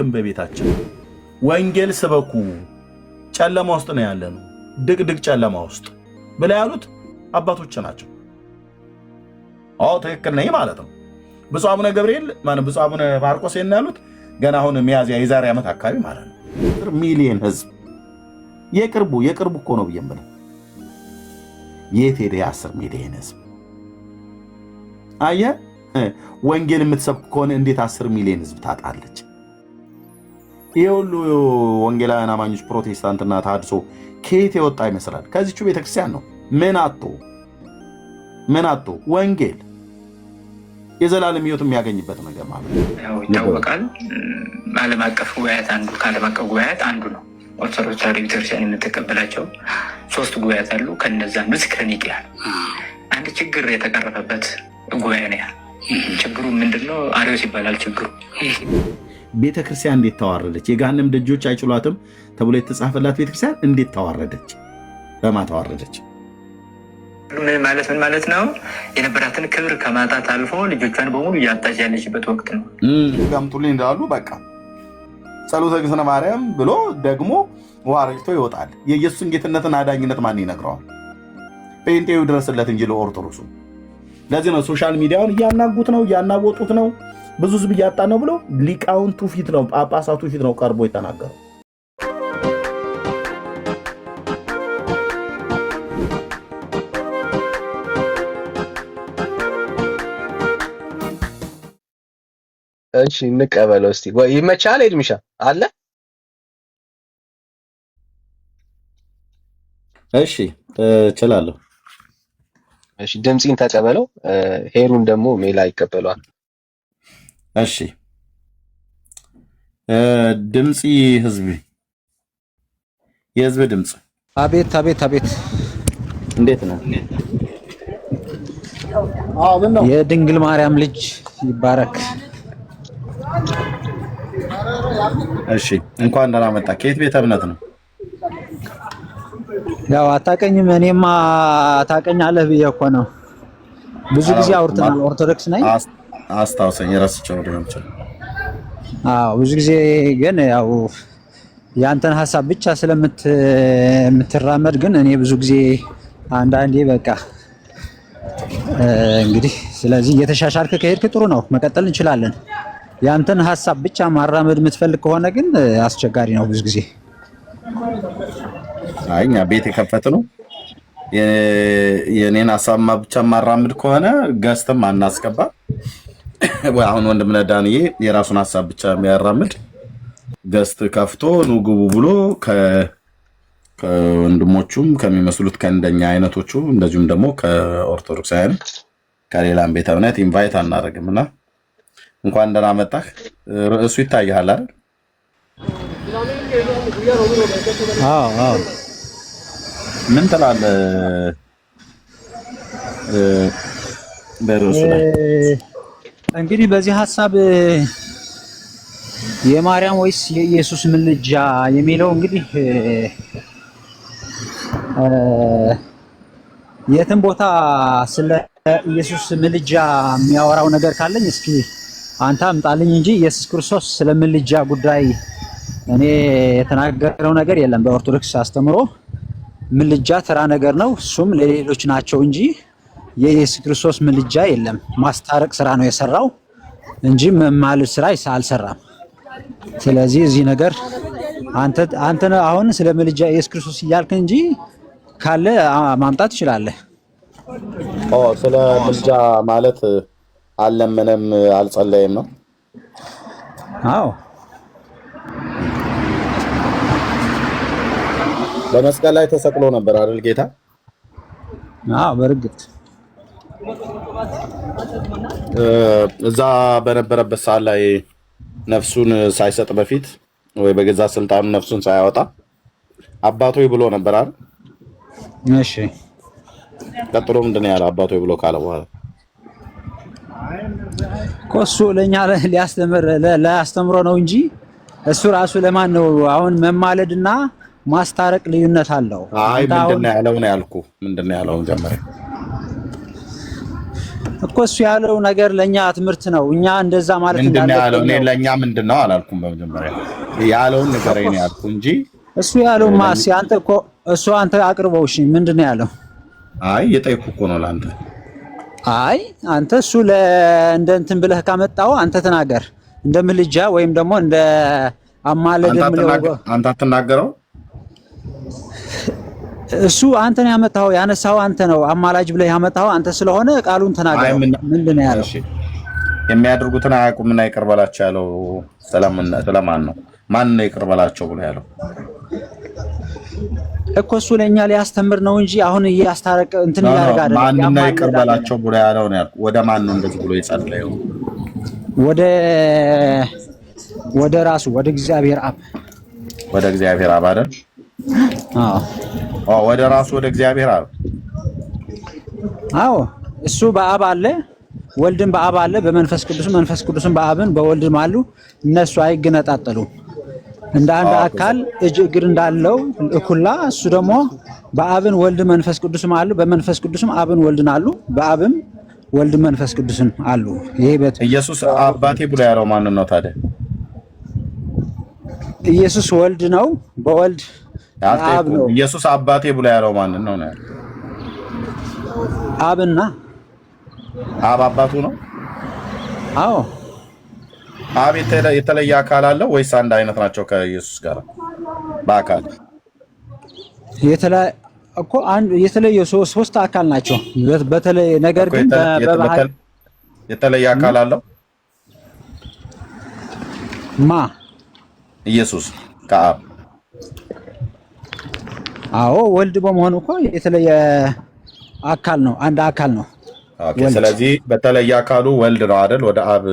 አይፈልግም በቤታችን ወንጌል ስበኩ ጨለማ ውስጥ ነው ያለነው ድቅድቅ ጨለማ ውስጥ ብለው ያሉት አባቶች ናቸው። አዎ ትክክል ነኝ ማለት ነው። ብፁዕ አቡነ ገብርኤል ማን ብፁዕ አቡነ ማርቆስ ያሉት ገና አሁን ሚያዝያ የዛሬ ዓመት አካባቢ ማለት ነው። ሚሊዮን ህዝብ የቅርቡ እኮ ነው ብየምለው የት ሄደ 10 ሚሊዮን ህዝብ? አየ ወንጌል የምትሰብክ ከሆነ እንዴት 10 ሚሊዮን ህዝብ ታጣለች? ይሄ ሁሉ ወንጌላውያን አማኞች ፕሮቴስታንትና ተሐድሶ ከየት የወጣ ይመስላል? ከዚህቹ ቤተክርስቲያን ነው። ምን አጥቶ ወንጌል የዘላለም ህይወት የሚያገኝበት ነገር ማለት ነው። ያው ይታወቃል። ዓለም አቀፍ ጉባኤያት አንዱ ከዓለም አቀፍ ጉባኤያት አንዱ ነው። ኦርቶዶክስ ተዋሕዶ ቤተክርስቲያን የምትቀበላቸው 3 ጉባኤያት አሉ። ከነዛ አንዱ ዝክረ ኒቅያ አንድ ችግር የተቀረፈበት ጉባኤ ነው። ችግሩ ምንድነው? አርዮስ ይባላል ችግሩ። ቤተክርስቲያን እንዴት ተዋረደች? የገሃነም ደጆች አይችሏትም ተብሎ የተጻፈላት ቤተክርስቲያን እንዴት ተዋረደች? በማን ተዋረደች? ምን ማለት ነው? የነበራትን ክብር ከማጣት አልፎ ልጆቿን በሙሉ እያጣች ያለችበት ወቅት ነው። ጋምጡልኝ እንዳሉ በቃ ጸሎተ ግዝነ ማርያም ብሎ ደግሞ ውሃ ረጭቶ ይወጣል። የኢየሱስን ጌትነትን አዳኝነት ማን ይነግረዋል? ጴንጤው ድረስለት እንጂ ለኦርቶዶክሱ። ለዚህ ነው ሶሻል ሚዲያውን እያናጉት ነው እያናወጡት ነው ብዙ ህዝብ እያጣ ነው ብሎ ሊቃውንቱ ፊት ነው ጳጳሳቱ ፊት ነው ቀርቦ የተናገረው። እሺ እንቀበለው እስቲ። ወይ ይመቻል? ኤድሚሻ አለ? እሺ እችላለሁ። እሺ ድምጽን ተቀበለው። ሄሩን ደግሞ ሜላ ይቀበሏል። እሺ ድምጽ ህዝብ የህዝብ ድምጽ። አቤት አቤት አቤት። እንዴት ነው? የድንግል ማርያም ልጅ ይባረክ። እሺ እንኳን ደህና መጣ። ከየት ቤተ እምነት ነው? ያው አታቀኝም። እኔማ ታቀኛለህ ብዬ እኮ ነው። ብዙ ጊዜ አውርተናል። ኦርቶዶክስ ነኝ። አስታውሰኝ፣ ረስቼው ሊሆን ይችላል። አዎ ብዙ ጊዜ ግን ያው ያንተን ሐሳብ ብቻ ስለምትራመድ ግን እኔ ብዙ ጊዜ አንዳንዴ በቃ እንግዲህ ስለዚህ እየተሻሻልክ ከሄድክ ጥሩ ነው፣ መቀጠል እንችላለን። ያንተን ሐሳብ ብቻ ማራመድ የምትፈልግ ከሆነ ግን አስቸጋሪ ነው ብዙ ጊዜ። አይኛ ቤት የከፈት ነው የኔን ሐሳብ ብቻ ማራመድ ከሆነ ገዝተም አናስገባ። አሁን ወንድም ነዳንዬ የራሱን ሐሳብ ብቻ የሚያራምድ ገዝት ከፍቶ ኑ ግቡ ብሎ ከወንድሞቹም ከሚመስሉት ከእንደኛ አይነቶቹ እንደዚሁም ደግሞ ከኦርቶዶክሳውያን ከሌላም ቤተ እምነት ኢንቫይት አናደርግምና እንኳን ደህና መጣህ። ርዕሱ ይታያል አይደል? አዎ ምን ትላለህ በርዕሱ ላይ? እንግዲህ በዚህ ሐሳብ የማርያም ወይስ የኢየሱስ ምልጃ የሚለው እንግዲህ የትም ቦታ ስለ ኢየሱስ ምልጃ የሚያወራው ነገር ካለኝ እስኪ አንተ አምጣልኝ እንጂ ኢየሱስ ክርስቶስ ስለ ምልጃ ጉዳይ እኔ የተናገረው ነገር የለም። በኦርቶዶክስ አስተምሮ ምልጃ ተራ ነገር ነው፣ እሱም ለሌሎች ናቸው እንጂ የኢየሱስ ክርስቶስ ምልጃ የለም። ማስታረቅ ስራ ነው የሰራው እንጂ መማለድ ስራ አልሰራም። ስለዚህ እዚህ ነገር አንተ አሁን ስለ ምልጃ ኢየሱስ ክርስቶስ እያልክ እንጂ ካለ ማምጣት ትችላለህ። ስለ ምልጃ ማለት አልለመነም አልጸለየም ነው? አዎ በመስቀል ላይ ተሰቅሎ ነበር አይደል ጌታ? አዎ በእርግጥ እዛ በነበረበት ሰዓት ላይ ነፍሱን ሳይሰጥ በፊት ወይ በገዛ ስልጣኑ ነፍሱን ሳያወጣ አባቶይ ብሎ ነበር አይደል? እሺ ቀጥሎ ምንድነው ያለው? አባቶይ ብሎ ካለ በኋላ ኮሱ ለኛ ሊያስተምሮ ነው እንጂ እሱ ራሱ ለማን ነው? አሁን መማለድና ማስታረቅ ልዩነት አለው። አይ ምንድነው ያለው ነው ያልኩ። ምንድነው ያለው ጀመረ? እኮ እሱ ያለው ነገር ለኛ ትምህርት ነው። እኛ እንደዛ ማለት እንዳለበት ነው። ለኛ ምንድነው አላልኩም። በመጀመሪያ ያለውን ነገር እኔ ያልኩ እንጂ እሱ ያለው ማስ አንተ እኮ እሱ አንተ አቅርበው። እሺ ምንድነው ያለው? አይ የጠይኩ እኮ ነው ላንተ። አይ አንተ እሱ እንደ እንትን ብለህ ካመጣው አንተ ተናገር። እንደ ምልጃ ወይም ደግሞ እንደ አማለደ አንተ አትናገረው። እሱ አንተ ነው ያመጣው፣ ያነሳው አንተ ነው። አማላጅ ብለህ ያመጣው አንተ ስለሆነ ቃሉን ተናገር። ምንድነው ያለው? የሚያደርጉትን አያውቁምና ይቅር በላቸው ያለው ስለማን ነው? ማን ነው ይቅር በላቸው ብሎ ያለው? እኮ እሱ ለኛ ሊያስተምር ነው እንጂ አሁን እያስታረቀ እንትን ያደርጋ አይደለም። ማን ነው ይቅር በላቸው ብሎ ያለው ነው ያልኩት። ወደ ማን ነው እንደዚህ ብሎ የጸለየው? ወደ ራሱ ወደ እግዚአብሔር አብ። ወደ እግዚአብሔር አብ አይደል? አዎ ወደ ራሱ ወደ እግዚአብሔር አብ። አዎ እሱ በአብ አለ፣ ወልድም በአብ አለ፣ በመንፈስ ቅዱስም በአብን በወልድም አሉ። እነሱ አይገነጣጠሉም። እንደ አንድ አካል እጅ እግር እንዳለው እኩላ እሱ ደግሞ በአብን ወልድ መንፈስ ቅዱስም አሉ፣ በመንፈስ ቅዱስም አብን ወልድን አሉ፣ በአብም ወልድ መንፈስ ቅዱስን አሉ። ይሄ ኢየሱስ አባቴ ብሎ ያለው ማንን ነው ታዲያ? ኢየሱስ ወልድ ነው፣ በወልድ አብ ነው። ኢየሱስ አባቴ ብሎ ያለው ማንን ነው? አብና አብ አባቱ ነው። አዎ አብ የተለየ አካል አለው ወይስ አንድ አይነት ናቸው ከኢየሱስ ጋር በአካል? የተለየ ሶስት አካል ናቸው። በተለይ ነገር ግን በባህል የተለየ አካል አለው። ኢየሱስ ከአብ? አዎ ወልድ በመሆኑ እኮ የተለየ አካል ነው፣ አንድ አካል ነው። ኦኬ ስለዚህ በተለየ አካሉ ወልድ ነው አይደል? ወደ አብ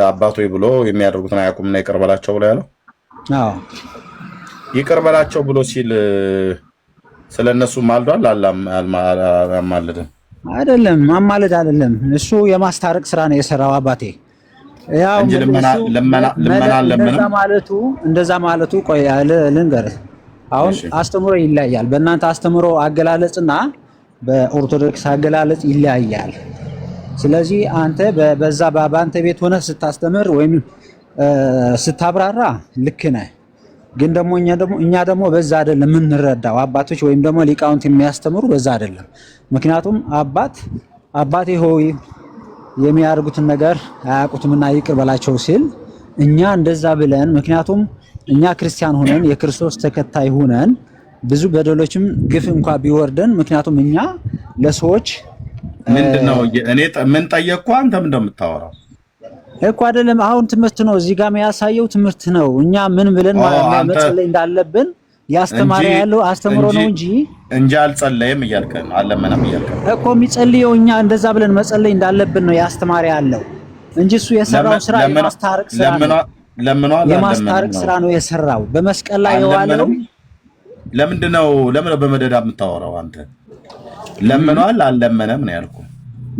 አባቶ ብሎ የሚያደርጉትን አያውቁምና ይቅር በላቸው ብሎ ያለው። አዎ ይቅር በላቸው ብሎ ሲል ስለነሱ ማልዷል አልማለደም? አይደለም ማማለድ አይደለም። እሱ የማስታረቅ ስራ ነው የሰራው አባቴ። ያው እንጂ እንደዛ ማለቱ ቆይ ልንገርህ። አሁን አስተምሮ ይለያያል። በእናንተ አስተምሮ አገላለጽና በኦርቶዶክስ አገላለጽ ይለያያል። ስለዚህ አንተ በዛ በአንተ ቤት ሆነ ስታስተምር ወይም ስታብራራ ልክ ነህ። ግን እኛ ደግሞ በዛ አይደለም የምንረዳው። አባቶች ወይም ደግሞ ሊቃውንት የሚያስተምሩ በዛ አይደለም። ምክንያቱም አባቴ ሆይ የሚያደርጉትን ነገር አያውቁትምና ይቅር በላቸው ሲል እኛ እንደዛ ብለን፣ ምክንያቱም እኛ ክርስቲያን ሆነን የክርስቶስ ተከታይ ሆነን ብዙ በደሎችም ግፍ እንኳን ቢወርደን፣ ምክንያቱም እኛ ለሰዎች ምንድነው እኔ ምን ጠየቅኩ? አንተ ምን እንደምታወራው እኮ አይደለም። አሁን ትምህርት ነው እዚህ ጋር የሚያሳየው ትምህርት ነው። እኛ ምን ብለን መጸለይ እንዳለብን ያስተማረ ያለው አስተምሮ ነው እንጂ አልጸለየም እያልከን አለመነም እያልከን እኮ የሚጸልየው እኛ እንደዛ ብለን መጸለይ እንዳለብን ነው ያስተማረ ያለው እንጂ እሱ የሰራው ስራ የማስታረቅ ስራ ነው። የማስታረቅ ስራ ነው የሰራው በመስቀል ላይ የዋለው። ለምንድነው በመደዳ የምታወራው አንተ? ለምኗል አልለመነም ነው ያልኩ።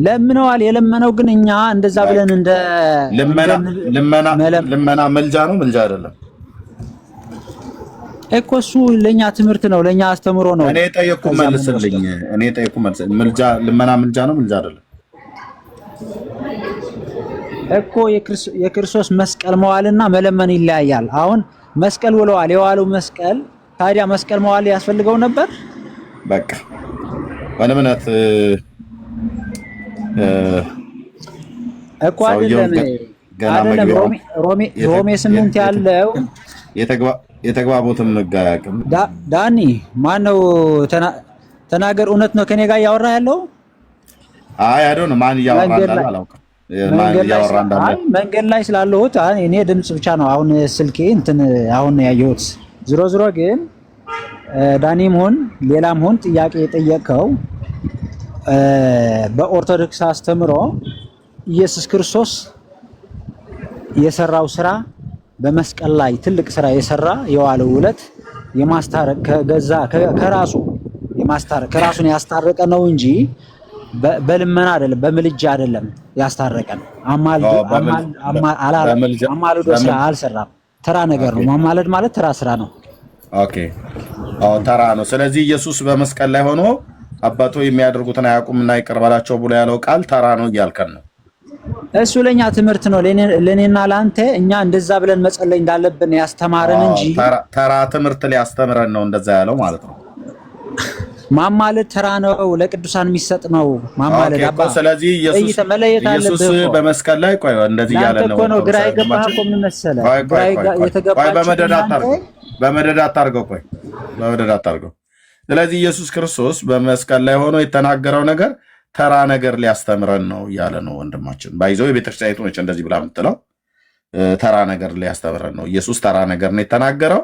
ለምነዋል። የለመነው ግን እኛ እንደዛ ብለን እንደ ልመና መልጃ ነው መልጃ አይደለም እኮ እሱ ለኛ ትምህርት ነው፣ ለኛ አስተምሮ ነው። እኔ ጠየቅኩ መልስልኝ። መልጃ ልመና መልጃ ነው መልጃ አይደለም እኮ። የክርስቶስ መስቀል መዋልና መለመን ይለያያል። አሁን መስቀል ውለዋል። የዋለው መስቀል ታዲያ መስቀል መዋል ያስፈልገው ነበር? በቃ ወንምነት እኮ አይደለም ሮሜ 8 ያለው የተግባቦትን መጋያቅም ዳኒ ማነው? ተናገር። እውነት ነው ከኔ ጋር እያወራ ያለው? አይ አይደለም። ማን እያወራ እንዳለ አላውቅም። መንገድ ላይ ስላለሁት እኔ ድምጽ ብቻ ነው አሁን ስልኬ እንትን አሁን ያየሁት። ዝሮ ግን ዳኒም ሆን ሌላም ሆን ጥያቄ የጠየቀው በኦርቶዶክስ አስተምሮ ኢየሱስ ክርስቶስ የሰራው ስራ በመስቀል ላይ ትልቅ ስራ የሰራ የዋለው ውለት የማስታረቅ ከራሱ የማስታረቅ ከራሱን ያስታረቀ ነው እንጂ በልመና አይደለም፣ በምልጃ አይደለም ያስታረቀን። አማልዶ ስራ አልሰራም። ተራ ነገር ነው። ማማለድ ማለት ተራ ስራ ነው። ኦኬ ተራ ነው። ስለዚህ ኢየሱስ በመስቀል ላይ ሆኖ አባቶ የሚያደርጉትን አያውቁምና ይቅር በላቸው ብሎ ያለው ቃል ተራ ነው እያልከን ነው። እሱ ለኛ ትምህርት ነው፣ ለኔና ለአንተ እኛ እንደዛ ብለን መጸለይ እንዳለብን ያስተማረን እንጂ ተራ ትምህርት ሊያስተምረን ነው እንደዛ ያለው ማለት ነው። ማማለድ ተራ ነው፣ ለቅዱሳን የሚሰጥ ነው ማማለድ። አባ ስለዚህ ኢየሱስ በመስቀል ላይ ቆይ እንደዚህ ያለ ነው እኮ ነው። ግራ የገባህ እኮ ምን መሰለህ? በመደዳ አታርገው። ቆይ በመደዳ አታርገው። ስለዚህ ኢየሱስ ክርስቶስ በመስቀል ላይ ሆኖ የተናገረው ነገር ተራ ነገር ሊያስተምረን ነው እያለ ነው ወንድማችን። ባይዘው የቤተክርስቲያኒቱ ነች እንደዚህ ብላ የምትለው ተራ ነገር ሊያስተምረን ነው። ኢየሱስ ተራ ነገር ነው የተናገረው፣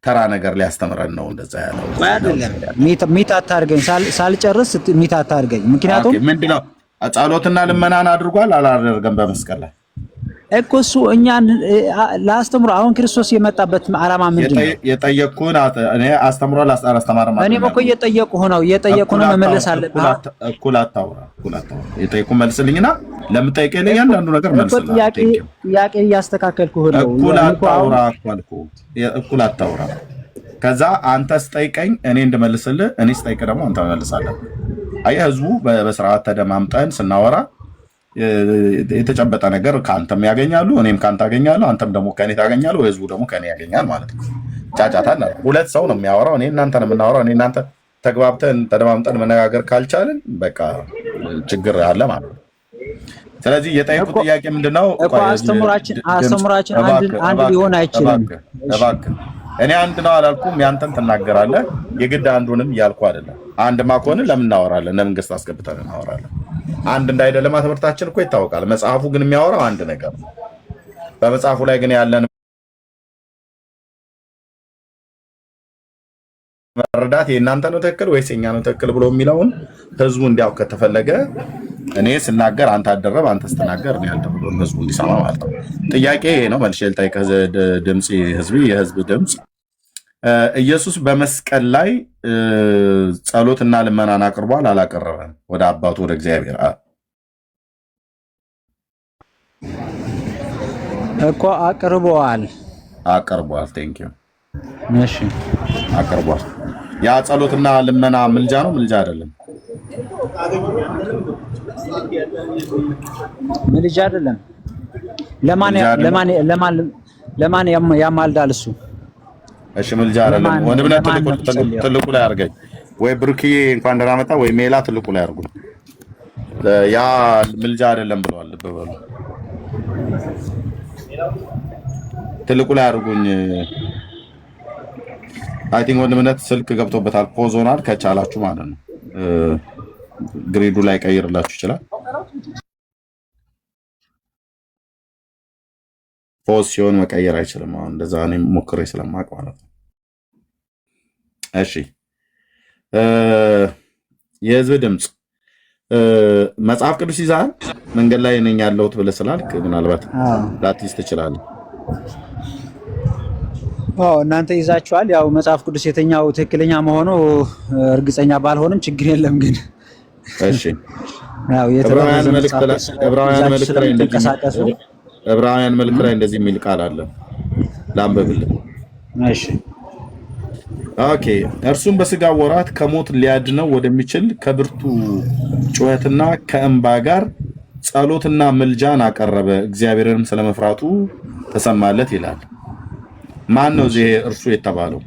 ተራ ነገር ሊያስተምረን ነው እንደዛ ያለው አይደለም። ሚት አታርገኝ፣ ሳልጨርስ ሚት አታርገኝ። ምክንያቱም ምንድነው ጸሎትና ልመናን አድርጓል አላደረገም በመስቀል ላይ እኮ እሱ እኛን ላስተምሮ። አሁን ክርስቶስ የመጣበት ዓላማ ምንድነው? የጠየቅኩህን እኔ አስተምሯል አላስተማረም? እኔም እኮ እየጠየቅኩህ ነው መመለስ አለብህ። እኩል አታውራ። የጠየቅኩህን መልስልኝና ለምጠይቀኝ እያንዳንዱ ነገር መልስልኝ። ጥያቄ እያስተካከልኩህ ነው። እኩል አታውራ። ከዛ አንተ ስጠይቀኝ እኔ እንድመልስልህ፣ እኔ ስጠይቅ ደግሞ አንተ መልሳለህ። አየህ፣ ህዝቡ በስርዓት ተደማምጠን ስናወራ የተጨበጠ ነገር ከአንተም ያገኛሉ፣ እኔም ከአንተ አገኛለሁ፣ አንተም ደግሞ ከእኔ ታገኛለህ፣ ህዝቡ ደግሞ ከእኔ ያገኛል ማለት ነው። ጫጫታ ሁለት ሰው ነው የሚያወራው። እኔ እናንተ ነው የምናወራው። እኔ እናንተ ተግባብተን ተደማምጠን መነጋገር ካልቻልን በቃ ችግር አለ ማለት ነው። ስለዚህ የጠየቁት ጥያቄ ምንድነው? አስተምራችን አንድ ሊሆን አይችልም። እባክህ እኔ አንድ ነው አላልኩም፣ ያንተን ትናገራለህ። የግድ አንዱንም እያልኩ አይደለም። አንድማ ከሆንን ለምን እናወራለን? ለመንግስት አስገብተን እናወራለን። አንድ እንዳይደለማ ትምህርታችን እኮ ይታወቃል። መጽሐፉ ግን የሚያወራው አንድ ነገር ነው። በመጽሐፉ ላይ ግን ያለን መረዳት የእናንተ ነው ትክክል ወይስ የኛ ነው ትክክል ብሎ የሚለውን ህዝቡ እንዲያውቅ ከተፈለገ እኔ ስናገር አንተ አደረብ፣ አንተ ስትናገር እኔ አልደረብም፣ ህዝቡ እንዲሰማ ማለት ነው። ጥያቄ ይሄ ነው። መልሼ ልጠይቅህ። ድምፅ የህዝብ ድምፅ ኢየሱስ በመስቀል ላይ ጸሎትና ልመናን አቅርቧል አላቀረበም? ወደ አባቱ ወደ እግዚአብሔር እኮ አቅርቧል። ቴንክ ዩ። እሺ አቅርቧል። ያ ጸሎትና ልመና ምልጃ ነው? ምልጃ አይደለም። ምልጃ አይደለም። ለማን ያማልዳል እሱ? እሺ ምልጃ አይደለም። ወንድምና ትልቁ ላይ አድርገኝ፣ ወይ ብሩክዬ እንኳን ደህና መጣ፣ ወይ ሜላ ትልቁ ላይ አድርጉ። ያ ምልጃ አይደለም ብለዋል። ልብ በሉ፣ ትልቁ ላይ አድርጉኝ። አይ ቲንክ ወንድምነት ስልክ ገብቶበታል፣ ፖዝ ሆኗል። ከቻላችሁ ማለት ነው ግሬዱ ላይ ቀይርላችሁ ይችላል። ፖዝ ሲሆን መቀየር አይችልም። አሁን እንደዛ እኔ ሞክሬ ስለማውቅ ማለት ነው። እሺ የህዝብ ድምፅ መጽሐፍ ቅዱስ ይዛል መንገድ ላይ ነኝ ያለሁት ብለህ ስላልክ ምናልባት ላትይዝ ትችላለህ። እናንተ ይዛችኋል። ያው መጽሐፍ ቅዱስ የተኛው ትክክለኛ መሆኑ እርግጠኛ ባልሆንም ችግር የለም ግን እሺ ያው ዕብራውያን መልእክት ላይ እንደዚህ የሚል ቃል አለ፣ ላንብብልህ። እሺ ኦኬ። እርሱም በስጋ ወራት ከሞት ሊያድነው ወደሚችል ከብርቱ ጩኸትና ከእንባ ጋር ጸሎትና ምልጃን አቀረበ፣ እግዚአብሔርንም ስለመፍራቱ ተሰማለት ይላል። ማን ነው እዚህ እርሱ የተባለው?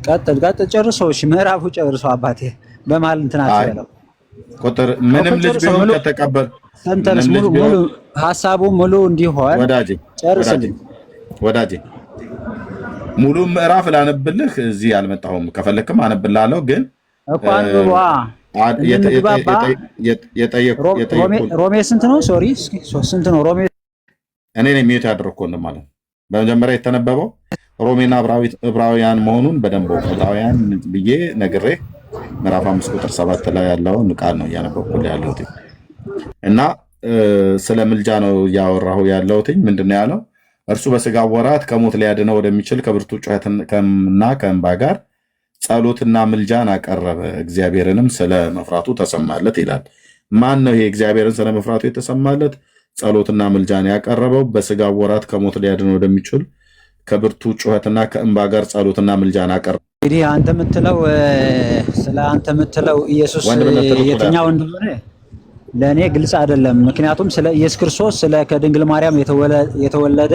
ቀጥል ጨርሶ። እሺ ምዕራፉ ጨርሶ አባቴ በማል እንትና ያለው ቁጥር ምንም ልጅ ቢሆን ከተቀበል ሰንተንስ ሙሉ ሐሳቡ ሙሉ እንዲሆን ወዳጄ ሙሉ ምዕራፍ ላነብልህ። እዚህ አልመጣሁም፣ ከፈለክም አነብልሃለሁ። ግን እኮ አንብቧ ሮሜ ስንት ነው? ሶሪ ስንት ነው ሮሜ? እኔ ነኝ ሚዩት ያደረኩት ማለት በመጀመሪያ የተነበበው ሮሜና ዕብራውያን መሆኑን በደንብ ዕብራውያን ብዬ ነግሬ ምዕራፍ 5 ቁጥር 7 ላይ ያለውን ቃል ነው እያነበብኩልህ ያለሁት እና ስለ ምልጃ ነው እያወራሁ ያለሁት። ምንድነው ያለው? እርሱ በስጋ ወራት ከሞት ሊያድነው ወደሚችል ከብርቱ ጩኸትና ከእንባ ጋር ጸሎትና ምልጃን አቀረበ፣ እግዚአብሔርንም ስለ መፍራቱ ተሰማለት ይላል። ማን ነው ይሄ እግዚአብሔርን ስለ መፍራቱ የተሰማለት ጸሎትና ምልጃን ያቀረበው? በስጋ ወራት ከሞት ሊያድነው ወደሚችል ከብርቱ ጩኸትና ከእንባ ጋር ጸሎትና ምልጃን አቀረበ። እንግዲህ አንተ የምትለው ስለ አንተ የምትለው ኢየሱስ የትኛው እንደሆነ ለእኔ ግልጽ አይደለም። ምክንያቱም ስለ ኢየሱስ ክርስቶስ ስለ ከድንግል ማርያም የተወለደ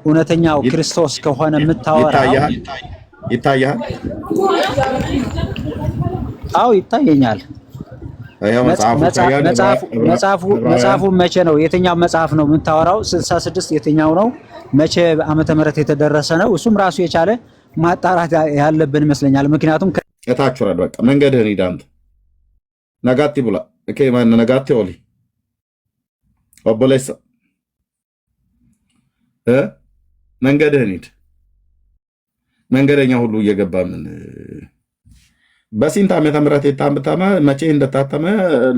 እውነተኛው ክርስቶስ ከሆነ የምታወራው ይታያል። አዎ ይታየኛል። መጽሐፉ መቼ ነው? የትኛው መጽሐፍ ነው የምታወራው? 66 የትኛው ነው? መቼ ዓመተ ምህረት የተደረሰ ነው? እሱም ራሱ የቻለ ማጣራት ያለብን ይመስለኛል። ምክንያቱም እታች ወረድ፣ በቃ መንገድህን ሂድ አንተ ነጋቲ ብላ ማን ነጋቲ ኦሊ ኦቦሌሳ መንገድህን ሂድ። መንገደኛ ሁሉ እየገባ ምን በስንት ዓመተ ምህረት የታተመ መቼ እንደታተመ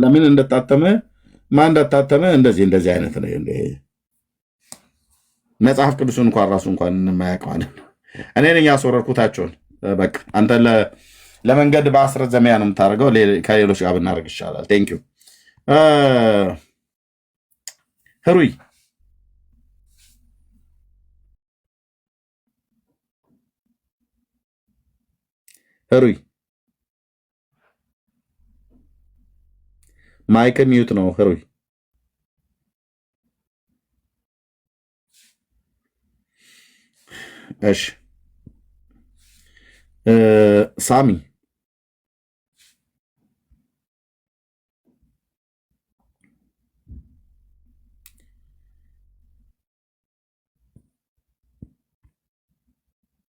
ለምን እንደታተመ ማን እንደታተመ እንደዚህ አይነት ነው። መጽሐፍ ቅዱስን እንኳን ራሱ እንኳን የማያውቀው አይደል? እኔ ነኝ ያስወረድኩታቸውን። በቃ አንተ ለመንገድ በአስረዘሚያ ነው የምታደርገው። ከሌሎች ጋር ብናደርግ ይሻላል። ቴንክ ዩ ህሩይ ህሩይ ማይክ ሚዩት ነው። ህሩይ እሺ ሳሚ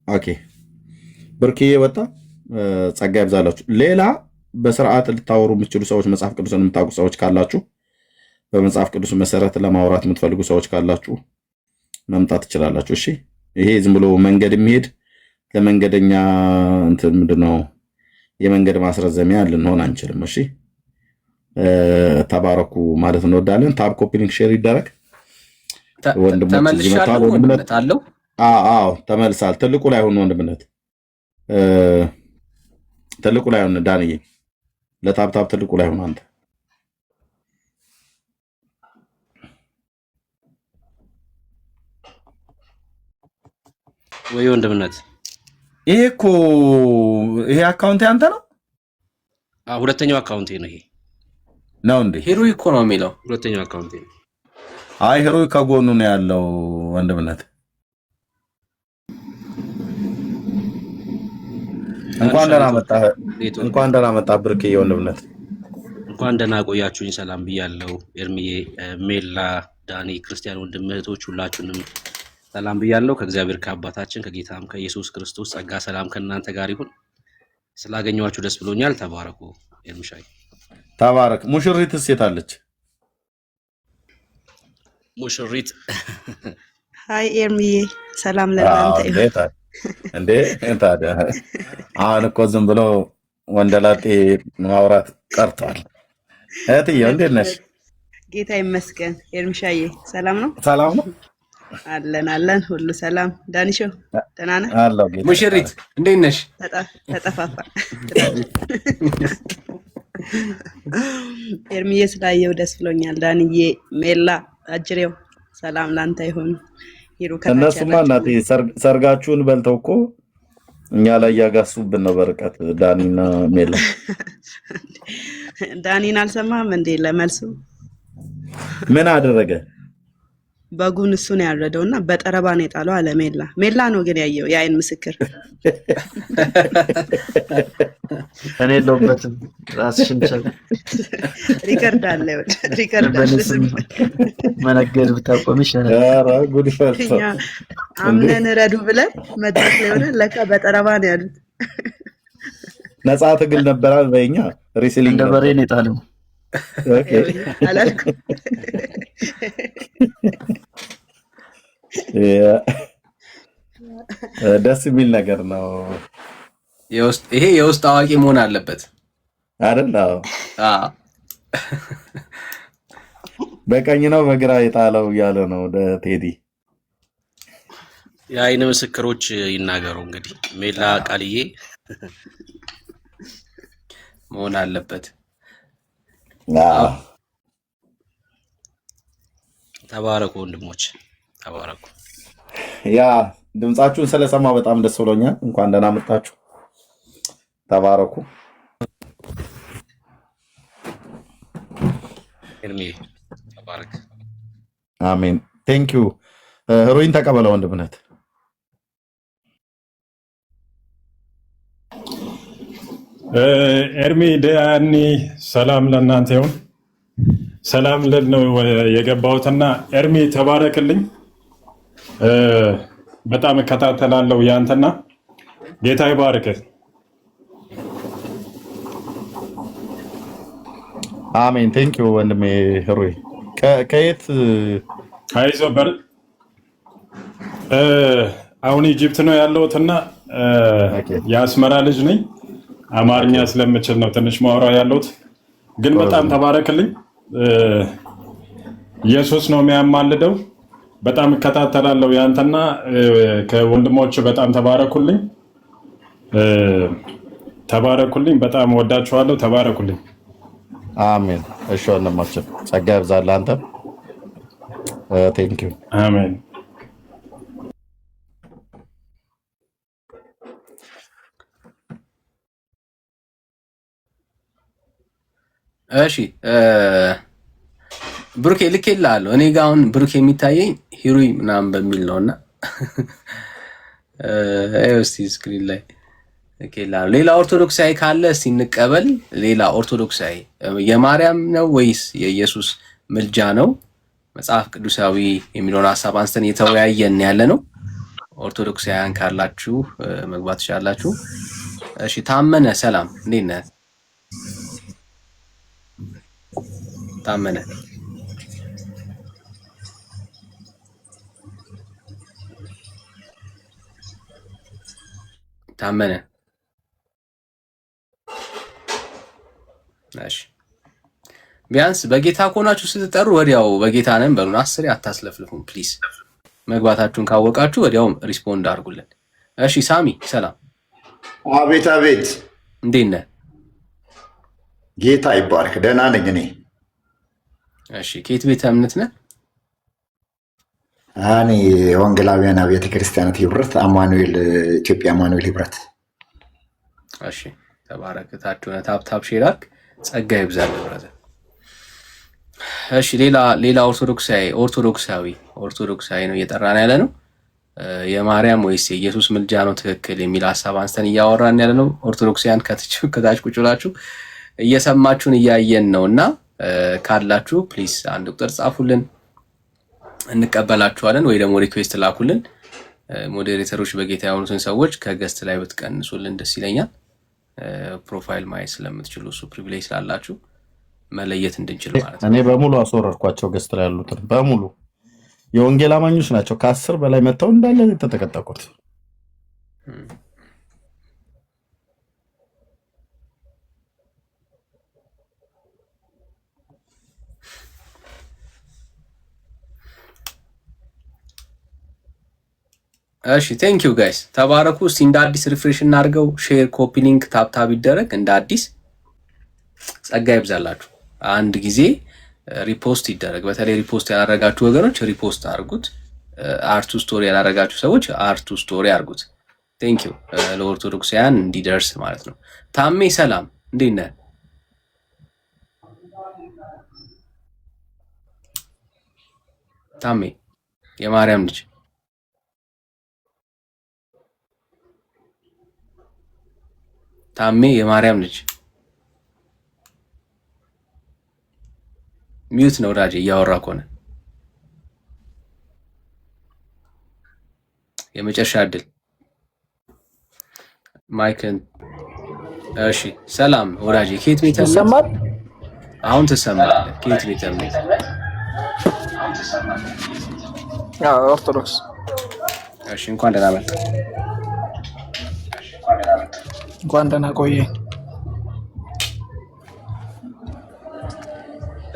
ኦኬ ብርክዬ ወጣ። ጸጋ ይብዛላችሁ። ሌላ በስርዓት ልታወሩ የምትችሉ ሰዎች፣ መጽሐፍ ቅዱስን የምታውቁ ሰዎች ካላችሁ፣ በመጽሐፍ ቅዱስ መሰረት ለማውራት የምትፈልጉ ሰዎች ካላችሁ መምጣት ትችላላችሁ። እሺ ይሄ ዝም ብሎ መንገድ የሚሄድ ለመንገደኛ እንትን ምንድነው የመንገድ ማስረዘሚያ ልንሆን አንችልም። እሺ ተባረኩ ማለት እንወዳለን። ታብ ኮፒ ሊንክ ሼር ይደረግ። ወንድሞች ይመጣሉ። ወንድምነት አለው። አዎ ተመልሳል። ትልቁ ላይ ሆኖ ወንድምነት ትልቁ ላይ ሆኖ ዳንዬ ለታብታብ ትልቁ ላይ ሆኖ አንተ ወይ ወንድምነት ይሄ አካውንት ያንተ ነው? ሁለተኛው አካውንቴ ነው። ይሄ ነው እንዴ? ሄሮይ እኮ ነው የሚለው ሁለተኛው አካውንቴ ነው። አይ ሄሮይ ከጎኑ ነው ያለው ወንድምነት። እንኳን ደህና መጣህ ብርክዬ ወንድምነት። እንኳን ደህና ቆያችሁኝ። ሰላም ብያለሁ። ኤርሚዬ፣ ሜላ፣ ዳኒ፣ ክርስቲያን ወንድም እህቶች ሁላችሁንም ሰላም ብያለሁ። ከእግዚአብሔር ከአባታችን ከጌታም ከኢየሱስ ክርስቶስ ጸጋ ሰላም ከእናንተ ጋር ይሁን። ስላገኘኋችሁ ደስ ብሎኛል። ተባረኩ። ኤርሚሻይ ተባረክ። ሙሽሪትስ የት አለች? ሙሽሪት ሃይ ኤርሚዬ፣ ሰላም ለእናንተ ይሁን። እንዴ ታዲያ አሁን እኮ ዝም ብሎ ወንደላጤ ማውራት ቀርቷል። እህትዬው እንዴት ነሽ? ጌታ ይመስገን። ኤርሚሻዬ ሰላም ነው? ሰላም ነው አለን ሁሉ ሰላም። ዳኒሾ ደህና ነህ? አለሁ። ሙሽሪት እንዴት ነሽ? ተጠፋፋ። ኤርሚዬ ስላየው ደስ ብሎኛል። ዳንዬ፣ ሜላ፣ አጅሬው ሰላም ላንተ ይሁን። እነሱማ እናቴ ሰርጋችሁን በልተው እኮ እኛ ላይ ያጋሱብን ነው በርቀት። ዳኒና ሜላ ዳኒን አልሰማህም እንዴ? ለመልሱ ምን አደረገ? በጉን እሱ ነው ያረደውና በጠረባ ነው የጣለው አለ ሜላ። ሜላ ነው ግን ያየው፣ የአይን ምስክር። እኔ የለሁበትም። ራስሽን ቻል። ሪከርድ አለ መነገድ ብታቆም ይሻላል። ኧረ ጉድ ፈርቶ አምነን ረዱ ብለን መድረክ ላይ ሆነ ለካ በጠረባ ነው ያሉት። ነፃ ትግል ነበራል በእኛ ሪስሊንግ እንደ በሬ ነው የጣለው። አላልኩም። ደስ የሚል ነገር ነው። ይሄ የውስጥ አዋቂ መሆን አለበት አይደል? በቀኝ ነው በግራ የጣለው እያለ ነው ቴዲ። የአይን ምስክሮች ይናገሩ እንግዲህ። ሜላ ቃልዬ መሆን አለበት። ተባረኩ ወንድሞች፣ ተባረኩ። ያ ድምጻችሁን ስለሰማ በጣም ደስ ብሎኛል። እንኳን ደህና መጣችሁ። ተባረኩ። ኤርሚ ተባረክ። አሜን። ቴንክ ዩ ሄሮይን ተቀበለ ወንድምነት። ኤርሚ ዳኒ ሰላም ለእናንተ ይሁን። ሰላም ልል ነው የገባሁትና ኤርሚ ተባረክልኝ። በጣም እከታተላለሁ ያንተና ጌታ ይባርክ። አሜን። ቴንክ ዩ ወንድሜ ሄሮይ። ከየት አይዞ በር አሁን ኢጅፕት ነው ያለሁትና የአስመራ ልጅ ነኝ። አማርኛ ስለምችል ነው ትንሽ ማውራ ያለሁት። ግን በጣም ተባረክልኝ። ኢየሱስ ነው የሚያማልደው። በጣም እከታተላለሁ ያንተና ከወንድሞች በጣም ተባረኩልኝ። ተባረኩልኝ። በጣም ወዳችኋለሁ። ተባረኩልኝ። አሜን። እሺ ወንድማችን ጸጋ ይብዛልህ። አንተ ቴንክ ዩ። አሜን። እሺ ብሩኬ ልኬልሃለሁ። እኔ ጋር አሁን ብሩኬ የሚታየኝ ሂሩይ ምናምን በሚል ነውና እስቲ ስክሪን ላይ ልኬልሃለሁ። ሌላ ኦርቶዶክሳዊ ካለ እስቲ እንቀበል። ሌላ ኦርቶዶክሳዊ የማርያም ነው ወይስ የኢየሱስ ምልጃ ነው መጽሐፍ ቅዱሳዊ የሚለውን ሀሳብ አንስተን እየተወያየን ያለ ነው። ኦርቶዶክሳውያን ካላችሁ መግባት ትችላላችሁ። እሺ ታመነ ሰላም፣ እንዴት ነህ? ታመነ ታመነ። እሺ ቢያንስ በጌታ ከሆናችሁ ስትጠሩ ወዲያው በጌታ ነን በሉን። 10 አታስለፍልፉም ፕሊዝ። መግባታችሁን ካወቃችሁ ወዲያው ሪስፖንድ አድርጉልን። እሺ ሳሚ ሰላም። አቤት አቤት፣ እንዴት ነህ? ጌታ ይባርክ። ደህና ነኝ እኔ። እሺ ከየት ቤተ እምነት ነህ? እኔ ወንጌላውያን አብያተ ክርስቲያናት ህብረት አማኑኤል፣ ኢትዮጵያ አማኑኤል ህብረት። እሺ ተባረክታችሁ። ታፕ ሼራክ ጸጋ ይብዛል ብራዘር። እሺ ሌላ ኦርቶዶክሳዊ ነው እየጠራን ያለ ነው። የማርያም ወይስ የኢየሱስ ምልጃ ነው ትክክል የሚል ሀሳብ አንስተን እያወራን ያለ ነው። ኦርቶዶክሳውያን ከታች ቁጭ ብላችሁ እየሰማችሁን እያየን ነውና ካላችሁ ፕሊዝ አንድ ቁጥር ጻፉልን፣ እንቀበላችኋለን። ወይ ደግሞ ሪኩዌስት ላኩልን። ሞዴሬተሮች በጌታ የሆኑትን ሰዎች ከገስት ላይ ብትቀንሱልን ደስ ይለኛል። ፕሮፋይል ማየት ስለምትችሉ እሱ ፕሪቪሌጅ ስላላችሁ መለየት እንድንችል ማለት ነው። እኔ በሙሉ አስወረድኳቸው። ገስት ላይ ያሉትን በሙሉ የወንጌል አማኞች ናቸው። ከ10 በላይ መጥተው እንዳለ የተጠቀጠቁት። እሺ ቴንክ ዩ ጋይስ ተባረኩ። እስቲ እንደ አዲስ ሪፍሬሽ እናድርገው። ሼር፣ ኮፒ ሊንክ፣ ታፕታፕ ይደረግ። እንደ አዲስ ጸጋ ይብዛላችሁ። አንድ ጊዜ ሪፖስት ይደረግ። በተለይ ሪፖስት ያላረጋችሁ ወገኖች ሪፖስት አድርጉት። አርቱ ስቶሪ ያላረጋችሁ ሰዎች አርቱ ስቶሪ አድርጉት። ቴንክ ዩ ለኦርቶዶክሳውያን እንዲደርስ ማለት ነው። ታሜ ሰላም፣ እንዴት ነህ? ታሜ የማርያም ልጅ ታሜ የማርያም ልጅ ሚዩት ነው ራጄ እያወራ ከሆነ የመጨረሻ እድል ማይክን። እሺ ሰላም ወዳጄ፣ ከየት ቤተ እምነት ይሰማል? አሁን ትሰማለህ? ከየት ቤተ እምነት? ኦርቶዶክስ። እሺ እንኳን ደህና መጣ። እንኳን ደህና ቆየ።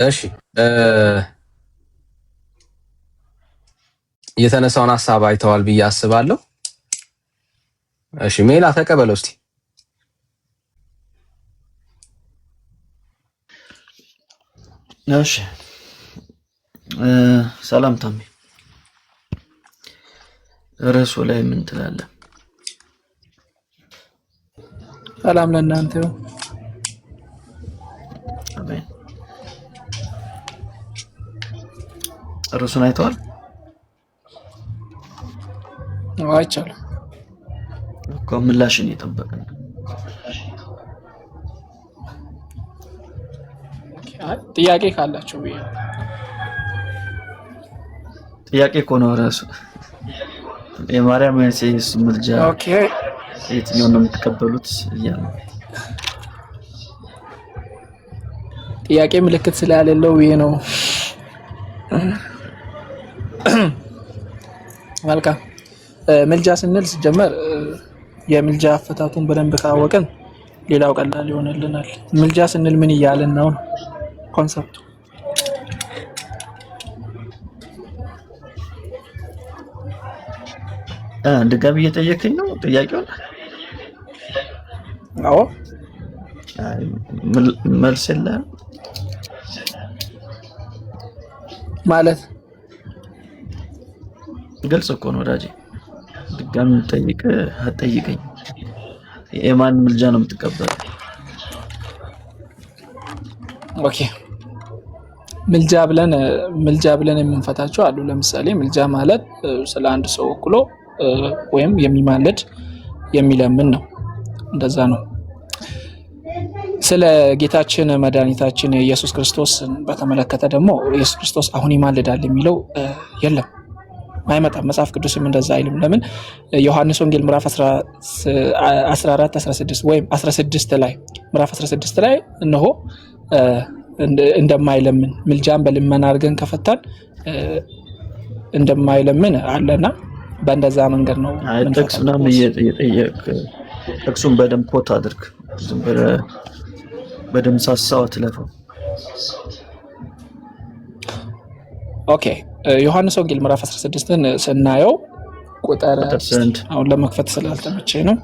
እሺ የተነሳውን ሀሳብ አይተዋል ብዬ አስባለሁ። እሺ ሜላ ተቀበለው እስቲ። እሺ ሰላም ታሜ። ርዕሱ ላይ ምን ትላለህ? ሰላም ለእናንተ ይሁን። አሜን። ርዕሱን አይተዋል? አይቻልም እኮ ምላሽን እየጠበቅን ነው። ጥያቄ ካላችሁ ብዬ ጥያቄ እኮ ነው ርዕሱ። የማርያም ወይስ የኢየሱስ ምልጃ የትኛውን ነው የምትቀበሉት እያለ ጥያቄ ምልክት ስላሌለው ይሄ ነው። መልካም ምልጃ ስንል ሲጀመር የምልጃ አፈታቱን በደንብ ካወቅን ሌላው ቀላል ይሆንልናል። ምልጃ ስንል ምን እያልን ነው ኮንሰፕቱ? ድጋሚ እየጠየቀኝ ነው ጥያቄው? አዎ መልስ የለም ማለት ግልጽ እኮ ነው ወዳጄ። ድጋሚ ጠይቅ አትጠይቀኝ። የማን ምልጃ ነው የምትቀበለው? ኦኬ ምልጃ ብለን የምንፈታቸው አሉ። ለምሳሌ ምልጃ ማለት ስለ አንድ ሰው ወክሎ ወይም የሚማልድ የሚለምን ነው። እንደዛ ነው። ስለ ጌታችን መድኃኒታችን ኢየሱስ ክርስቶስ በተመለከተ ደግሞ ኢየሱስ ክርስቶስ አሁን ይማልዳል የሚለው የለም፣ አይመጣም። መጽሐፍ ቅዱስም እንደዛ አይልም። ለምን? ዮሐንስ ወንጌል ምዕራፍ 14 16 ወይም 16 ላይ ምዕራፍ 16 ላይ እነሆ እንደማይለምን ምልጃን በልመና አድርገን ከፈታን እንደማይለምን አለና በእንደዛ መንገድ ነው። ጥቅስ ምናምን እየጠየቅ ጥቅሱን በደንብ ኮት አድርግ። ዝም ብለህ በደንብ ሳሳው አትለፈው። ኦኬ ዮሐንስ ወንጌል ምዕራፍ 16ን ስናየው ቁጥር አሁን ለመክፈት ስላልተመቸኝ ነው።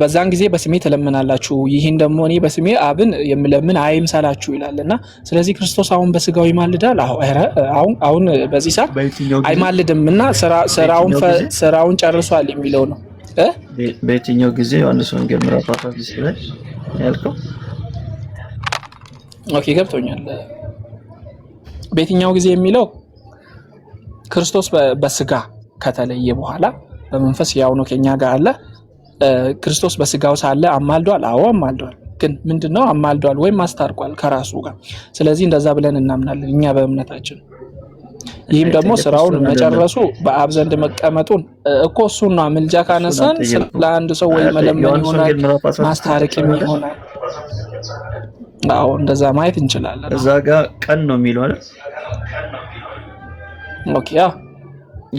በዛን ጊዜ በስሜ ትለምናላችሁ፣ ይህን ደግሞ እኔ በስሜ አብን የምለምን አይምሰላችሁ ይላልና፣ ስለዚህ ክርስቶስ አሁን በስጋው ይማልዳል? አሁን በዚህ ሰዓት አይማልድም እና ስራውን ጨርሷል የሚለው ነው። በየትኛው ጊዜ? ዮሐንስ ወንጌል ምዕራፍ 16 ላይ ያልከው? ኦኬ ገብቶኛል። በየትኛው ጊዜ የሚለው ክርስቶስ በስጋ ከተለየ በኋላ በመንፈስ ያው ነው ከኛ ጋር አለ። ክርስቶስ በስጋው ሳለ አማልዷል? አዎ አማልዷል። ግን ምንድነው አማልዷል ወይም አስታርቋል ከራሱ ጋር። ስለዚህ እንደዛ ብለን እናምናለን እኛ በእምነታችን። ይህም ደግሞ ስራውን መጨረሱ በአብ ዘንድ መቀመጡን እኮ እሱና ምልጃ ካነሳን ለአንድ ሰው ወይ መለመን ይሆናል፣ ማስታረቅ ይሆናል። አዎ እንደዛ ማየት እንችላለን። እዛ ጋር ቀን ነው የሚለው አይደል? ኦኬ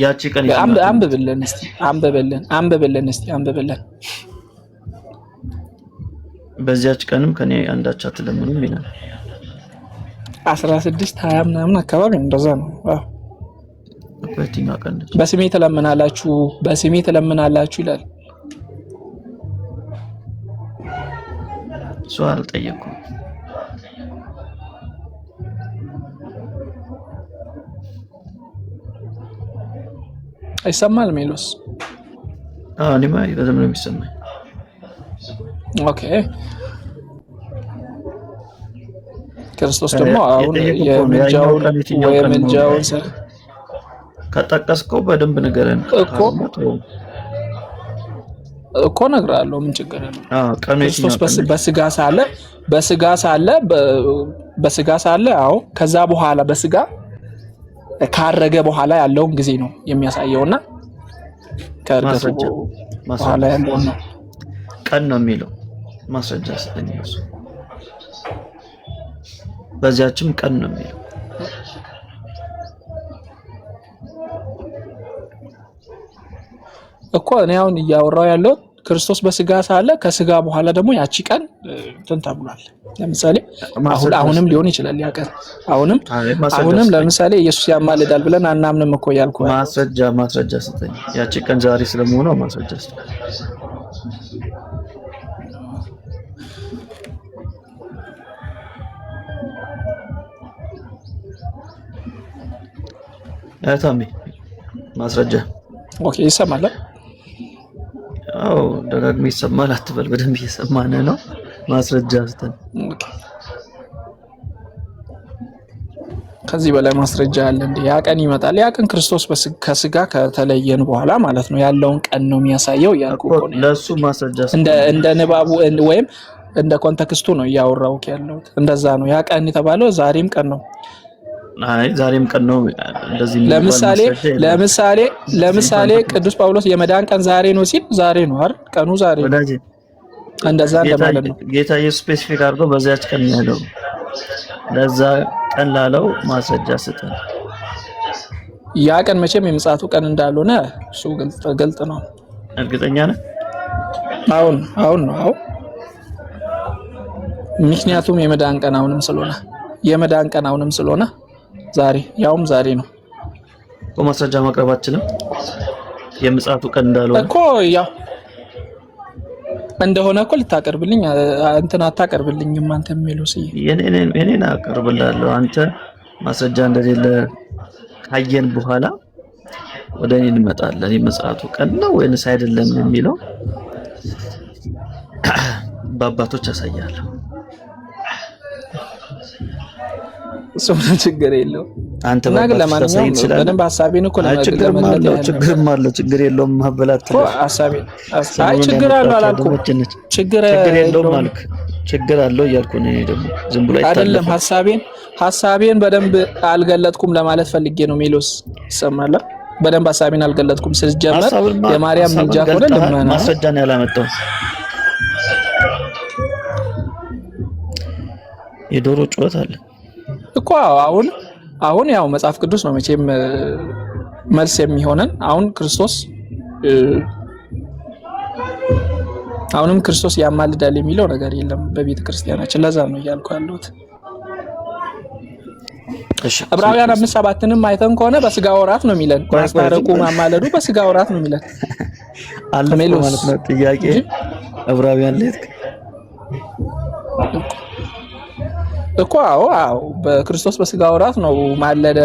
ያቺ ቀን አንብብልን እስቲ። በዚያች ቀንም ከኔ አንዳች አትለምኑም ይላል። 16 20 ምናምን አካባቢ እንደዛ ነው። በየትኛው ቀን? በስሜ ትለምናላችሁ ይላል። እሱ አልጠየኩም። አይሰማል ሜሎስ? እኔማ በደምብ ነው የሚሰማኝ። ኦኬ ክርስቶስ ደግሞ አሁን የምልጃውን ከጠቀስከው በደንብ ንገረን እኮ እነግርሃለሁ። ምን ችግር አለ? ክርስቶስ በስጋ ሳለ አዎ፣ ከዛ በኋላ በስጋ ካረገ በኋላ ያለውን ጊዜ ነው የሚያሳየውና ከእርገቱ በኋላ ያለውን ነው። ቀን ነው የሚለው ማስረጃ ሰጠኝ። እሱ በዚያችም ቀን ነው የሚለው። እኮ እኔ አሁን እያወራው ያለው ክርስቶስ በስጋ ሳለ ከስጋ በኋላ ደግሞ ያቺ ቀን እንትን ተብሏል። ለምሳሌ አሁንም ሊሆን ይችላል ያ ቀን። አሁንም ለምሳሌ ኢየሱስ ያማልዳል ብለን አናምንም እኮ ያልኩ። ማስረጃ ሰጠኝ። ያቺ ቀን ዛሬ ስለመሆኑ ማስረጃ ሰጠኝ። ታሜ ማስረጃ ኦኬ ይሰማል። አዎ ደጋግሞ ይሰማል አትበል፣ በደንብ እየሰማን ነው። ማስረጃ ስተን ከዚህ በላይ ማስረጃ አለ እንዴ? ያ ቀን ይመጣል። ያ ቀን ክርስቶስ ከስጋ ከተለየን በኋላ ማለት ነው ያለውን ቀን ነው የሚያሳየው። ያልኩ ነው ለሱ ማስረጃ እንደ ንባቡ ወይም እንደ ኮንቴክስቱ ነው እያወራው ያለው። እንደዛ ነው ያ ቀን የተባለው ዛሬም ቀን ነው። አይ ዛሬም ቀን ነው እንደዚህ። ለምሳሌ ቅዱስ ጳውሎስ የመዳን ቀን ዛሬ ነው ሲል ዛሬ ነው አይደል? ቀኑ ዛሬ ነው። እንደዛ እንደማለት ነው። ጌታ ኢየሱስ ስፔሲፊክ አድርጎ በዚያች ቀን ያለው ለዛ ቀን ላለው ማስረጃ ስጠን። ያ ቀን መቼም የምጽአቱ ቀን እንዳልሆነ እሱ ግልጽ ነው። እርግጠኛ ነህ? አሁን ነው። ምክንያቱም የመዳን ቀን አሁንም ስለሆነ ዛሬ ነው እኮ ማስረጃ ማቅረብ አትችልም። የምጽአቱ ቀን እንዳልሆነ እኮ ያው እንደሆነ እኮ ልታቀርብልኝ እንትን አታቀርብልኝም አንተ የሚለው የኔን አቀርብልሃለሁ። አንተ ማስረጃ እንደሌለ ካየን በኋላ ወደ እኔ እንመጣለን። የምጽአቱ ቀን ነው ወይንስ አይደለም የሚለው በአባቶች ያሳያለሁ። እሱም ችግር የለውም። አንተ ግን ለማንኛውም በደንብ ሐሳቤን እኮ ችግርም አለው። ችግር የለውም ማበላት ሐሳቤን ችግር አለው አላልኩም። ችግር የለውም አልክ። ችግር አለው እያልኩ ነው። ደግሞ ዝም ብሎ አይደለም። ሐሳቤን በደንብ አልገለጥኩም ለማለት ፈልጌ ነው። ሜሎስ ይሰማል። በደንብ ሐሳቤን አልገለጥኩም። ስለጀመር የማርያም ምልጃ ሆነ ለማና ማስረጃ ነው ያላመጣው። የዶሮ ጩኸት አለ እኮ አሁን ያው መጽሐፍ ቅዱስ ነው መቼም መልስ የሚሆነን። አሁንም ክርስቶስ ያማልዳል የሚለው ነገር የለም በቤተ ክርስቲያናችን። ለዛ ነው እያልኩ ያለሁት። ዕብራውያን 5:7ንም አይተን ከሆነ በስጋ ወራት ነው የሚለን። ማስታረቁ ማማለዱ በስጋ ወራት ነው የሚለን አለ ማለት ነው። ጥያቄ ዕብራውያን ላይ እኮ አዎ በክርስቶስ በስጋ ወራት ነው ማለደ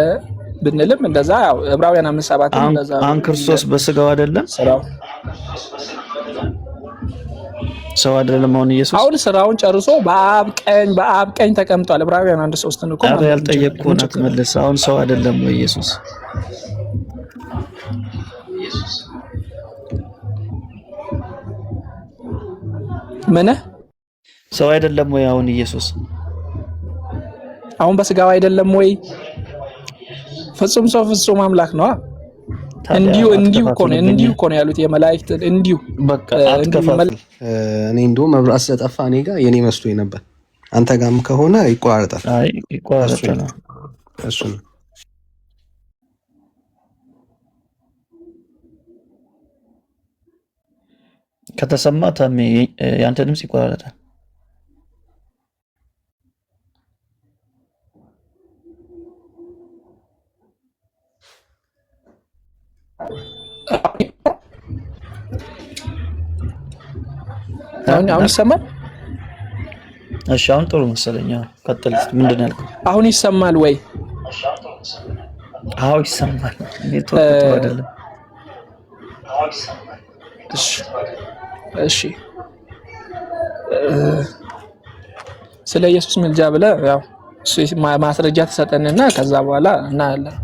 ብንልም እንደዛ ያው ዕብራውያን 5:7 እንደዛ ነው። አሁን ክርስቶስ በስጋው አይደለም ሰው አይደለም። አሁን ኢየሱስ አሁን ስራውን ጨርሶ በአብ ቀኝ ተቀምጧል። ዕብራውያን 1:3 ነው እኮ ማለት ነው። ያልጠየቅኩህን አትመልስ። አሁን ሰው አይደለም ወይ ኢየሱስ? ምን ሰው አይደለም ወይ አሁን ኢየሱስ? አሁን በስጋው አይደለም ወይ? ፍጹም ሰው ፍጹም አምላክ ነው። እንዲሁ እኮ ነው ያሉት የመላእክት እንዲሁ በቃ አትከፋፍል። እኔ እንደው መብራት ስለጠፋ እኔ ጋር የኔ መስሎኝ ነበር። አንተ ጋርም ከሆነ ይቋረጣል። አይ ይቋረጣል። እሱ ነው ከተሰማ ታሜ ያንተ ድምጽ ይቋረጣል። አሁን ይሰማል? እሺ አሁን ጥሩ መሰለኝ። ቀጥል። ምንድን ነው ያልከው? አሁን ይሰማል ወይ? አዎ ይሰማል። ኔትወርክ አይደለም። እሺ ስለ ኢየሱስ ምልጃ ብለህ ያው ማስረጃ ተሰጠንና ከዛ በኋላ እናያለን።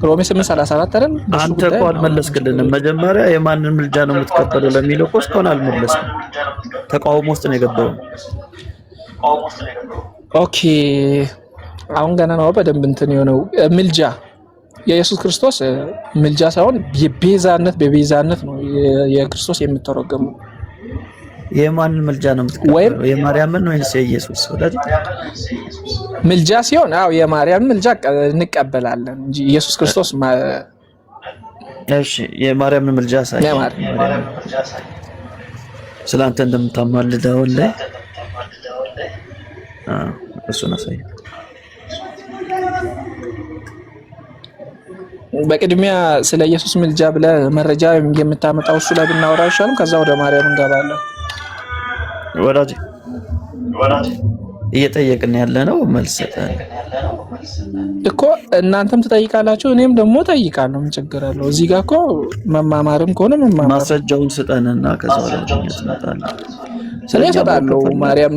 ሮሜ 8:34 አይደል? አንተ እኮ አልመለስክልንም። መጀመሪያ የማንን ምልጃ ነው የምትቀበለው ለሚለው እኮ እስካሁን አልመለስክም። ተቃውሞ ውስጥ ነው የገባው። ኦኬ አሁን ገና ነው በደንብ እንትን የሆነው ምልጃ የኢየሱስ ክርስቶስ ምልጃ ሳይሆን በቤዛነት ነው የክርስቶስ የምትተረጎመው። የማንን ምልጃ ነው የምትቀበለው? የማርያምን ወይስ የኢየሱስ? ምልጃ ሲሆን አዎ የማርያም ምልጃ እንቀበላለን እንጂ ኢየሱስ ክርስቶስ እሺ የማርያምን ምልጃ ሳይሆን ስላንተ እንደምታማልደው ላይ እሱን አሳይ። በቅድሚያ ስለ ኢየሱስ ምልጃ ብለህ መረጃ የምታመጣው እሱ ላይ ብናወራ ይሻላል። ከዛ ወደ ማርያም እንገባለን። ወዳጅ እየጠየቅን ያለ ነው መልስ ሰጠን እኮ እናንተም ትጠይቃላችሁ እኔም ደግሞ ጠይቃለሁ ምን ችግር አለው እዚህ ጋር እኮ መማማርም ከሆነ መማማር ማስረጃውን ስጠንና ከዛ በኋላ እንመጣለን ስለ እሰጥሃለሁ ማርያም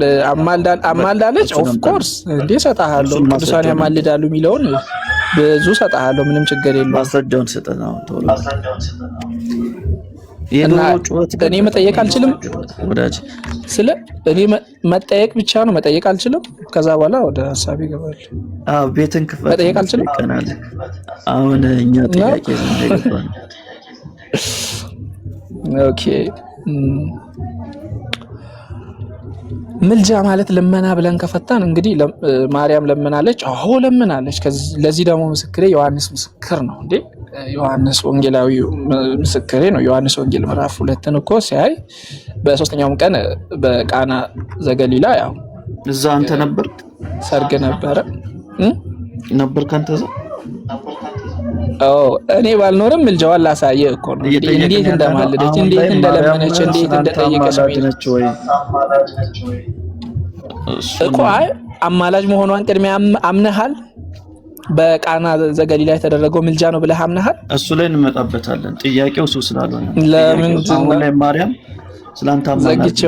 አማልዳለች ኦፍ ኮርስ እንዴ እሰጥሃለሁ ቅዱሳን ያማልዳሉ የሚለውን ብዙ እሰጥሃለሁ ምንም ችግር የለውም ማስረጃውን ስጠን አሁን ቶሎ እኔ መጠየቅ አልችልም ወዳጅ ስለ እኔ መጠየቅ ብቻ ነው መጠየቅ አልችልም ከዛ በኋላ ወደ ሐሳብ ይገባል ቤትን ክፈት መጠየቅ አልችልም አሁን እኛ ጥያቄ እንደገባን ኦኬ ምልጃ ማለት ልመና ብለን ከፈታን እንግዲህ ማርያም ለምናለች አዎ ለምናለች ለዚህ ደግሞ ምስክሬ ዮሐንስ ምስክር ነው እንዴ ዮሐንስ ወንጌላዊ ምስክሬ ነው ዮሐንስ ወንጌል ምዕራፍ 2 እኮ ሲያይ በሶስተኛው ቀን በቃና ዘገሊላ ያው እዛ አንተ ነበር ሰርግ ነበረ ካንተ እዛ እኔ ባልኖርም ምልጃዋን ላሳየህ እኮ ነው እንዴት እንደማለደች እንዴት እንደለመነች እንዴት እንደጠየቀች ወይ እኮ አማላጅ መሆኗን ቅድሚያ አምነሃል በቃና ዘገሊላ የተደረገው ምልጃ ነው ብለህ አምነሃል እሱ ላይ እንመጣበታለን ጥያቄው እሱ ስላልሆነ ለምን ላይ ማርያም ስላንተ አማላጅ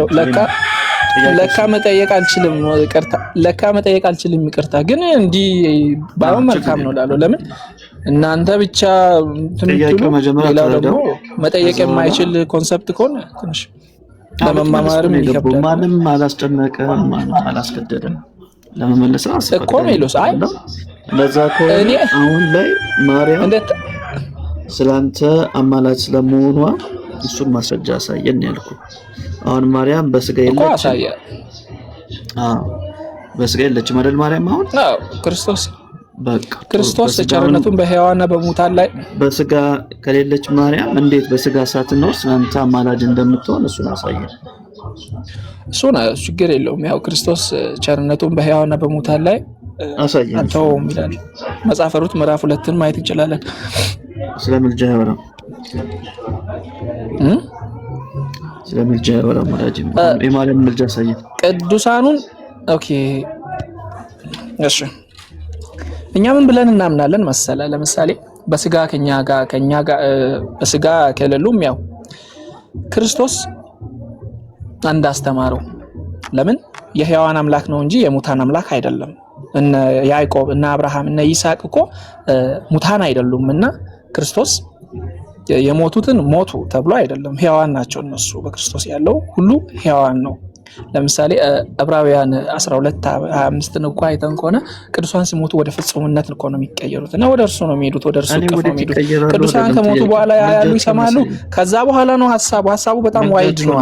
ለካ መጠየቅ አልችልም ይቅርታ ግን እንዲህ ባይሆን መልካም ነው ላለው ለምን እናንተ ብቻ ሌላው ደግሞ መጠየቅ የማይችል ኮንሰፕት ከሆነ ትንሽ ለመማማርም ይከብዳል ማንም አላስጨነቀም ማንም አላስገደደም ለመመለስ እኮ ሜሎስ ለዛ ከሆነ አሁን ላይ ማርያም ስላንተ አማላጅ ስለመሆኗ እሱን ማስረጃ አሳየን ያልኩ አሁን ማርያም በስጋ የለችም በስጋ የለችም አይደል ማርያም አሁን ክርስቶስ ቸርነቱን በሕያዋንና በሙታን ላይ በስጋ ከሌለች ማርያም እንዴት በስጋ ሳትኖር ስላንተ አማላጅ እንደምትሆን እሱን አሳየን እሱን ችግር የለውም ያው ክርስቶስ ቸርነቱን በሕያዋንና በሙታን ላይ አሳየን አንተው ይላል መጽሐፈ ሩት ምዕራፍ 2ን ማየት እንችላለን ስለምልጃ ያወራው ስለምልጃ ያወራው ወዳጅ የማርያም ምልጃ አሳየን ቅዱሳኑን ኦኬ እሺ እኛ ምን ብለን እናምናለን መሰለ ለምሳሌ በስጋ ከኛ ጋር በስጋ ከሌሉም ያው ክርስቶስ እንዳስተማረው ለምን የሕያዋን አምላክ ነው እንጂ የሙታን አምላክ አይደለም እነ ያዕቆብ እና አብርሃም እና ይስሐቅ እኮ ሙታን አይደሉምና ክርስቶስ የሞቱትን ሞቱ ተብሎ አይደለም ሕያዋን ናቸው እነሱ በክርስቶስ ያለው ሁሉ ሕያዋን ነው ለምሳሌ ዕብራውያን 12:25 እንኳን አይተን ከሆነ ቅዱሳን ሲሞቱ ወደ ፍጹምነት ነው የሚቀየሩት እና ወደ እርሱ ነው የሚሄዱት ወደ እርሱ ከፈው የሚሄዱት ቅዱሳን ከሞቱ በኋላ ያያሉ ይሰማሉ ከዛ በኋላ ነው ሐሳቡ በጣም ዋይድ ነው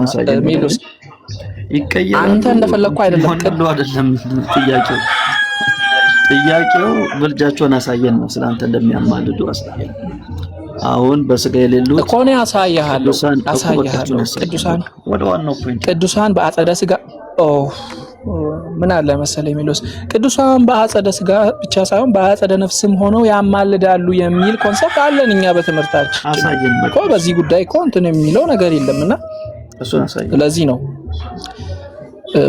ሜሎስ ይቀየራሉ አንተ እንደፈለኩ አይደለም ጥያቄው ምልጃቸውን አሳየን ነው ስላንተ እንደሚያማልዱ አሳየን አሁን በስጋ የሌሉት እኮ ነው አሳያለሁ ቅዱሳን ወደ ዋናው ፖይንት ቅዱሳን በአጸደ ስጋ ምን አለ መሰለኝ ሜሎስ ቅዱሳን በአጸደ ስጋ ብቻ ሳይሆን በአጸደ ነፍስም ሆነው ያማልዳሉ የሚል ኮንሰፕት አለን እኛ በትምህርታችን አሳየን እኮ በዚህ ጉዳይ እኮ እንትን የሚለው ነገር የለምና እሱን አሳየን ስለዚህ ነው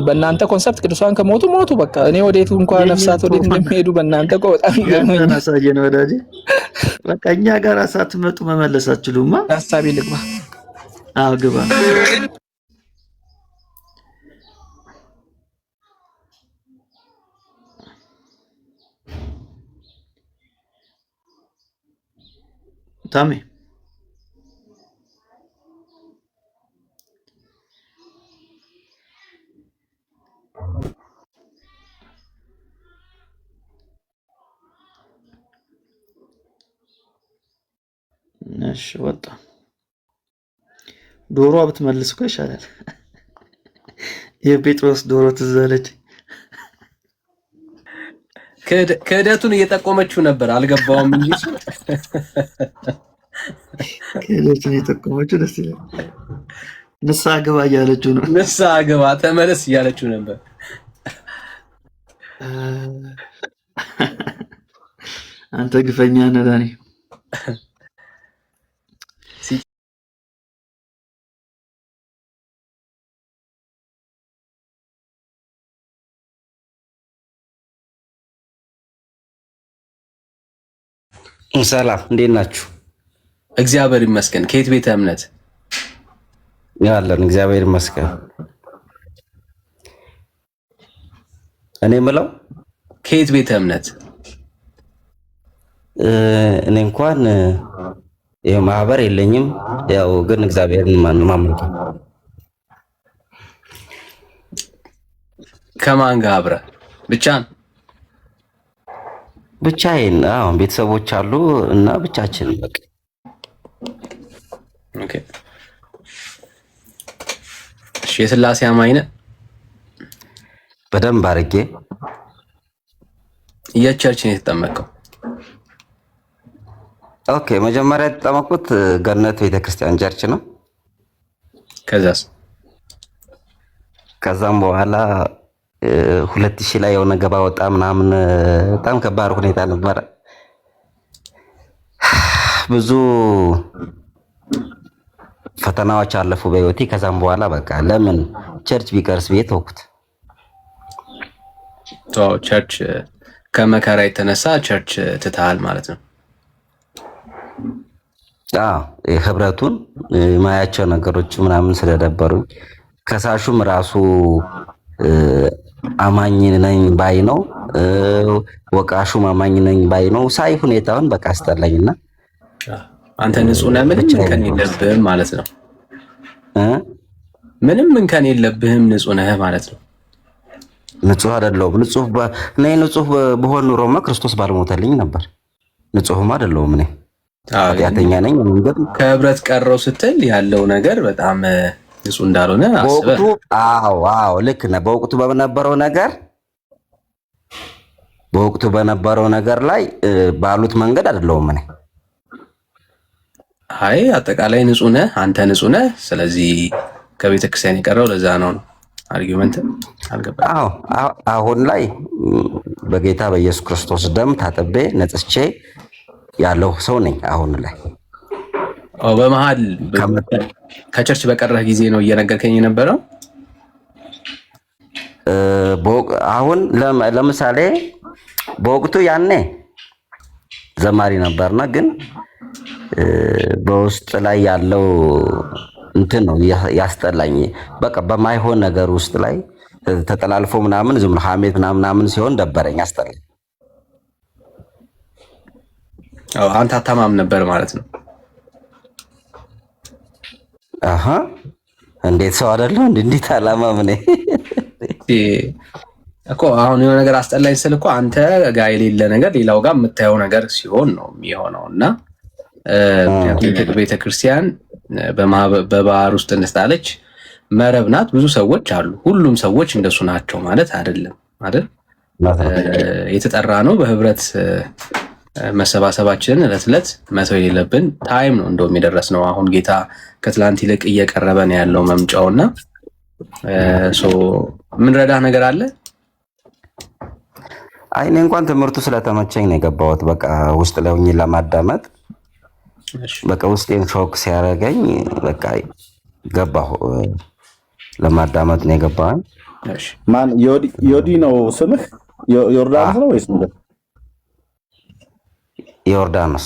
በእናንተ ኮንሰፕት ቅዱሳን ከሞቱ ሞቱ በቃ እኔ ወዴት እንኳን ነፍሳት ወዴት እንደሚሄዱ በእናንተ እኮ በጣም ይገርመኛል አሳየን ወዳጄ በቃ እኛ ጋር ሳትመጡ መመለስ አትችሉማ ሐሳቤ ልግባ ግባ ታሜ እሺ ወጣ ዶሮ ብትመልስ እኮ ይሻላል የጴጥሮስ ዶሮ ትዛለች ክህደቱን እየጠቆመችው ነበር አልገባውም እንጂ ክህደቱን እየጠቆመችው ደስ ይላል ንስሐ ግባ እያለችው ነው ንስሐ ግባ ተመለስ እያለችው ነበር አንተ ግፈኛ ነህ ዳኒ ሰላም እንዴት ናችሁ? እግዚአብሔር ይመስገን። ከየት ቤተ እምነት ያለን? እግዚአብሔር ይመስገን። እኔ የምለው ከየት ቤተ እምነት? እኔ እንኳን ይሄ ማህበር የለኝም፣ ያው ግን እግዚአብሔርን ማምለክ። ከማን ጋር አብረህ? ብቻዬን። አዎ ቤተሰቦች አሉ እና ብቻችን በቃ። ኦኬ እሺ። የሥላሴ አማኝ ነህ? በደንብ አድርጌ። የቸርች ነው የተጠመቀው? ኦኬ መጀመሪያ የተጠመቁት ገነት ቤተክርስቲያን ቸርች ነው። ከዛም በኋላ 2000 ላይ የሆነ ገባ ወጣ ምናምን በጣም ከባድ ሁኔታ ነበረ። ብዙ ፈተናዎች አለፉ በህይወቴ። ከዛም በኋላ በቃ ለምን ቸርች ቢቀርስ ብዬ ተውኩት። ቸርች ከመከራ የተነሳ ቸርች ትተሃል ማለት ነው? ህብረቱን ማያቸው ነገሮች ምናምን ስለደበሩኝ ከሳሹም ራሱ አማኝ ነኝ ባይ ነው፣ ወቃሹም አማኝ ነኝ ባይ ነው። ሳይ ሁኔታውን በቃ አስጠላኝና አንተ ንጹህ ነህ፣ ምንም እንከን የለብህም ማለት ነው? ምንም እንከን የለብህም፣ ንጹህ ነህ ማለት ነው? ንጹህ አይደለሁም። ንጹህ ብሆን ኑሮማ ክርስቶስ ባልሞተልኝ ነበር። ንጹህም አይደለሁም እኔ ኃጢአተኛ ነኝ። ከህብረት ቀረው ስትል ያለው ነገር በጣም ንጹህ እንዳልሆነ አስበህ። አዎ ልክ ነህ። በወቅቱ በነበረው ነገር ላይ ባሉት መንገድ አይደለሁም እኔ። አይ አጠቃላይ ንጹህ ነህ፣ አንተ ንጹህ ነህ። ስለዚህ ከቤተ ክርስቲያን የቀረው ለዛ ነው አርጊውመንት። አልገባም። አሁን ላይ በጌታ በኢየሱስ ክርስቶስ ደም ታጥቤ ነጽቼ ያለው ሰው ነኝ አሁን ላይ። በመሃል ከቸርች በቀረህ ጊዜ ነው እየነገርከኝ የነበረው? አሁን ለምሳሌ በወቅቱ ያኔ ዘማሪ ነበርና፣ ግን በውስጥ ላይ ያለው እንትን ነው ያስጠላኝ። በቃ በማይሆን ነገር ውስጥ ላይ ተጠላልፎ ምናምን ዝም ብሎ ሐሜት ምናምን ሲሆን ደበረኝ፣ አስጠላኝ። አንተ አታማም ነበር ማለት ነው? እንዴት ሰው አይደለሁ? እንዴት አላማም ነኝ እኮ። አሁን የሆነ ነገር አስጠላኝ ስል እኮ አንተ ጋር የሌለ ነገር ሌላው ጋር የምታየው ነገር ሲሆን ነው የሚሆነው። እና ቤተክርስቲያን በባህር ውስጥ እንደጣለች መረብ ናት። ብዙ ሰዎች አሉ። ሁሉም ሰዎች እንደሱ ናቸው ማለት አይደለም አይደል? የተጠራ ነው በህብረት መሰባሰባችንን ዕለት ዕለት መተው የሌለብን ታይም ነው። እንደውም የደረስ ነው። አሁን ጌታ ከትላንት ይልቅ እየቀረበ ነው ያለው መምጫውና ምንረዳህ ነገር አለ? አይ እኔ እንኳን ትምህርቱ ስለተመቸኝ ነው የገባሁት። በቃ ውስጥ ላይ ሆኜ ለማዳመጥ በቃ ውስጤን ሾክ ሲያደርገኝ በቃ ገባሁ። ለማዳመጥ ነው የገባሁኝ። ማን ዮዲ ነው ስምህ? ዮርዳኖስ ነው ወይስ ምንድን? ዮርዳኖስ።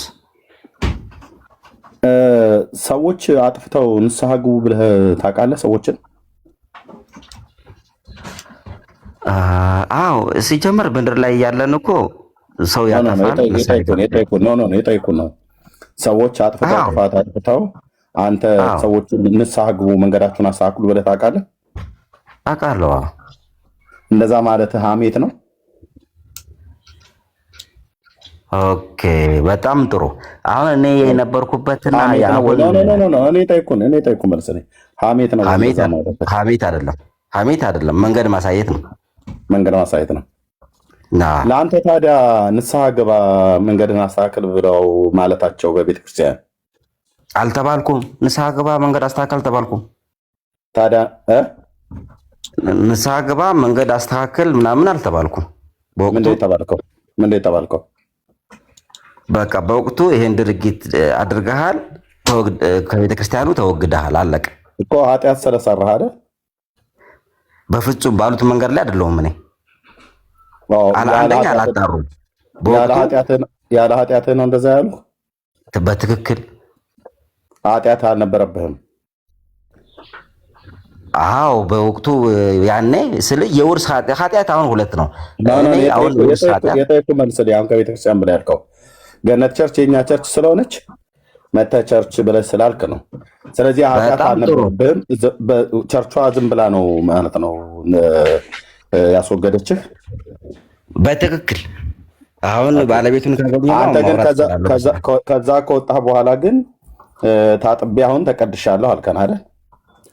ሰዎች አጥፍተው ንስሐ ግቡ ብለህ ታውቃለህ? ሰዎችን አዎ ሲጀመር ምድር ላይ ያለን እኮ ሰው ያጠፋል። የጠይቁን ነው ሰዎች አጥፍተው ጥፋት አጥፍተው አንተ ሰዎችን ንስሐ ግቡ መንገዳችሁን አስተካክሉ ብለህ ታውቃለህ? አውቃለሁ። እንደዛ ማለት ሐሜት ነው? ኦኬ በጣም ጥሩ። አሁን እኔ የነበርኩበትና እኔ ጠይቁን መልስ ነኝ። ሐሜት ነው? ሐሜት አይደለም፣ መንገድ ማሳየት ነው። ለአንተ ታዲያ ንስሐ ግባ መንገድን አስተካክል ብለው ማለታቸው በቤተክርስቲያን አልተባልኩም። ንስሐ ግባ መንገድ አስተካክል ተባልኩም። ታዲያ ንስሐ ግባ መንገድ አስተካክል ምናምን አልተባልኩም። ምንድን የተባልከው? በቃ በወቅቱ ይሄን ድርጊት አድርገሃል፣ ከቤተክርስቲያኑ ተወግደሃል፣ አለቀ እኮ። ኃጢአት ስለሰራህ አይደል? በፍጹም ባሉት መንገድ ላይ አይደለሁም እኔ። አንደኛ አላጣሩም። ያለ ኃጢአትህ ነው እንደዛ ያሉ? በትክክል ኃጢአት አልነበረብህም? አዎ በወቅቱ ያኔ ስለ የውርስ ኃጢአት አሁን ሁለት ነው። እኔ አሁን የውርስ ኃጢአት የጠየኩህ መልስልኝ። አሁን ከቤተክርስቲያን ብለህ ያልከው ገነት ቸርች የኛ ቸርች ስለሆነች መተህ ቸርች ብለህ ስላልክ ነው። ስለዚህ ኃጢአት አልነበረብህም። ቸርቿ ዝም ብላ ነው ማለት ነው ያስወገደችህ? በትክክል አሁን ባለቤቱን ካገኘ አንተ ግን ከዛ ከወጣህ በኋላ ግን ታጥቤ አሁን ተቀድሻለሁ አልከን አይደል?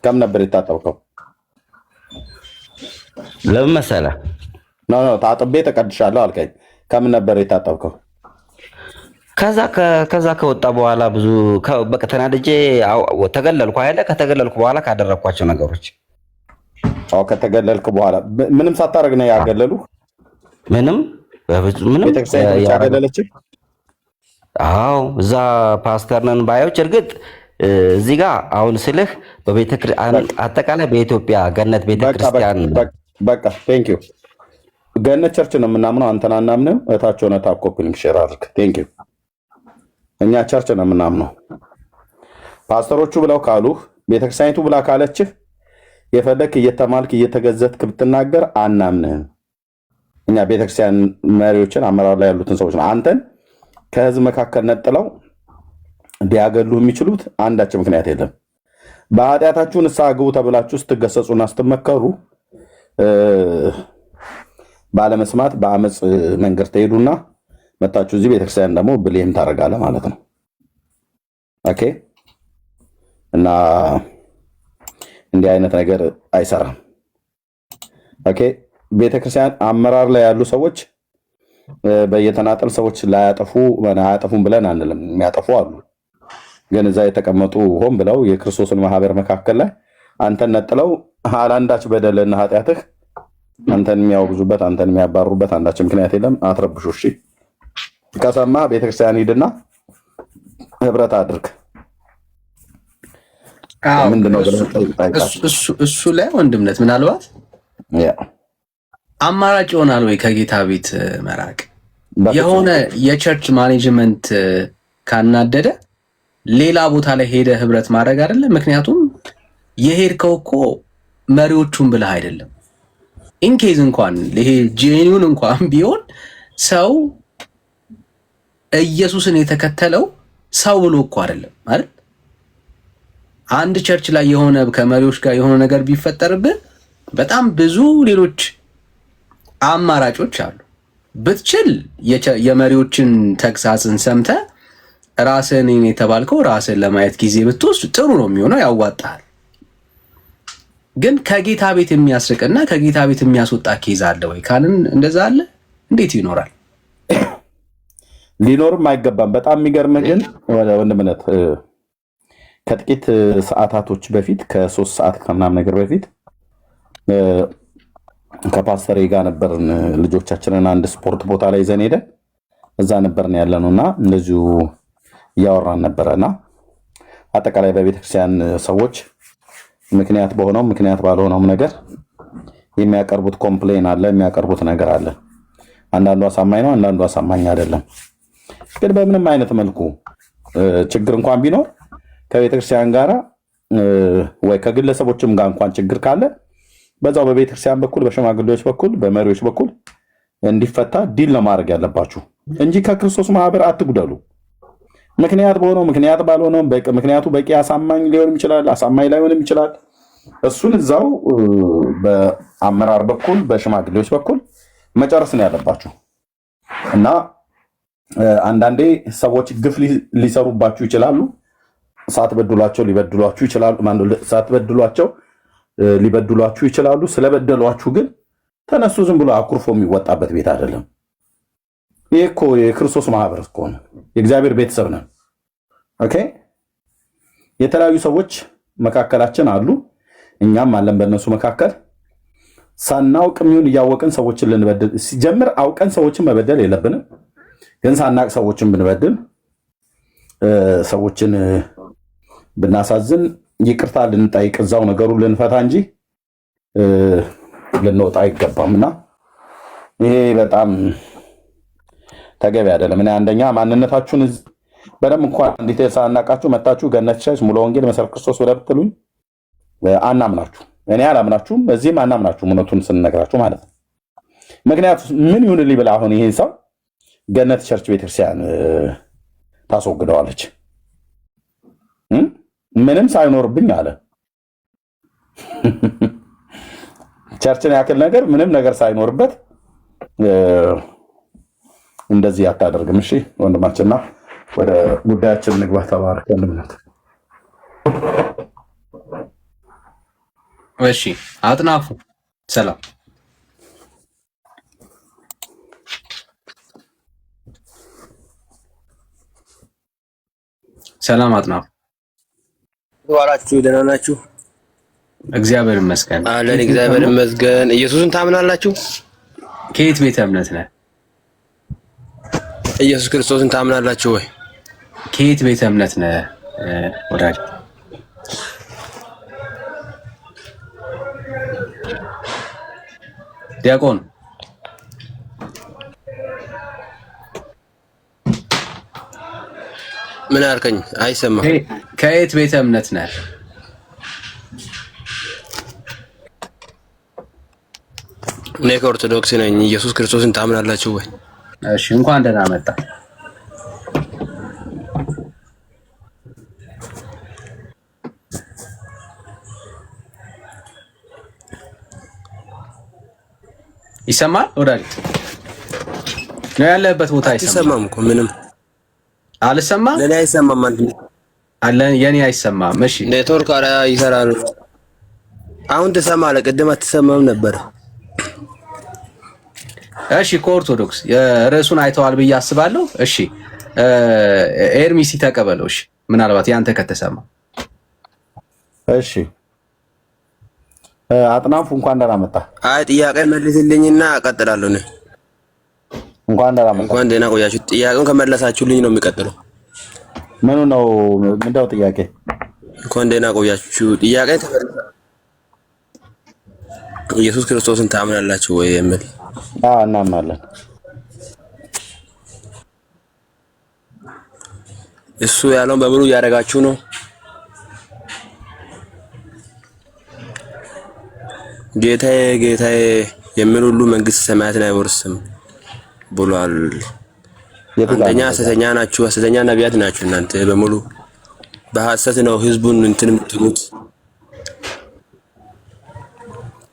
ከም ነበር የታጠብከው? ለምን መሰለህ? ኖ ታጥቤ ተቀድሻለሁ አልከኝ። ከም ነበር የታጠብከው? ከዛ ከወጣ በኋላ ብዙ በቃ ተናድጄ ተገለልኩ አይደለ? ከተገለልኩ በኋላ ካደረኳቸው ነገሮች ከተገለልክ በኋላ ምንም ሳታደርግ ነው ያገለሉ? ምንም ቤተክርስቲያን ያገለለች? አዎ እዛ ፓስተር ነን ባዮች። እርግጥ እዚህ ጋር አሁን ስልህ አጠቃላይ በኢትዮጵያ ገነት ቤተክርስቲያን በቃ ቴንክ ዩ ገነት ቸርች ነው የምናምነው። አንተን አናምንም። እታቸው ነው ታኮፕ ሊንክ ሼር አድርግ። ቴንክ ዩ እኛ ቸርች ነው የምናምነው። ፓስተሮቹ ብለው ካሉህ ቤተክርስቲያኒቱ ብላ ካለችህ የፈለክ እየተማልክ እየተገዘትክ ብትናገር አናምንህም። እኛ ቤተክርስቲያን መሪዎችን አመራር ላይ ያሉትን ሰዎች ነው አንተን ከህዝብ መካከል ነጥለው ቢያገሉ የሚችሉት አንዳቸው ምክንያት የለም። በኃጢአታችሁ ንስሐ ግቡ ተብላችሁ ስትገሰጹና ስትመከሩ ባለመስማት በአመፅ መንገድ ትሄዱና መታችሁ እዚህ ቤተክርስቲያን ደግሞ ብሌም ታደርጋለህ ማለት ነው። ኦኬ። እና እንዲህ አይነት ነገር አይሰራም። ኦኬ። ቤተክርስቲያን አመራር ላይ ያሉ ሰዎች በየተናጠል ሰዎች አያጠፉም ብለን አንልም። የሚያጠፉ አሉ። ግን እዛ የተቀመጡ ሆን ብለው የክርስቶስን ማህበር መካከል ላይ አንተን ነጥለው አላንዳች በደልና ኃጢአትህ አንተን የሚያወግዙበት አንተን የሚያባሩበት አንዳች ምክንያት የለም። አትረብሹ። እሺ፣ ከሰማ ቤተክርስቲያን ሂድና ህብረት አድርግ። ምንድነው እሱ ላይ ወንድምነት ምናልባት አማራጭ ይሆናል ወይ ከጌታ ቤት መራቅ? የሆነ የቸርች ማኔጅመንት ካናደደ ሌላ ቦታ ላይ ሄደ ህብረት ማድረግ አይደለም። ምክንያቱም የሄድከው እኮ መሪዎቹን ብለህ አይደለም። ኢንኬዝ እንኳን ይሄ ጄኒውን እንኳን ቢሆን ሰው ኢየሱስን የተከተለው ሰው ብሎ እኮ አይደለም አይደል? አንድ ቸርች ላይ የሆነ ከመሪዎች ጋር የሆነ ነገር ቢፈጠርብህ በጣም ብዙ ሌሎች አማራጮች አሉ። ብትችል የመሪዎችን ተግሳጽን ሰምተህ ራስህን የተባልከው ራስህን ለማየት ጊዜ ብትወስድ ጥሩ ነው የሚሆነው፣ ያዋጣሃል። ግን ከጌታ ቤት የሚያስርቅና ከጌታ ቤት የሚያስወጣ ኬዝ አለ ወይ ካልን እንደዛ አለ? እንዴት ይኖራል? ሊኖርም አይገባም። በጣም የሚገርምህ ግን ወንድምነት ከጥቂት ሰዓታቶች በፊት ከ3 ሰዓት ከምናምን ነገር በፊት ከፓስተር ጋር ነበርን። ልጆቻችንን አንድ ስፖርት ቦታ ላይ ይዘን ሄደን እዛ ነበርን ያለነው እና እንደዚሁ እያወራን ነበረና አጠቃላይ በቤተክርስቲያን ሰዎች ምክንያት በሆነው ምክንያት ባልሆነውም ነገር የሚያቀርቡት ኮምፕሌን አለ፣ የሚያቀርቡት ነገር አለ። አንዳንዱ አሳማኝ ነው፣ አንዳንዱ አሳማኝ አይደለም። ግን በምንም አይነት መልኩ ችግር እንኳን ቢኖር ከቤተክርስቲያን ጋር ወይ ከግለሰቦችም ጋር እንኳን ችግር ካለ በዛው በቤተክርስቲያን በኩል በሽማግሌዎች በኩል በመሪዎች በኩል እንዲፈታ ዲል ነው ማድረግ ያለባችሁ እንጂ ከክርስቶስ ማህበር አትጉደሉ። ምክንያት በሆነው ምክንያት ባልሆነው ምክንያቱ በቂ አሳማኝ ሊሆን ይችላል፣ አሳማኝ ላይሆንም ይችላል። እሱን እዛው በአመራር በኩል በሽማግሌዎች በኩል መጨረስ ነው ያለባችሁ እና አንዳንዴ ሰዎች ግፍ ሊሰሩባችሁ ይችላሉ። ሳትበድሏቸው ሊበድሏችሁ ይችላሉ። ሳትበድሏቸው ሊበድሏችሁ ይችላሉ። ስለበደሏችሁ ግን ተነሱ። ዝም ብሎ አኩርፎ የሚወጣበት ቤት አይደለም። ይህ እኮ የክርስቶስ ማህበር እኮ ነው። የእግዚአብሔር ቤተሰብ ነን። ኦኬ። የተለያዩ ሰዎች መካከላችን አሉ፣ እኛም አለን በእነሱ መካከል። ሳናውቅ የሚሆን እያወቅን ሰዎችን ልንበድል ሲጀምር አውቀን ሰዎችን መበደል የለብንም። ግን ሳናቅ ሰዎችን ብንበድል ሰዎችን ብናሳዝን ይቅርታ ልንጠይቅ እዛው ነገሩን ልንፈታ እንጂ ልንወጣ አይገባም። እና ይሄ በጣም ተገቢ አይደለም። እኔ አንደኛ ማንነታችሁን በደንብ እንኳን ዲቴል ሳናቃችሁ መታችሁ ገነት ቸርች ሙሉ ወንጌል መሰረት ክርስቶስ ብለህ ብትሉኝ አናምናችሁ። እኔ አላምናችሁም፣ በዚህም አናምናችሁም እውነቱን ስንነግራችሁ ማለት ነው። ምክንያቱም ምን ይሁንልኝ ብለህ አሁን ይሄን ሰው ገነት ቸርች ቤተክርስቲያን ታስወግደዋለች ምንም ሳይኖርብኝ አለ። ቸርችን ያክል ነገር ምንም ነገር ሳይኖርበት እንደዚህ አታደርግም። እሺ ወንድማችንና ወደ ጉዳያችን ንግባ። ተባረክ ወንድምነት። እሺ አጥናፉ ሰላም ሰላም አጥናፉ ዋላችሁ ደህና ናችሁ? እግዚአብሔር ይመስገን አለን። እግዚአብሔር ይመስገን። ኢየሱስን ታምናላችሁ? ከየት ቤተ እምነት ነህ? ኢየሱስ ክርስቶስን ታምናላችሁ ወይ? ከየት ቤተ እምነት ነህ ወዳጅ? ዲያቆን ምን አልከኝ? አይሰማም። ከየት ቤተ እምነት ነህ? እኔ ከኦርቶዶክስ ነኝ። ኢየሱስ ክርስቶስን ታምናላችሁ ወይ? እሺ እንኳን ደህና መጣ። ይሰማል ወዳጅ? ነው ያለበት ቦታ አይሰማም እኮ ምንም አልሰማም። ለኔ አይሰማም ማለት አለ። የኔ አይሰማም። እሺ ኔትወርክ አራ ይሰራል። አሁን ትሰማለህ? ቅድም አትሰማም ነበር። እሺ ከኦርቶዶክስ ርዕሱን አይተዋል ብዬ አስባለሁ። እሺ ኤርሚሲ ተቀበለው። እሺ ምናልባት ያንተ ከተሰማ እሺ አጥናፉ እንኳን ደህና መጣ። አይ ጥያቄ መልስልኝና እቀጥላለሁ። እኔ እንኳን ደህና መጣ። እንኳን ደህና ቆያችሁ። ጥያቄውን ከመለሳችሁልኝ ነው የሚቀጥለው። ምኑ ነው? ምንድነው ጥያቄ? እንኳን ደህና ቆያችሁ። ጥያቄ ተመለሰ። ኢየሱስ ክርስቶስን ታምናላችሁ ወይ የሚል? አዎ እናምናለን። እሱ ያለውን በሙሉ እያደረጋችሁ ነው? ጌታዬ ጌታዬ የሚል ሁሉ መንግስት ሰማያትን አይወርስም ብሏል። አንደኛ ሐሰተኛ ናችሁ፣ ሐሰተኛ ነቢያት ናችሁ። እናንተ በሙሉ በሐሰት ነው ህዝቡን እንትን የምትሉት።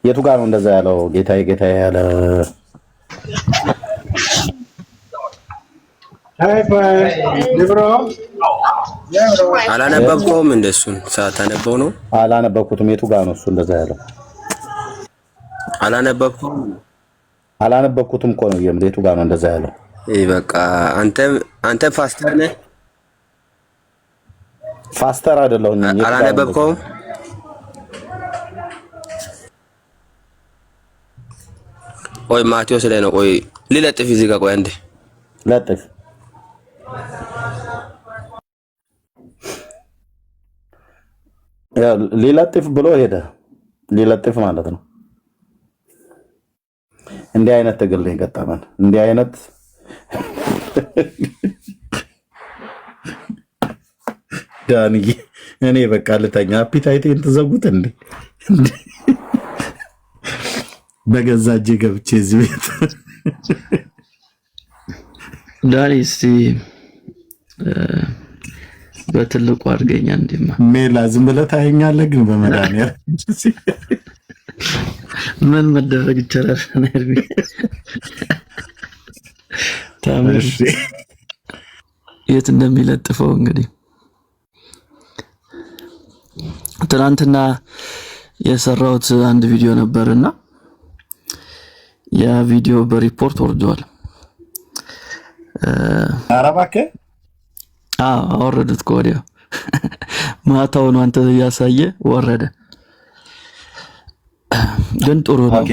የቱ ጋር ነው እንደዛ ያለው? ጌታዬ ጌታዬ ያለ አላነበብከውም? እንደሱን ሳታነበው ነው? አላነበብኩትም። የቱ ጋር ነው እሱ እንደዛ ያለው? አላነበብከውም? አላነበብኩትም እኮ ነው። የቱ ጋር ነው እንደዛ ያለው? በቃ አንተ ፋስተር ነህ? ፋስተር አይደለሁም። አላነበብከውም? ቆይ ማቴዎስ ላይ ነው። ቆይ ሊለጥፍ እዚህ ጋር ቆይ አንዴ ለጥፍ። ሊለጥፍ ብሎ ሄደ። ሊለጥፍ ማለት ነው። እንዲህ አይነት ትግል ነው የገጠመን። እንዲህ አይነት ዳኒ እኔ በቃ ልተኛ። አፒታይቴን ትዘጉት እንዴ? በገዛ እጄ ገብቼ እዚህ ቤት ዳኒ እስቲ በትልቁ አድርገኛ። እንዴማ ሜላ ዝም ብለህ ታየኛለህ፣ ግን በመድኃኒዓለም ምን መደረግ ይቻላል? ነርቢ ታምር የት እንደሚለጥፈው እንግዲህ ትናንትና የሰራሁት አንድ ቪዲዮ ነበርና ያ ቪዲዮ በሪፖርት ወርዷል። አረባከ አወረዱት ከወዲያው ማታው ነው አንተ ያሳየ ወረደ። ግን ጥሩ ነው።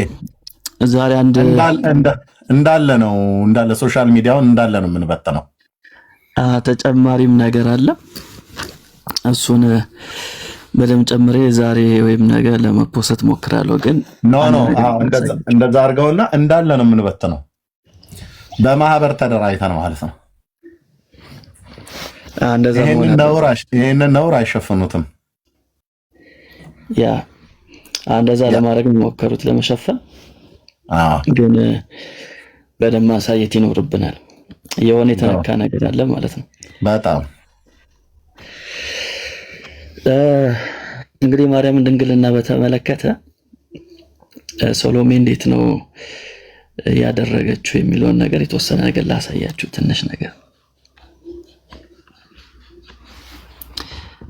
ዛሬ አንድ እንዳለ ነው እንዳለ ሶሻል ሚዲያውን እንዳለ ነው የምንበተነው። ተጨማሪም ነገር አለ። እሱን በደም ጨምሬ ዛሬ ወይም ነገ ለመፖስት ሞክራለሁ። ግን ኖ እንደዛ አድርገውና እንዳለ ነው የምንበተነው። በማህበር ተደራጅተን ማለት ነው። እንደዛ ይሄንን ነውር አይሸፍኑትም። ያ እንደዛ ለማድረግ የሚሞከሩት ለመሸፈን ግን በደንብ ማሳየት ይኖርብናል። የሆነ የተነካ ነገር አለ ማለት ነው። በጣም እንግዲህ ማርያምን ድንግልና በተመለከተ ሶሎሜ እንዴት ነው ያደረገችው የሚለውን ነገር የተወሰነ ነገር ላሳያችሁ። ትንሽ ነገር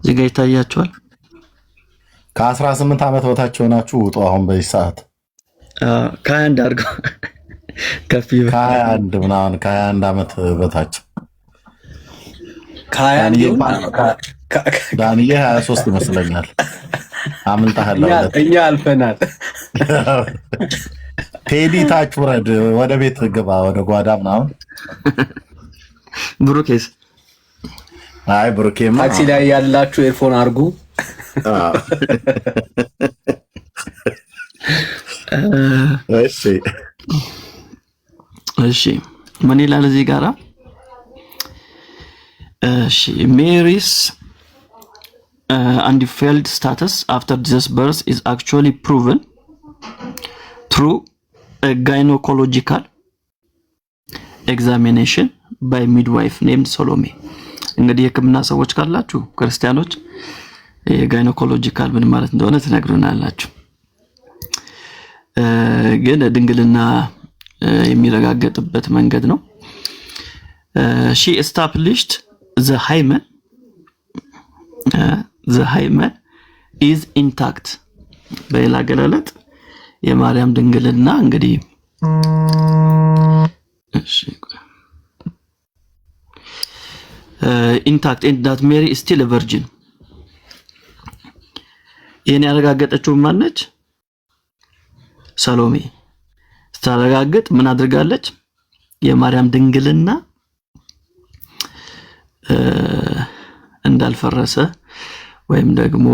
እዚህ ጋር ይታያችኋል። ከ18 ዓመት በታች ሆናችሁ ውጡ። አሁን በዚህ ሰዓት ከ21 አድርገው ከፍ ይበል። ከ21 ምናምን ከ21 ዓመት በታች ዳንኤ 23 ይመስለኛል። አምልጣለሁ። እኛ አልፈናል። ቴዲ ታች ውረድ፣ ወደ ቤት ግባ፣ ወደ ጓዳ ምናምን። ብሩኬስ? አይ ብሩኬማ ታክሲ ላይ ያላችሁ ኤርፎን አድርጉ። እሺ ምን ይላል እዚህ ጋራ? እሺ ሜሪስ undefiled status after Jesus' birth is actually proven through a gynecological examination by midwife named Salome. እንግዲህ የሕክምና ሰዎች ካላችሁ ክርስቲያኖች የጋይኖኮሎጂካል ምን ማለት እንደሆነ ትነግሩናላችሁ። ግን ድንግልና የሚረጋገጥበት መንገድ ነው። she established the hymen is intact። በሌላ አገላለጥ የማርያም ድንግልና እንግዲህ እሺ intact and that Mary is still a virgin። ይሄን ያረጋገጠችው ማነች? ሰሎሜ። ስታረጋግጥ ምን አድርጋለች? የማርያም ድንግልና እንዳልፈረሰ ወይም ደግሞ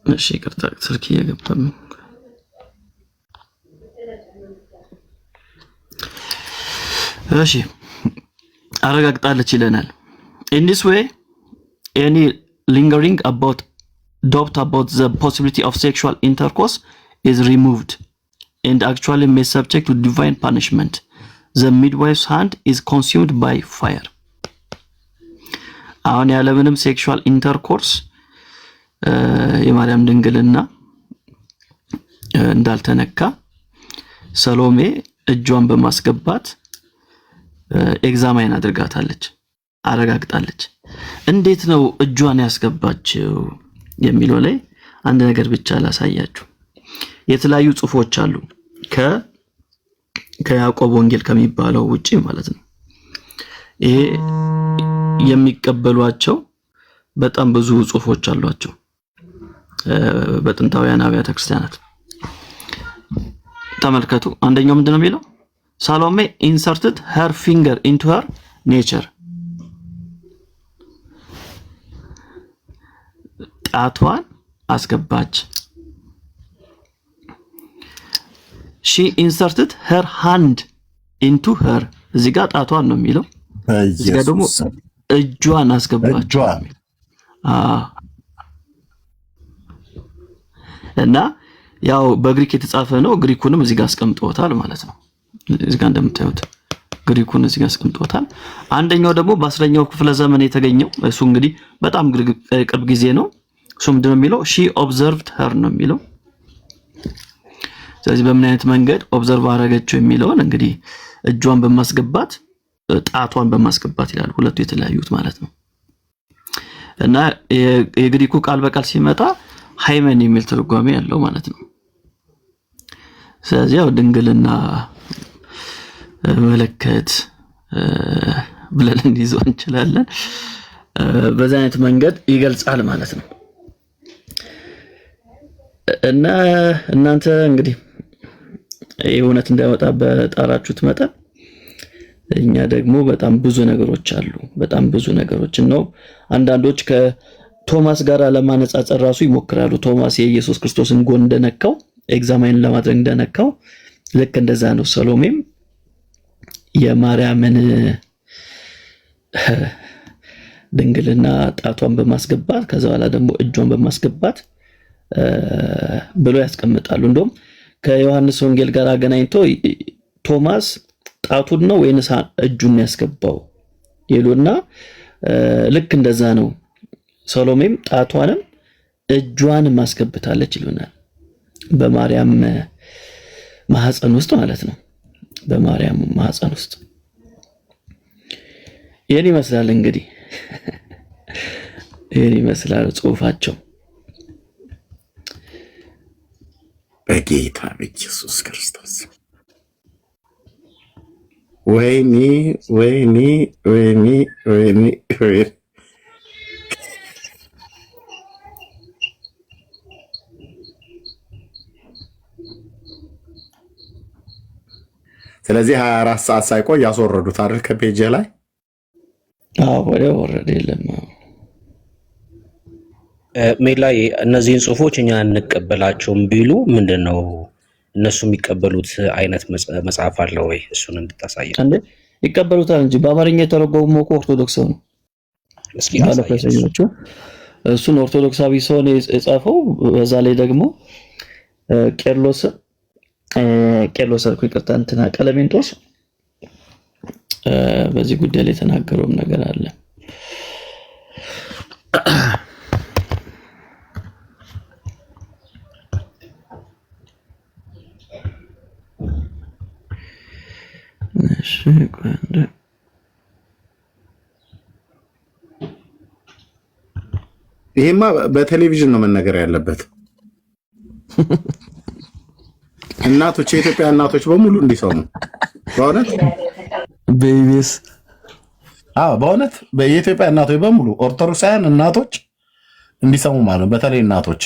እሺ ይቅርታ ስልክ እየገባም እሺ አረጋግጣለች ይለናል። in this way any lingering doubt about the possibility of sexual intercourse is removed and actually may subject to divine punishment. The midwife's hand is consumed by fire. አሁን ያለምንም ሴክሹዋል ኢንተርኮርስ የማርያም ድንግልና እንዳልተነካ ሰሎሜ እጇን በማስገባት ኤግዛማይን አረጋግጣለች። እንዴት ነው እጇን ያስገባችው የሚለው ላይ አንድ ነገር ብቻ ላሳያችሁ። የተለያዩ ጽሑፎች አሉ ከያዕቆብ ወንጌል ከሚባለው ውጪ ማለት ነው። ይሄ የሚቀበሏቸው በጣም ብዙ ጽሑፎች አሏቸው በጥንታውያን አብያተ ክርስቲያናት። ተመልከቱ። አንደኛው ምንድነው የሚለው? ሳሎሜ inserted her finger into her nature። ጣቷን አስገባች። she inserted her hand into her። እዚህ ጋር ጣቷን ነው የሚለው፣ እዚህ ጋር ደግሞ እጇን አስገባች። እና ያው በግሪክ የተጻፈ ነው። ግሪኩንም እዚህ ጋር አስቀምጦታል ማለት ነው። እዚህ ጋር እንደምታዩት ግሪኩን እዚህ ጋር አስቀምጦታል። አንደኛው ደግሞ በ10ኛው ክፍለ ዘመን የተገኘው እሱ እንግዲህ በጣም ቅርብ ጊዜ ነው። እሱ ምንድነው የሚለው? she observed her ነው የሚለው። ስለዚህ በምን አይነት መንገድ ኦብዘርቭ አደረገችው የሚለውን እንግዲህ እጇን በማስገባት ጣቷን በማስገባት ይላል። ሁለቱ የተለያዩት ማለት ነው። እና የግሪኩ ቃል በቃል ሲመጣ ሃይመን የሚል ትርጓሜ ያለው ማለት ነው። ስለዚህ ያው ድንግልና መለከት ብለን እንይዘው እንችላለን። በዛ አይነት መንገድ ይገልጻል ማለት ነው። እና እናንተ እንግዲህ የእውነት እንዳይወጣ በጣራችሁት መጠን እኛ ደግሞ በጣም ብዙ ነገሮች አሉ። በጣም ብዙ ነገሮች ነው። አንዳንዶች ከቶማስ ጋር ለማነጻጸር ራሱ ይሞክራሉ። ቶማስ የኢየሱስ ክርስቶስን ጎን እንደነካው ኤግዛማይን ለማድረግ እንደነካው ልክ እንደዛ ነው። ሰሎሜም የማርያምን ድንግልና ጣቷን በማስገባት ከዛ በኋላ ደግሞ እጇን በማስገባት ብሎ ያስቀምጣሉ። እንደውም ከዮሐንስ ወንጌል ጋር አገናኝቶ ቶማስ ጣቱን ነው ወይንስ እጁን ያስገባው ይሉና ልክ እንደዛ ነው። ሰሎሜም ጣቷንም እጇንም ማስገብታለች ይሉናል። በማርያም ማህፀን ውስጥ ማለት ነው። በማርያም ማህፀን ውስጥ ይሄን ይመስላል እንግዲህ ይሄን ይመስላል ጽሁፋቸው። በጌታ በኢየሱስ ክርስቶስ ወይኔ ወይኔ ወይኔ ወይኔ ወይኔ። ስለዚህ 24 ሰዓት ሳይቆይ ያስወረዱት አይደል ከፔጅ ላይ? አዎ ወደ ወረደ የለም። ሜላይ እነዚህን ጽሁፎች እኛ እንቀበላቸውም ቢሉ ምንድነው እነሱ የሚቀበሉት አይነት መጽሐፍ አለ ወይ? እሱን እንድታሳየን። እንዴ ይቀበሉታል እንጂ በአማርኛ የተረጎመው እኮ ኦርቶዶክስ ነው። እስኪ ባለፈሰኞቹ እሱን ኦርቶዶክሳዊ ሰው ነው የጻፈው። በዛ ላይ ደግሞ ቄርሎስ እኮ ይቅርታ እንትና ቀለሜንጦስ በዚህ ጉዳይ ላይ የተናገረውም ነገር አለ። ይሄማ በቴሌቪዥን ነው መነገር ያለበት። እናቶች የኢትዮጵያ እናቶች በሙሉ እንዲሰሙ በእውነት በኢቢኤስ በእውነት የኢትዮጵያ እናቶች በሙሉ ኦርቶዶክሳውያን እናቶች እንዲሰሙ ማለት በተለይ እናቶች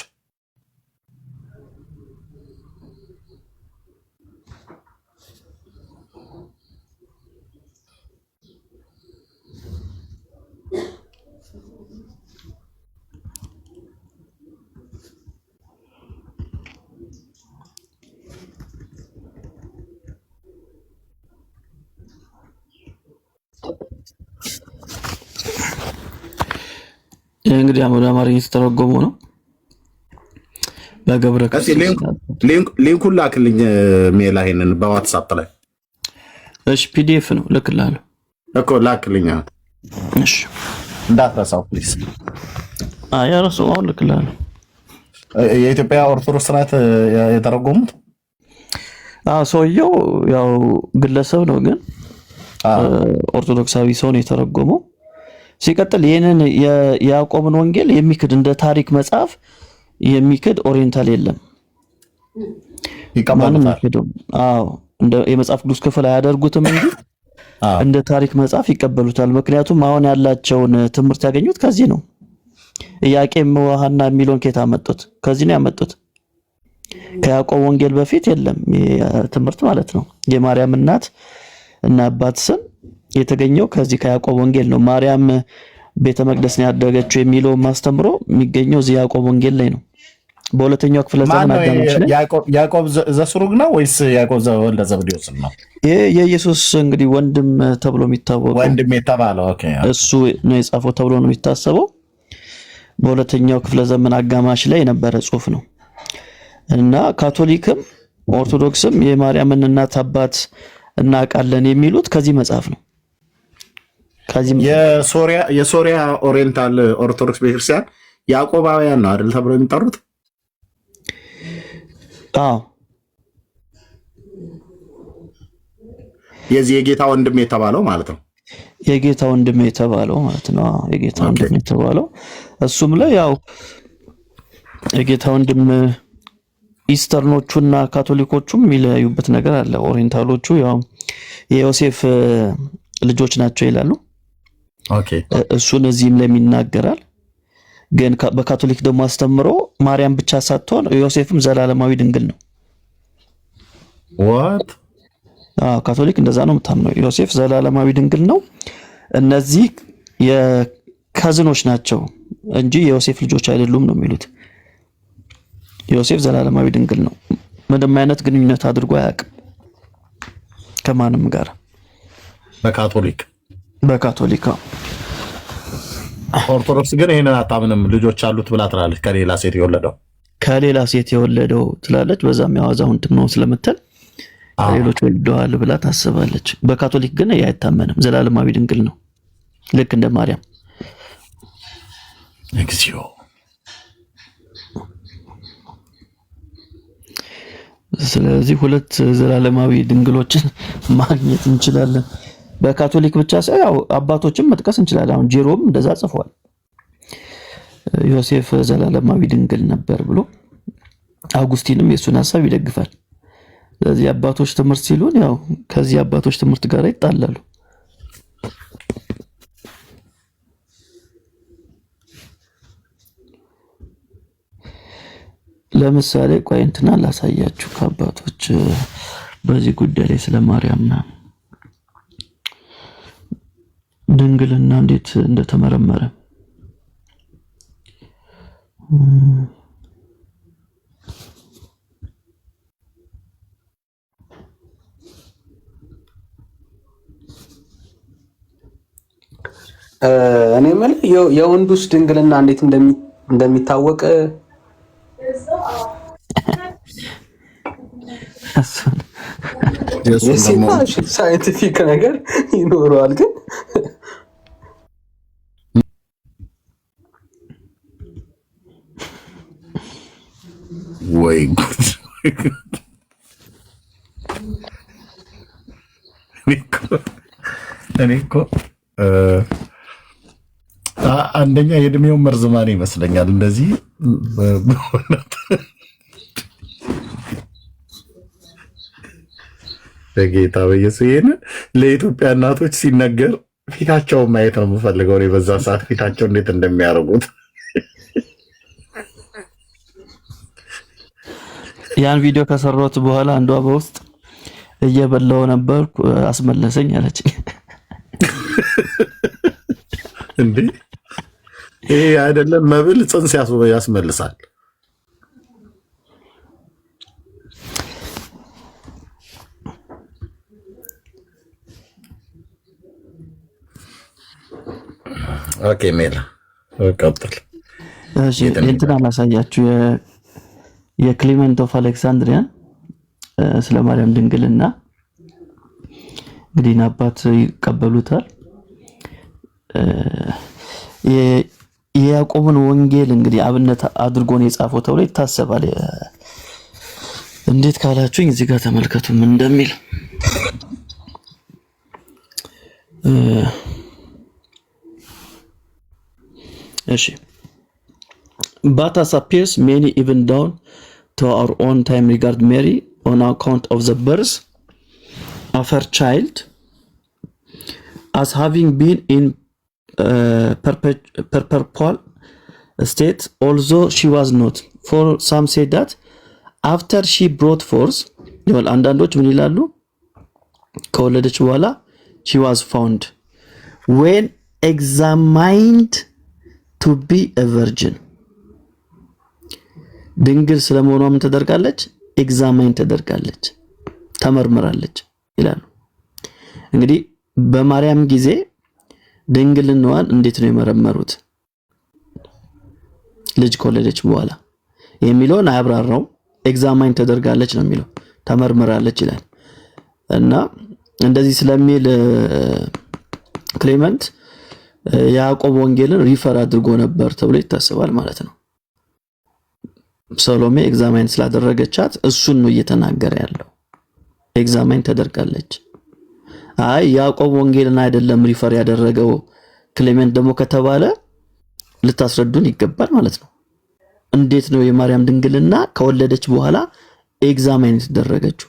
እንግዲህ ወደ አማርኛ የተተረጎመው ነው። በገብረ ሊንኩን ላክልኝ ሜላ ይሄንን በዋትስአፕ ላይ። እሺ ፒዲኤፍ ነው ልክላለሁ እኮ ላክልኝ። እሺ እንዳትረሳው ፕሊዝ። ያረሳው አሁን ልክላለሁ። የኢትዮጵያ ኦርቶዶክስ ናት የተረጎሙት። ሰውየው ያው ግለሰብ ነው፣ ግን ኦርቶዶክሳዊ ሰው ነው የተረጎመው። ሲቀጥል ይሄንን የያዕቆብን ወንጌል የሚክድ እንደ ታሪክ መጽሐፍ የሚክድ ኦሪየንታል የለም። ይቀበሉታል። እንደ የመጽሐፍ ቅዱስ ክፍል አያደርጉትም እንጂ እንደ ታሪክ መጽሐፍ ይቀበሉታል። ምክንያቱም አሁን ያላቸውን ትምህርት ያገኙት ከዚህ ነው። ኢያቄም ወሐና የሚለውን ከየት አመጡት? ከዚህ ነው ያመጡት። ከያዕቆብ ወንጌል በፊት የለም ትምህርት ማለት ነው። የማርያም እናት እና አባት ስም የተገኘው ከዚህ ከያዕቆብ ወንጌል ነው። ማርያም ቤተ መቅደስ ነው ያደገችው የሚለው ማስተምሮ የሚገኘው እዚህ ያዕቆብ ወንጌል ላይ ነው። በሁለተኛው ክፍለ ዘመን አጋማሽ ላይ ያዕቆብ ዘስሩግ ነው ወይስ ያዕቆብ ዘወልደ ዘብዴዎስ ነው? የኢየሱስ እንግዲህ ወንድም ተብሎ የሚታወቀው ወንድም የተባለው ኦኬ፣ እሱ ነው የጻፈው ተብሎ ነው የሚታሰበው። በሁለተኛው ክፍለ ዘመን አጋማሽ ላይ የነበረ ጽሑፍ ነው እና ካቶሊክም ኦርቶዶክስም የማርያምን እናት አባት እናውቃለን የሚሉት ከዚህ መጽሐፍ ነው። የሶሪያ ኦሪየንታል ኦርቶዶክስ ቤተክርስቲያን ያዕቆባውያን ነው አይደል ተብሎ የሚጠሩት? የዚህ የጌታ ወንድም የተባለው ማለት ነው። የጌታ ወንድም የተባለው ማለት ነው። የጌታ ወንድም የተባለው እሱም ላይ ያው የጌታ ወንድም ኢስተርኖቹና ካቶሊኮቹም የሚለያዩበት ነገር አለ። ኦሪየንታሎቹ ያው የዮሴፍ ልጆች ናቸው ይላሉ። ኦኬ እሱን እዚህም ላይ ይናገራል። ግን በካቶሊክ ደግሞ አስተምሮ ማርያም ብቻ ሳትሆን ዮሴፍም ዘላለማዊ ድንግል ነው። ዋት ካቶሊክ እንደዛ ነው የምታምነው። ዮሴፍ ዘላለማዊ ድንግል ነው። እነዚህ የካዝኖች ናቸው እንጂ የዮሴፍ ልጆች አይደሉም ነው የሚሉት። ዮሴፍ ዘላለማዊ ድንግል ነው። ምንም አይነት ግንኙነት አድርጎ አያውቅም ከማንም ጋር በካቶሊክ በካቶሊካው ኦርቶዶክስ ግን ይሄንን አታምንም። ልጆች አሉት ብላ ትላለች። ከሌላ ሴት የወለደው ትላለች። በዛም ያዋዛውንትም ነው ስለምትል ሌሎች ወልደዋል ብላ ታስባለች። በካቶሊክ ግን አይታመንም። ዘላለማዊ ድንግል ነው ልክ እንደ ማርያም። እግዚኦ። ስለዚህ ሁለት ዘላለማዊ ድንግሎችን ማግኘት እንችላለን። በካቶሊክ ብቻ ሳይሆን ያው አባቶችም መጥቀስ እንችላለን። አሁን ጄሮም እንደዛ ጽፏል። ዮሴፍ ዘላለማዊ ድንግል ነበር ብሎ አውጉስቲንም የሱን ሐሳብ ይደግፋል። ስለዚህ አባቶች ትምህርት ሲሉን ያው ከዚህ አባቶች ትምህርት ጋር ይጣላሉ። ለምሳሌ ቆይ እንትና ላሳያችሁ ከአባቶች በዚህ ጉዳይ ላይ ስለ ማርያምና ድንግልና እንዴት እንደተመረመረ እኔ ማለት የወንዱስ ድንግልና እንዴት እንደሚታወቅ ሳይንቲፊክ ነገር ይኖረዋል ግን ወይ እኔ እኮ አንደኛ የእድሜው መርዝማኔ ይመስለኛል እንደዚህ በጌታ በኢየሱስ ይሄን ለኢትዮጵያ እናቶች ሲነገር ፊታቸውን ማየት ነው የምፈልገው። እኔ በዛ ሰዓት ፊታቸው እንዴት እንደሚያደርጉት ያን ቪዲዮ ከሰራሁት በኋላ አንዷ በውስጥ እየበላው ነበር አስመለሰኝ አለች። እንዴ ይሄ አይደለም መብል ጽንስ ያስመልሳል። ኦኬ ሜላ ቀጥል። እሺ እንትን አላሳያችሁ የክሊመንት ኦፍ አሌክሳንድሪያን ስለ ማርያም ድንግልና እንግዲህ አባት ይቀበሉታል። የያዕቆብን ወንጌል እንግዲህ አብነት አድርጎ ነው የጻፈው ተብሎ ይታሰባል። እንዴት ካላችሁኝ እዚህ ጋር ተመልከቱ ምን እንደሚል እሺ but as appears many even down to our own time regard Mary on account of the birth of her child as having been in perpetual state although she was not, for some say that after she brought forth ይወል አንዳንዶች ምን ይላሉ ከወለደች በኋላ she was found when examined to be a virgin ድንግል ስለመሆኗ ምን ተደርጋለች ኤግዛማይን ተደርጋለች ተመርምራለች ይላሉ። እንግዲህ በማርያም ጊዜ ድንግልናዋን እንዴት ነው የመረመሩት ልጅ ከወለደች በኋላ የሚለውን አያብራራው። ኤግዛማይን ተደርጋለች ነው የሚለው ተመርምራለች ይላል እና እንደዚህ ስለሚል ክሌመንት ያዕቆብ ወንጌልን ሪፈር አድርጎ ነበር ተብሎ ይታሰባል ማለት ነው። ሰሎሜ ኤግዛማይን ስላደረገቻት እሱን ነው እየተናገረ ያለው። ኤግዛማይን ተደርጋለች። አይ ያዕቆብ ወንጌልን አይደለም ሪፈር ያደረገው ክሌመንት ደግሞ ከተባለ ልታስረዱን ይገባል ማለት ነው። እንዴት ነው የማርያም ድንግልና ከወለደች በኋላ ኤግዛማይን ተደረገችው?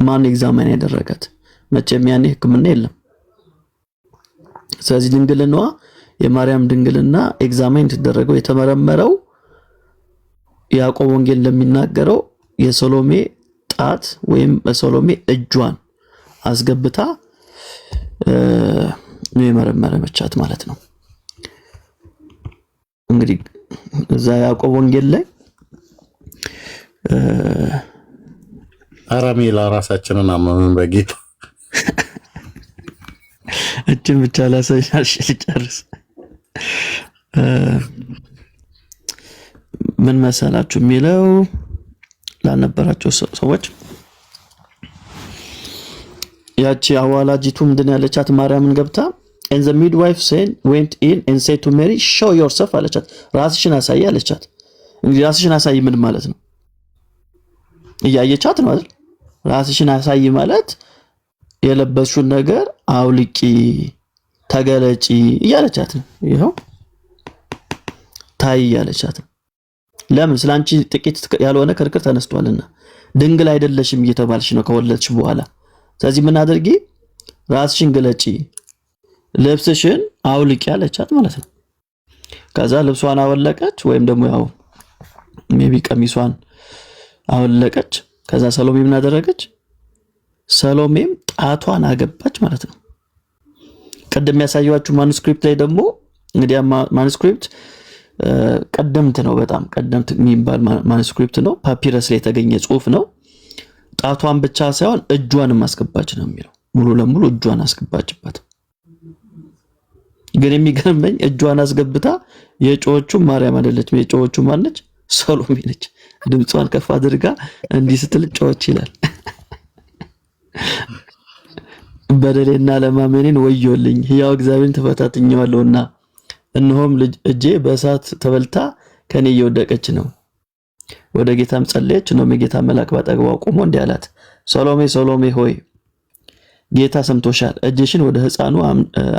ማን ኤግዛማይን ያደረጋት? መቼም ያኔ ሕክምና የለም። ስለዚህ ድንግልናዋ የማርያም ድንግልና ኤግዛማይን ተደረገው የተመረመረው ያዕቆብ ወንጌል እንደሚናገረው የሶሎሜ ጣት ወይም በሶሎሜ እጇን አስገብታ ነው የመረመረቻት ማለት ነው። እንግዲህ እዛ ያዕቆብ ወንጌል ላይ አራሜላ ራሳችንን አመመን በጌታ እችን ብቻ ላሳይሽ ልጨርስ። ምን መሰላችሁ የሚለው ላልነበራቸው ሰዎች ያቺ አዋላጂቱ ምንድን ያለቻት ማርያምን ገብታ and the midwife said went in and said to Mary show yourself አለቻት። ራስሽን አሳይ አለቻት። እንግዲህ ራስሽን አሳይ ምን ማለት ነው? እያየቻት ነው አይደል? ራስሽን አሳይ ማለት የለበስሽውን ነገር አውልቂ፣ ተገለጪ እያለቻት ነው። ይሄው ታይ እያለቻት ነው። ለምን? ስላንቺ ጥቂት ያልሆነ ክርክር ተነስቷልና ድንግል አይደለሽም እየተባልሽ ነው ከወለድሽ በኋላ። ስለዚህ ምን አድርጊ? ራስሽን ግለጪ፣ ልብስሽን አውልቂ አለቻት ማለት ነው። ከዛ ልብሷን አወለቀች፣ ወይም ደግሞ ያው ሜቢ ቀሚሷን አወለቀች። ከዛ ሰሎሜ ምን አደረገች? ሰሎሜም ጣቷን አገባች ማለት ነው። ቀደም ያሳየዋችሁ ማኑስክሪፕት ላይ ደግሞ እንግዲህ ማኑስክሪፕት ቀደምት ነው፣ በጣም ቀደምት የሚባል ማኑስክሪፕት ነው። ፓፒረስ ላይ የተገኘ ጽሁፍ ነው። ጣቷን ብቻ ሳይሆን እጇንም አስገባች ነው የሚለው። ሙሉ ለሙሉ እጇን አስገባችበት። ግን የሚገርመኝ እጇን አስገብታ የጮዎቹ ማርያም አይደለችም። የጮዎቹ ማነች? ሰሎሜ ነች። ድምጿን ከፍ አድርጋ እንዲህ ስትል ጮች ይላል። በደሌና ለማመኔን ወዮልኝ፣ ሕያው እግዚአብሔርን ተፈታትኜዋለሁና እነሆም እጄ በእሳት ተበልታ ከኔ እየወደቀች ነው። ወደ ጌታም ጸለየች። ነው የጌታ መልአክ ባጠገቧ ቆሞ እንዲህ አላት፣ ሰሎሜ ሰሎሜ ሆይ ጌታ ሰምቶሻል። እጅሽን ወደ ሕፃኑ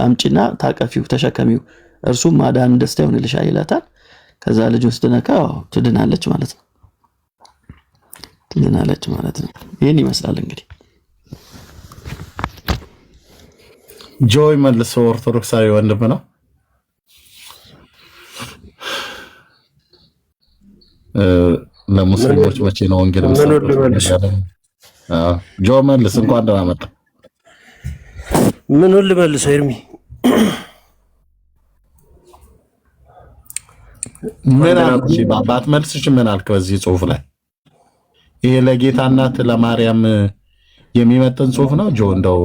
አምጪና ታቀፊው፣ ተሸከሚው፣ እርሱም ማዳን ደስታ ይሆንልሻል ይላታል። ከዛ ልጁን ስትነካ ትድናለች ማለት ነው። ትድናለች ማለት ነው። ይህን ይመስላል እንግዲህ። ጆይ መልሶ ኦርቶዶክሳዊ ወንድም ነው። ለሙስሊሞች መቼ ነው ወንጌል ጆ መልስ እንኳን ደህና መጣ። ምን ልመልሰው ኤርሚ? ምን አልኩሽ? ባባት መልስሽ ምን አልክ? በዚህ ጽሁፍ ላይ ይሄ ለጌታ እናት ለማርያም የሚመጥን ጽሁፍ ነው ጆ? እንደው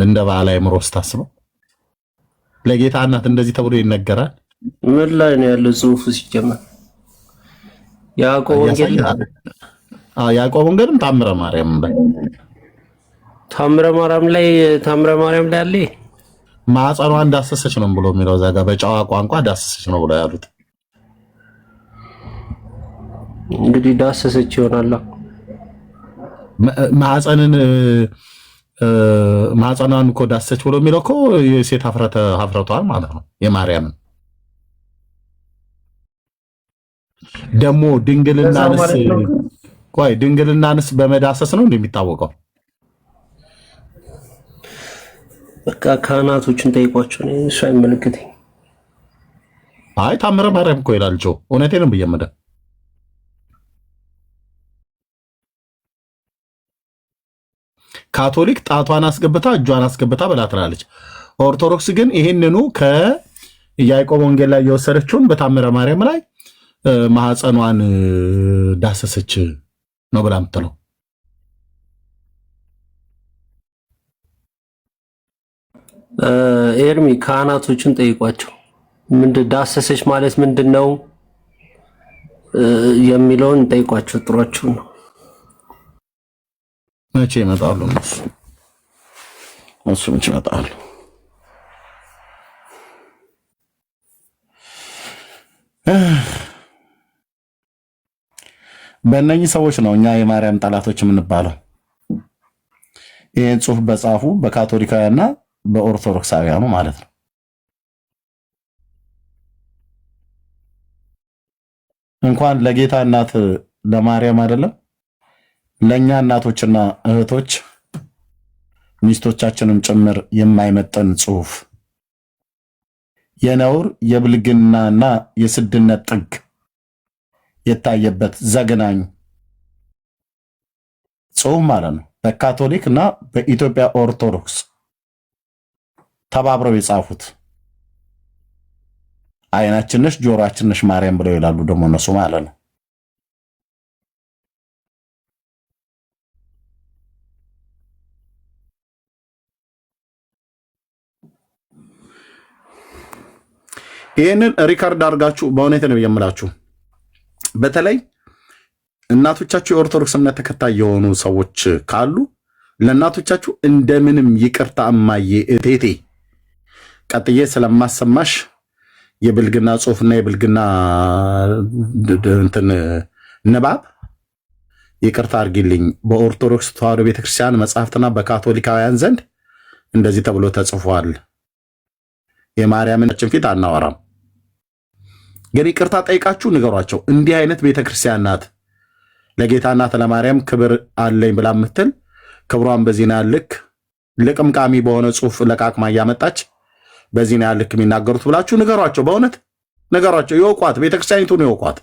እንደ ባለ አእምሮ ስታስበው ለጌታ እናት እንደዚህ ተብሎ ይነገራል? ምን ላይ ነው ያለው ጽሁፉ ሲጀመር? ያዕቆብ ወንጌልም ታምረ ማርያም ላይ ታምረ ማርያም ላይ አለ። ማዕፀኗን ዳሰሰች ነው ብሎ የሚለው እዛ ጋር በጨዋ ቋንቋ ዳሰሰች ነው ብሎ ያሉት። እንግዲህ ዳሰሰች ይሆናል። ማዕፀኗን እኮ ዳሰሰች ብሎ የሚለው እኮ የሴት ሀፍረቷን ማለት ነው የማርያምን። ደግሞ ድንግልናንስ በመዳሰስ ነው እንደሚታወቀው። በቃ ካህናቶችን ጠይቋቸው ነው፣ እሱ አይመለከተኝ። አይ ታምረ ማርያም እኮ ይላል ጆ። እውነቴን ብየመደ ካቶሊክ ጣቷን አስገብታ እጇን አስገብታ ብላ ትላለች። ኦርቶዶክስ ግን ይሄንኑ ከያዕቆብ ወንጌል ላይ የወሰደችውን በታምረ ማርያም ላይ ማህፀኗን ዳሰሰች ነው ብላ የምትለው። ኤርሚ ካህናቶችን ጠይቋቸው ምንድን ዳሰሰች ማለት ምንድን ነው የሚለውን ጠይቋቸው። ጥሯቸው ነው። መቼ ይመጣሉ? እሱ መቼ ይመጣሉ? በእነኚህ ሰዎች ነው እኛ የማርያም ጠላቶች የምንባለው። ይህን ጽሁፍ በጻፉ በካቶሊካውያንና በኦርቶዶክሳውያኑ ማለት ነው። እንኳን ለጌታ እናት ለማርያም አይደለም ለኛ እናቶችና እህቶች ሚስቶቻችንም ጭምር የማይመጠን ጽሁፍ፣ የነውር የብልግናና የስድነት ጥግ የታየበት ዘግናኝ ጽሁፍ ማለት ነው። በካቶሊክ እና በኢትዮጵያ ኦርቶዶክስ ተባብረው የጻፉት አይናችን ነሽ ጆሮአችን ነሽ ማርያም ብለው ይላሉ ደግሞ እነሱ ማለት ነው። ይህንን ሪካርድ አድርጋችሁ በእውነት ነው የምላችሁ። በተለይ እናቶቻችሁ የኦርቶዶክስ እምነት ተከታይ የሆኑ ሰዎች ካሉ ለእናቶቻችሁ እንደምንም ይቅርታ እማዬ እቴቴ ቀጥዬ ስለማሰማሽ የብልግና ጽሑፍና የብልግና እንትን ንባብ ይቅርታ አድርጊልኝ። በኦርቶዶክስ ተዋሕዶ ቤተክርስቲያን መጽሐፍትና በካቶሊካውያን ዘንድ እንደዚህ ተብሎ ተጽፏል። የማርያምን ፊት አናወራም፣ ግን ይቅርታ ጠይቃችሁ ንገሯቸው። እንዲህ አይነት ቤተክርስቲያን ናት፣ ለጌታ እናት ለማርያም ክብር አለኝ ብላ የምትል ክብሯን በዜና ልክ ልቅምቃሚ በሆነ ጽሑፍ ለቃቅማ እያመጣች በዜና ልክ የሚናገሩት ብላችሁ ንገሯቸው። በእውነት ንገሯቸው፣ ይወቋት፣ ቤተክርስቲያኒቱን ይወቋት።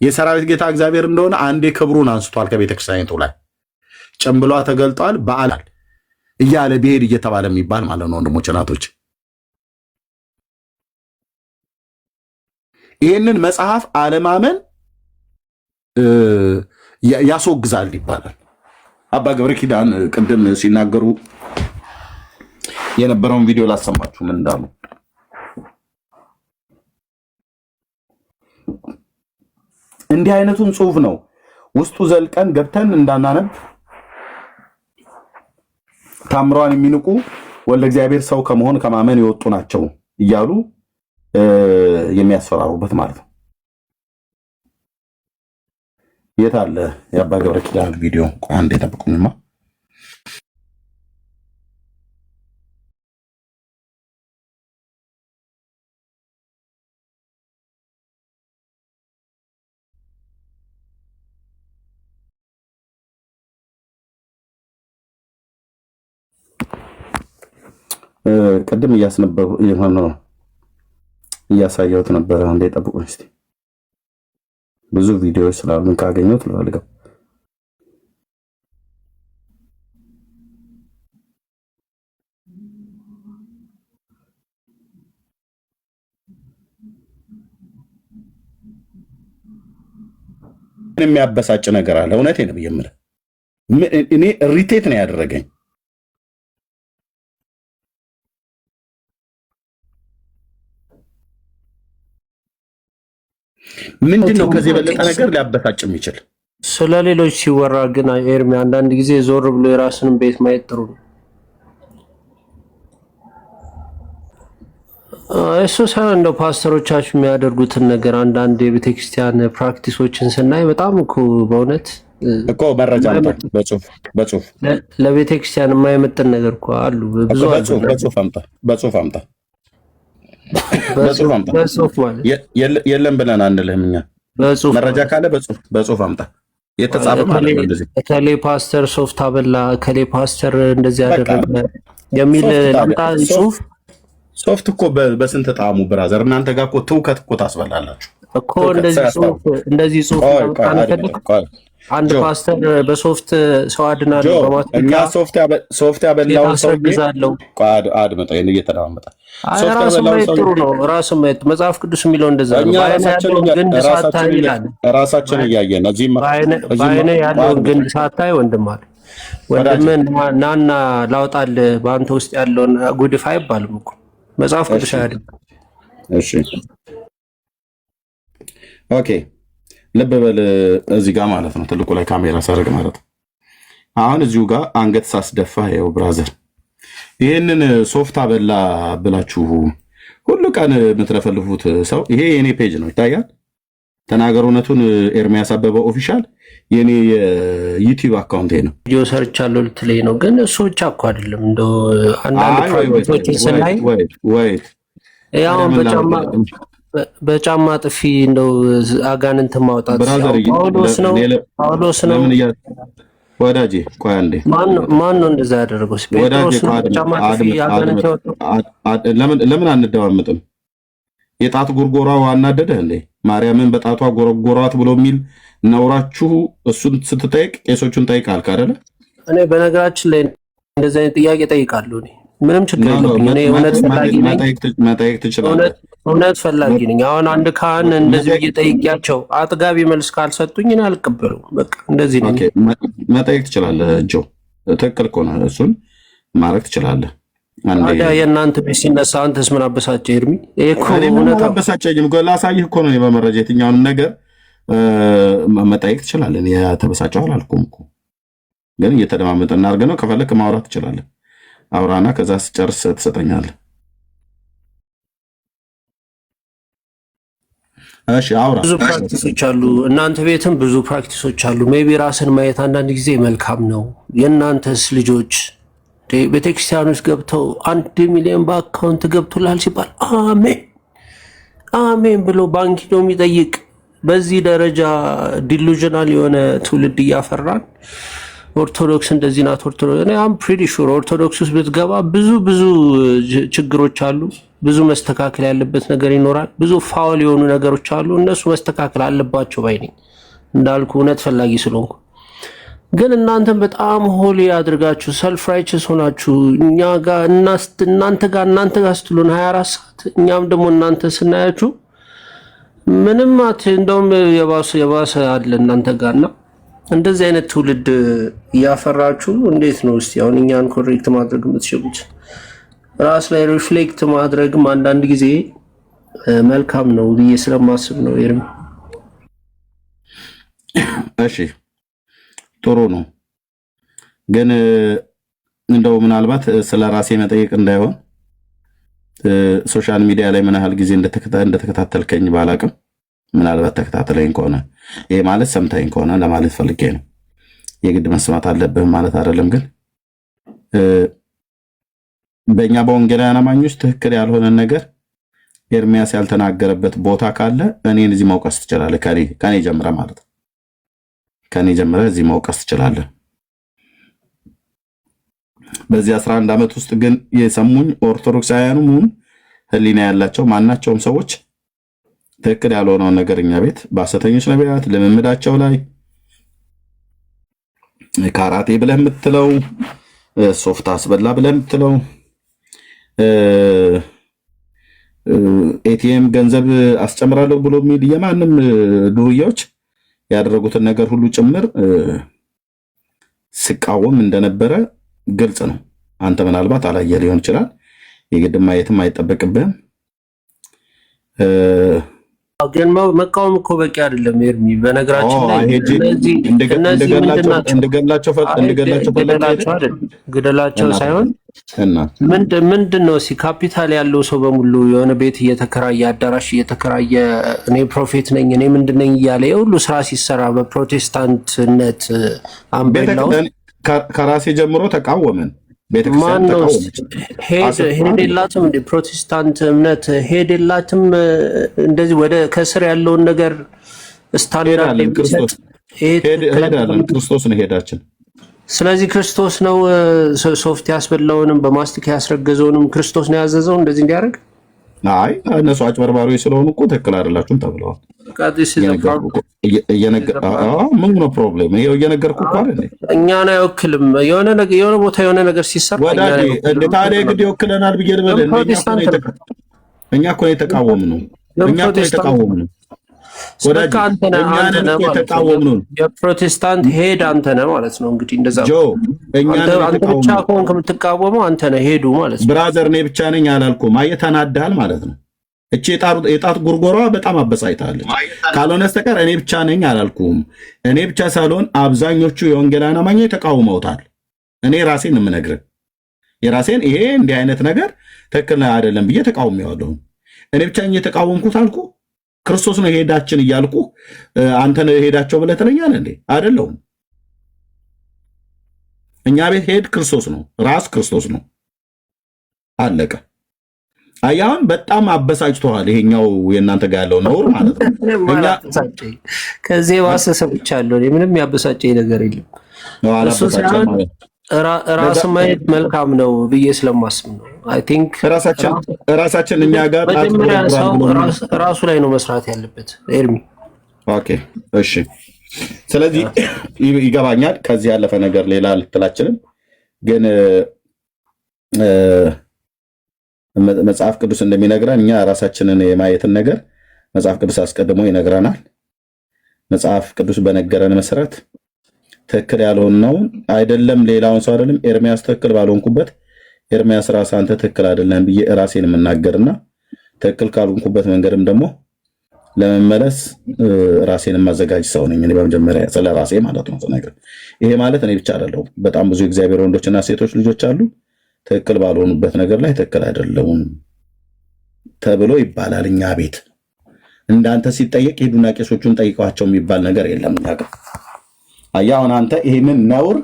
የሰራዊት ጌታ እግዚአብሔር እንደሆነ አንዴ ክብሩን አንስቷል። ከቤተክርስቲያኒቱ ላይ ጭምብሏ ተገልጧል። በዓል እያለ ብሄድ እየተባለ የሚባል ማለት ነው። ወንድሞች እናቶች፣ ይህንን መጽሐፍ አለማመን ያስወግዛል ይባላል። አባ ገብረ ኪዳን ቅድም ሲናገሩ የነበረውን ቪዲዮ ላሰማችሁ ምን እንዳሉ። እንዲህ አይነቱን ጽሑፍ ነው ውስጡ ዘልቀን ገብተን እንዳናነብ ታምሯን የሚንቁ ወልደ እግዚአብሔር ሰው ከመሆን ከማመን የወጡ ናቸው እያሉ የሚያስፈራሩበት ማለት ነው። የት አለ የአባ ገብረ ኪዳን ቪዲዮ? አንዴ ጠብቁኝማ። ቅድም እያሳየሁት ነበረ። አንዴ ጠብቁኝ እስቲ። ብዙ ቪዲዮዎች ስላሉን ካገኘሁት ልፈልገው። የሚያበሳጭ ነገር አለ። እውነቴን ነው የምልህ። እኔ ሪቴት ነው ያደረገኝ። ምንድነው ከዚህ የበለጠ ነገር ሊያበሳጭ የሚችል? ስለ ሌሎች ሲወራ ግን ኤርሚ አንዳንድ ጊዜ ዞር ብሎ የራስንም ቤት ማየት ጥሩ ነው። እሱ ሳይሆን እንደው ፓስተሮቻችሁ የሚያደርጉትን ነገር አንዳንድ የቤተክርስቲያን ፕራክቲሶችን ስናይ በጣም እኮ በእውነት እኮ መረጃ በጽሁፍ ለቤተክርስቲያን የማይመጥን ነገር እኮ አሉ። ብዙ በጽሁፍ አምጣ የለም ብለን አንልህም እኛ። መረጃ ካለ በጽሁፍ አምጣ። የተጻፈ ማለት ነው። እንደዚህ ከሌ ፓስተር ሶፍት አበላ፣ ከሌ ፓስተር እንደዚህ ያደረገ የሚል ላምጣ ጽሁፍ። ሶፍት እኮ በስንት ጣዕሙ ብራዘር፣ እናንተ ጋር እኮ ትውከት እኮ ታስበላላችሁ እኮ። እንደዚህ ጽሁፍ አንድ ፓስተር በሶፍት ሰው አድናለሁ በማለት እኛ ሶፍት ያበላውን ሰው አድመጣ እየተደማመጠ ራሱ ማየት ጥሩ ነው። ራሱ ማየት መጽሐፍ ቅዱስ የሚለው እንደዛ ነው። ራሳችን እያየን በዓይነ ያለውን ግንድ ሳታይ ወንድም አለ ወንድምን ናና ላውጣል በአንተ ውስጥ ያለውን ጉድፍ አይባልም እኮ መጽሐፍ ቅዱስ አይደለም። እሺ ኦኬ ልብ በል እዚህ ጋር ማለት ነው። ትልቁ ላይ ካሜራ ሳደርግ ማለት ነው። አሁን እዚሁ ጋር አንገት ሳስደፋ ይኸው ብራዘር፣ ይህንን ሶፍት አበላ ብላችሁ ሁሉ ቀን የምትለፈልፉት ሰው ይሄ የኔ ፔጅ ነው፣ ይታያል። ተናገር እውነቱን ኤርሚያስ አበበ ኦፊሻል የኔ የዩቲዩብ አካውንት ነው። ቪዲዮ ሰርቻለሁ ልትለኝ ነው፣ ግን እሱ ብቻ እኮ አይደለም። እንደው አንዳንድ ፕሮጀክቶችን ስናይ ያው በጫማ ጥፊ እንደው አጋንንት ማውጣት ጳውሎስ ነው ወዳጄ። ቆይ አንዴ ማን ነው እንደዛ ያደረገው? ጴጥሮስ ነው በጫማ ጥፊ አጋንንት ያወጣው። ለምን አንደማመጥም? የጣት ጎርጎሯ አናደደህ እንዴ? ማርያምን በጣቷ ጎረጎሯት ብሎ የሚል ነውራችሁ። እሱን ስትጠይቅ ቄሶቹን ጠይቃል አይደለ? እኔ በነገራችን ላይ እንደዚህ አይነት ጥያቄ ጠይቃለሁ። እኔ ምንም ችግር የለብኝ። እኔ እውነት ፈላጊ ነኝ። መጠየቅ ትችላለህ። እውነት ፈላጊ ነኝ። አሁን አንድ ካህን እንደዚህ እየጠይቂያቸው አጥጋቢ መልስ ካልሰጡኝ እኔ አልቀበሉም። በቃ እንደዚህ ነኝ። መጠየቅ ትችላለህ። እጆ ትክክል እኮ ነው። እሱን ማድረግ ትችላለህ። ታዲያ የእናንተ ቤት ሲነሳ አንተስ ምን አበሳጨህ ኤርሚ? ይሄ እኮ እኔ ምን አበሳጨኝ? ላሳይህ እኮ ነው በመረጃ የትኛውንም ነገር መጠየቅ ትችላለህ። የተበሳጨው አላልኩም እኮ ግን እየተደማመጠ እናድርግ ነው። ከፈለክ ማውራት ትችላለህ። አውራና ከዛ ስጨርስ ትሰጠኛለህ። እሺ አውራ። ብዙ ፕራክቲሶች አሉ፣ እናንተ ቤትም ብዙ ፕራክቲሶች አሉ። ሜቢ ራስን ማየት አንዳንድ ጊዜ መልካም ነው። የእናንተስ ልጆች ቤተክርስቲያኖች ገብተው 1 ሚሊዮን በአካውንት ገብቶላል ሲባል አሜን አሜን ብሎ ባንክ ነው የሚጠይቅ። በዚህ ደረጃ ዲሉዥናል የሆነ ትውልድ እያፈራን ኦርቶዶክስ እንደዚህ ናት። ኦርቶዶክስ እኔ አም ፕሪቲ ሹር ኦርቶዶክስ ውስጥ ብትገባ ብዙ ችግሮች አሉ። ብዙ መስተካከል ያለበት ነገር ይኖራል። ብዙ ፋውል የሆኑ ነገሮች አሉ። እነሱ መስተካከል አለባቸው ባይ ነኝ። እንዳልኩ እውነት ፈላጊ ስለሆንኩ ግን እናንተም በጣም ሆሊ አድርጋችሁ ሰልፍ ራይቸስ ሆናችሁ እኛ ጋር እናንተ ጋር ስትሉን 24 ሰዓት እኛም ደግሞ እናንተ ስናያችሁ ምንም እንደውም የባሰ አለ እናንተ ጋርና እንደዚህ አይነት ትውልድ እያፈራችሁ እንዴት ነው እስቲ አሁን እኛን ኮሬክት ማድረግ የምትችሉት? ራስ ላይ ሪፍሌክት ማድረግም አንዳንድ ጊዜ መልካም ነው ብዬ ስለማስብ ነው ኤርሚ። እሺ ጥሩ ነው። ግን እንደው ምናልባት ስለ ራሴ መጠየቅ እንዳይሆን ሶሻል ሚዲያ ላይ ምን ያህል ጊዜ እንደተከታተልከኝ ባላቅም ምናልባት ተከታተለኝ ከሆነ ይሄ ማለት ሰምተኝ ከሆነ ለማለት ፈልጌ ነው። የግድ መስማት አለብህ ማለት አይደለም። ግን በእኛ በወንጌላውያን አማኞች ትክክል ያልሆነ ነገር ኤርሚያስ ያልተናገረበት ቦታ ካለ እኔን እዚህ መውቀስ ትችላለህ። ከኔ ጀምረህ ማለት ነው። ከኔ ጀምረህ እዚህ መውቀስ ትችላለህ። በዚህ 11 ዓመት ውስጥ ግን የሰሙኝ ኦርቶዶክሳውያኑም ህሊና ያላቸው ማናቸውም ሰዎች ትክክል ያልሆነውን ነገር እኛ ቤት በሐሰተኞች ነቢያት ልምምዳቸው ላይ ካራቴ ብለህ የምትለው ሶፍት አስበላ ብለህ የምትለው ኤቲኤም ገንዘብ አስጨምራለሁ ብሎ የሚል የማንም ዱርዬዎች ያደረጉትን ነገር ሁሉ ጭምር ሲቃወም እንደነበረ ግልጽ ነው። አንተ ምናልባት አላየህ ሊሆን ይችላል። የግድ ማየትም አይጠበቅብህም። ግን መቃወም እኮ በቂ አይደለም ኤርሚ። በነገራችን ላይ ግደላቸው ሳይሆን ምንድን ነው ካፒታል ያለው ሰው በሙሉ የሆነ ቤት እየተከራየ አዳራሽ እየተከራየ እኔ ፕሮፌት ነኝ እኔ ምንድን ነኝ እያለ የሁሉ ስራ ሲሰራ በፕሮቴስታንትነት አምቤላው ከራሴ ጀምሮ ተቃወመን። ማነው ሄድ የላትም እንደ ፕሮቴስታንት እምነት ሄድ የላትም። እንደዚህ ወደ ከስር ያለውን ነገር ስታንዳርድ ክርስቶስ ነው ሄዳችን። ስለዚህ ክርስቶስ ነው ሶፍት ያስበላውንም በማስቲካ ያስረገዘውንም ክርስቶስ ነው ያዘዘው እንደዚህ እንዲያደርግ። አይ እነሱ አጭበርባሪዎች ስለሆኑ እኮ ትክክል አይደላችሁም ተብለዋል። ምን ነው ፕሮብሌም? ይሄው እየነገርኩህ እኮ አይደል? እኛን አይወክልም። የሆነ ቦታ የሆነ ነገር ሲሰራ ታዲያ ግድ ይወክለናል ብዬ ልበል? እኛ እኮ ነው የተቃወምነው። የፕሮቴስታንት ሄድ አንተ ነህ ማለት ነው። እንግዲህ እንደዛ አንተ ብቻ ከሆንክ የምትቃወመው አንተ ነህ ሄዱ ማለት ነው። ብራዘር እኔ ብቻ ነኝ አላልኩም። አየህ ተናድሃል ማለት ነው። እቺ የጣት ጉርጎሯ በጣም አበሳጭታለች። ካልሆነ በስተቀር እኔ ብቻ ነኝ አላልኩም። እኔ ብቻ ሳልሆን አብዛኞቹ የወንጌላውያን አማኞች ተቃውመውታል። እኔ ራሴን የምነግርህ የራሴን ይሄ እንዲህ አይነት ነገር ትክክል አይደለም ብዬ ተቃውሜዋለሁ። እኔ ብቻ ነኝ የተቃወምኩት አልኩ። ክርስቶስ ነው ሄዳችን እያልኩ አንተ ነው ሄዳቸው ብለህ ትለኛለህ እንዴ? አይደለሁም። እኛ ቤት ሄድ ክርስቶስ ነው፣ ራስ ክርስቶስ ነው። አለቀ። አያም በጣም አበሳጭቷል። ይሄኛው የእናንተ ጋር ያለው ነውር ማለት ነው። እኛ ከዚህ ዋሰሰ ብቻ አለው ምንም ያበሳጨኝ ነገር የለም። ራስ ማየት መልካም ነው ብዬ ስለማስብ ነው። አይ ቲንክ ራሳችን እኛ ጋር ራሱ ላይ ነው መስራት ያለበት ኤርሚ። ኦኬ እሺ። ስለዚህ ይገባኛል። ከዚህ ያለፈ ነገር ሌላ ልትላችንም ግን መጽሐፍ ቅዱስ እንደሚነግረን እኛ ራሳችንን የማየትን ነገር መጽሐፍ ቅዱስ አስቀድሞ ይነግረናል። መጽሐፍ ቅዱስ በነገረን መሰረት ትክክል ያልሆነውን አይደለም ሌላውን ሰው አይደለም ኤርሚያስ ትክክል ባልሆንኩበት ኤርሚያስ ራስ አንተ ትክክል አይደለም ብዬ ራሴን የምናገርና ትክክል ካልሆንኩበት መንገድም ደግሞ ለመመለስ ራሴን የማዘጋጅ ሰው ነኝ። እኔ በመጀመሪያ ስለ ራሴ ማለት ነው ተናገር። ይሄ ማለት እኔ ብቻ አይደለሁም። በጣም ብዙ እግዚአብሔር ወንዶችና ሴቶች ልጆች አሉ ትክክል ባልሆኑበት ነገር ላይ ትክክል አይደለሁም ተብሎ ይባላል። እኛ ቤት እንዳንተ ሲጠየቅ ሄዱና ቄሶቹን ጠይቀዋቸው የሚባል ነገር የለም። ነገር አያውን አንተ ይሄንን ነውር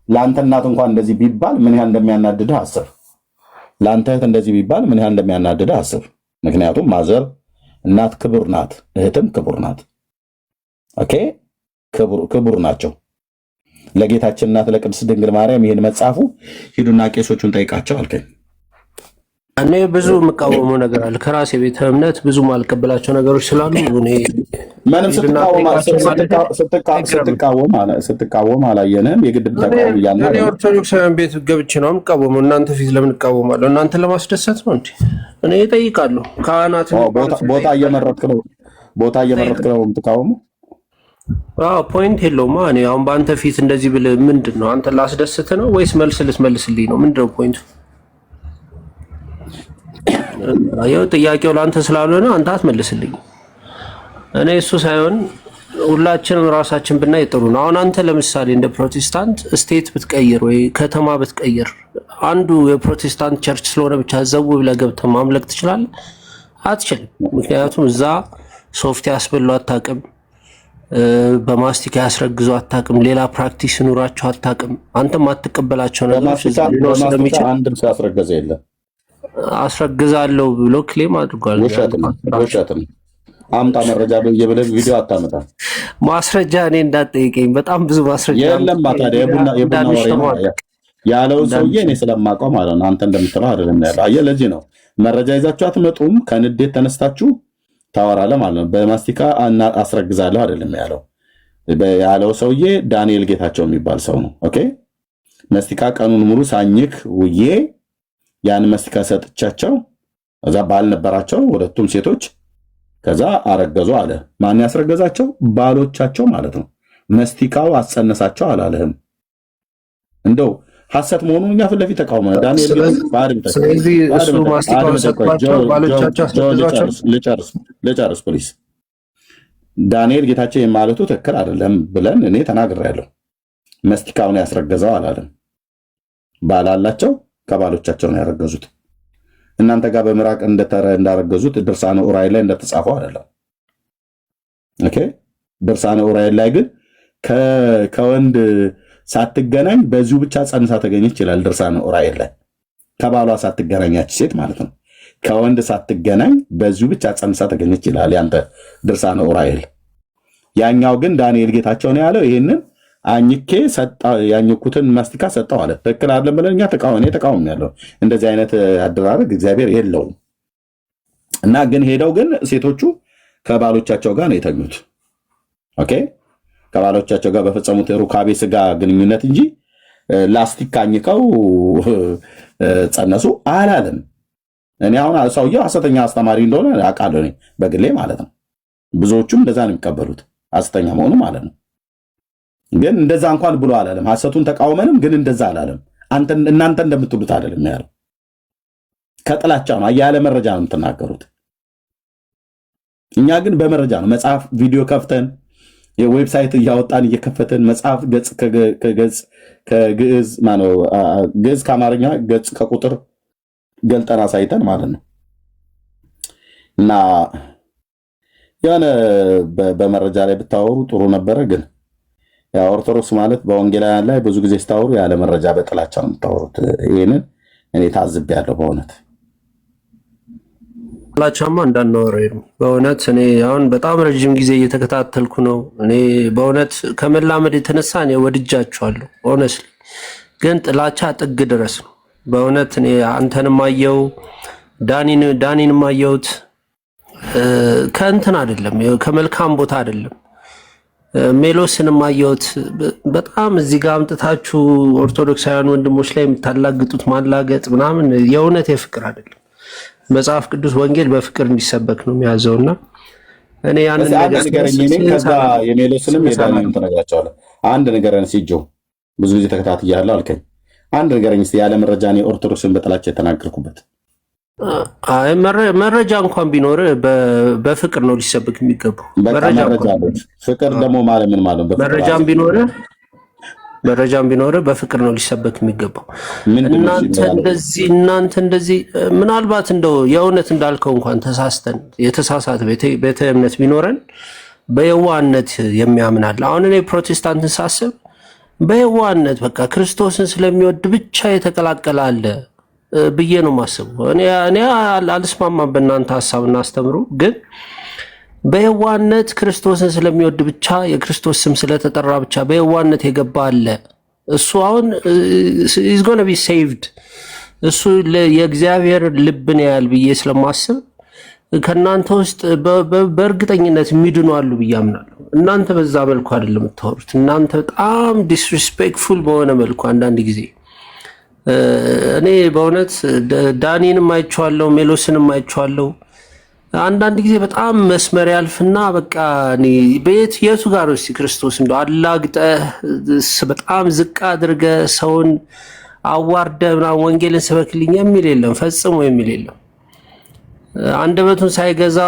ለአንተ እናት እንኳን እንደዚህ ቢባል ምን ያህል እንደሚያናድድህ አስብ። ለአንተ እህት እንደዚህ ቢባል ምን ያህል እንደሚያናድድህ አስብ። ምክንያቱም ማዘር እናት ክቡር ናት፣ እህትም ክቡር ናት። ኦኬ ክቡር ናቸው። ለጌታችን እናት ለቅድስት ድንግል ማርያም ይሄን መጽሐፉ ሂዱና ቄሶቹን ጠይቃቸው አልከኝ። እኔ ብዙ የምቃወመው ነገር አለ። ከራሴ ቤተ እምነት ብዙ ማልቀበላቸው ነገሮች ስላሉ እኔ ምንም ስትቃወም አላየንም። የግድ ተቃወም እያለ እኔ ኦርቶዶክሳውያን ቤት ገብቼ ነው የምቃወመው። እናንተ ፊት ለምን እቃወማለሁ? እናንተ ለማስደሰት ነው እንዴ? እኔ እጠይቃለሁ። ካህናት ቦታ እየመረጥክ ነው የምትቃወመው? አዎ ፖይንት የለውም። እኔ አሁን በአንተ ፊት እንደዚህ ብልህ ምንድን ነው? አንተ ላስደስት ነው ወይስ መልስ ልትመልስልኝ ነው? ምንድን ነው ፖይንቱ? ያው ጥያቄው ለአንተ ስላልሆነ አንተ አትመልስልኝ። እኔ እሱ ሳይሆን ሁላችንም ራሳችን ብናይ ጥሩ ነው። አሁን አንተ ለምሳሌ እንደ ፕሮቴስታንት ስቴት ብትቀይር ወይ ከተማ ብትቀይር አንዱ የፕሮቴስታንት ቸርች ስለሆነ ብቻ ዘው ብለህ ገብተህ ማምለክ ትችላለህ? አትችልም። ምክንያቱም እዛ ሶፍት ያስበሉ አታውቅም፣ በማስቲካ ያስረግዙ አታውቅም፣ ሌላ ፕራክቲስ ኑራቸው አታውቅም። አንተም አትቀበላቸው ነገሮች ሊኖር ስለሚችል አንድም ሰው ያስረገዘ የለም። አስረግዛለሁ ብሎ ክሌም አድርጓል። ውሸትም አምጣ መረጃ ብለህ ቪዲዮ አታመጣ። ማስረጃ እኔ እንዳትጠይቀኝ፣ በጣም ብዙ ማስረጃ የለም። ታዲያ የቡና ወሬ ያለው ሰውዬ እኔ ስለማውቀው ማለት ነው። አንተ እንደምትለው አይደለም ያለው። አየህ፣ ለዚህ ነው መረጃ ይዛችሁ አትመጡም። ከንዴት ተነስታችሁ ታወራለህ ማለት ነው። በማስቲካ አስረግዛለሁ አይደለም ያለው ሰውዬ ዳንኤል ጌታቸው የሚባል ሰው ነው። ኦኬ፣ ማስቲካ ቀኑን ሙሉ ሳኝክ ውዬ ያን ማስቲካ ሰጥቻቸው እዛ ባል ነበራቸው ሁለቱም ሴቶች። ከዛ አረገዙ አለ። ማን ያስረገዛቸው? ባሎቻቸው ማለት ነው። ማስቲካው አጸነሳቸው አላለህም? እንደው ሐሰት መሆኑን እኛ ፊት ለፊት ተቃውሞ ዳንኤል ስለዚህ እሱ ማስቲካውን ሰጥቷቸው ባሎቻቸው አስረገዟቸው። ልጨርስ ፕሊስ። ዳንኤል ጌታቸው የማለቱ ትክክል አይደለም ብለን እኔ ተናግሬያለሁ። ማስቲካውን ያስረገዘው አላለም። ባላላቸው ከባሎቻቸው ነው ያረገዙት። እናንተ ጋር በምራቅ እንዳረገዙት ድርሳነ ኡራኤል ላይ እንደተጻፈው አይደለም። ኦኬ፣ ድርሳነ ኡራኤል ላይ ግን ከወንድ ሳትገናኝ በዚሁ ብቻ ጸንሳ ተገኘች ይላል። ድርሳነ ኡራኤል ላይ ከባሏ ሳትገናኛች ሴት ማለት ነው። ከወንድ ሳትገናኝ በዚሁ ብቻ ጸንሳ ተገኘች ይላል ያንተ ድርሳነ ኡራኤል። ያኛው ግን ዳንኤል ጌታቸው ነው ያለው ይሄንን አኝኬ ያኝኩትን ማስቲካ ሰጠው አለ። ትክክል አይደለም ብለን እኛ ተቃውሞ ያለው እንደዚህ አይነት አደራረግ እግዚአብሔር የለውም። እና ግን ሄደው ግን ሴቶቹ ከባሎቻቸው ጋር ነው የተኙት። ኦኬ፣ ከባሎቻቸው ጋር በፈጸሙት ሩካቤ ስጋ ግንኙነት እንጂ ላስቲክ አኝከው ጸነሱ አላለም። እኔ አሁን ሰውየው ሐሰተኛ አስተማሪ እንደሆነ አውቃለሁ እኔ በግሌ ማለት ነው። ብዙዎቹም እንደዛ ነው የሚቀበሉት ሐሰተኛ መሆኑ ማለት ነው። ግን እንደዛ እንኳን ብሎ አላለም። ሐሰቱን ተቃውመንም ግን እንደዛ አላለም። እናንተ እንደምትሉት አይደለም ያለው። ከጥላቻ ነው፣ ያለ መረጃ ነው የምትናገሩት። እኛ ግን በመረጃ ነው። መጽሐፍ ቪዲዮ ከፍተን የዌብሳይት እያወጣን እየከፈተን መጽሐፍ ገጽ ከገጽ ከግዕዝ ማነው ግዕዝ ከአማርኛ ገጽ ከቁጥር ገልጠን አሳይተን ማለት ነው። እና የሆነ በመረጃ ላይ ብታወሩ ጥሩ ነበረ። ግን ኦርቶዶክስ ማለት በወንጌላውያን ላይ ብዙ ጊዜ ስታወሩ ያለ መረጃ በጥላቻ ነው የምታወሩት። ይህንን እኔ ታዝቤያለሁ በእውነት ጥላቻማ እንዳናወራ በእውነት እኔ አሁን በጣም ረጅም ጊዜ እየተከታተልኩ ነው። እኔ በእውነት ከመላመድ የተነሳ እኔ ወድጃቸዋለሁ። ኦነስሊ ግን ጥላቻ ጥግ ድረስ ነው በእውነት። እኔ አንተንም አየው ዳኒንም አየሁት። ከእንትን አይደለም ከመልካም ቦታ አይደለም። ሜሎስንም አየሁት። በጣም እዚህ ጋር አምጥታችሁ ኦርቶዶክሳውያን ወንድሞች ላይ የምታላግጡት ማላገጥ ምናምን የእውነት የፍቅር አይደለም። መጽሐፍ ቅዱስ ወንጌል በፍቅር እንዲሰበክ ነው የሚያዘውና እኔ ያንን ነገር ከዛ የሜሎስንም የዳንኤልንም ተነግራቸዋለሁ። አንድ ነገር ሲጆ ብዙ ጊዜ ተከታትያለሁ አልከኝ። አንድ ነገረኝ እስኪ ያለ መረጃ እኔ ኦርቶዶክስን በጥላቻ የተናገርኩበት። አይ መረጃ እንኳን ቢኖር በፍቅር ነው ሊሰብክ የሚገባው። ፍቅር ደግሞ ማለት ምን ማለት ነው? መረጃም ቢኖር በፍቅር ነው ሊሰበክ የሚገባው። እናንተ እንደዚህ ምናልባት እንደው የእውነት እንዳልከው እንኳን ተሳስተን የተሳሳተ ቤተ እምነት ቢኖረን በየዋህነት የሚያምናል። አሁን እኔ ፕሮቴስታንትን ሳስብ በየዋህነት በቃ ክርስቶስን ስለሚወድ ብቻ የተቀላቀለ አለ ብዬ ነው ማስበው። እኔ አልስማማም በእናንተ ሐሳብና አስተምሮ፣ ግን በየዋህነት ክርስቶስን ስለሚወድ ብቻ የክርስቶስ ስም ስለተጠራ ብቻ በየዋህነት የገባ አለ። እሱ አሁን is going to be saved እሱ የእግዚአብሔር ልብን ያያል ብዬ ስለማስብ ከናንተ ውስጥ በእርግጠኝነት የሚድኑ አሉ ብዬ አምናለሁ። እናንተ በዛ መልኩ አይደለም የምታወሩት። እናንተ በጣም ዲስሪስፔክትፉል በሆነ መልኩ አንዳንድ ጊዜ እኔ በእውነት ዳኒንም አይቼዋለሁ፣ ሜሎስንም አይቼዋለሁ። አንዳንድ ጊዜ በጣም መስመር ያልፍና በቃ እኔ የቱ ጋር ነው ክርስቶስ እንደው አላግጠህ በጣም ዝቅ አድርገህ ሰውን አዋርደህ ምናምን ወንጌልን ስበክልኝ የሚል የለም፣ ፈጽሞ የሚል የለም። አንደበቱን ሳይገዛ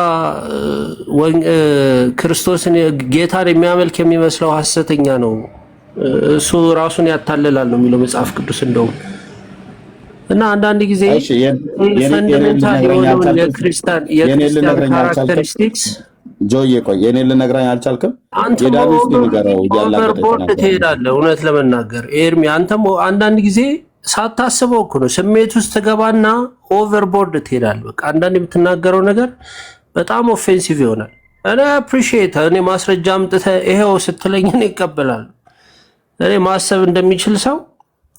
ክርስቶስን ጌታን የሚያመልክ የሚመስለው ሐሰተኛ ነው፣ እሱ ራሱን ያታልላል ነው የሚለው መጽሐፍ ቅዱስ እንደውም። እና አንዳንድ ጊዜ ፈንዳሜንታል የሆነውን የክርስቲያን ካራክተሪስቲክስ ጆዬ ቆይ የኔ ልነግራኝ አልቻልክም። አንተ ኦቨርቦርድ ትሄዳለህ። እውነት ለመናገር ኤርሚ አንተም አንዳንድ ጊዜ ሳታስበው እኮ ነው ስሜት ውስጥ ትገባና ኦቨርቦርድ ትሄዳለህ። በቃ አንዳንድ የምትናገረው ነገር በጣም ኦፌንሲቭ ይሆናል። እኔ አፕሪሺየት እኔ ማስረጃ አምጥተህ ይሄው ስትለኝ እኔ እቀበላለሁ። እኔ ማሰብ እንደሚችል ሰው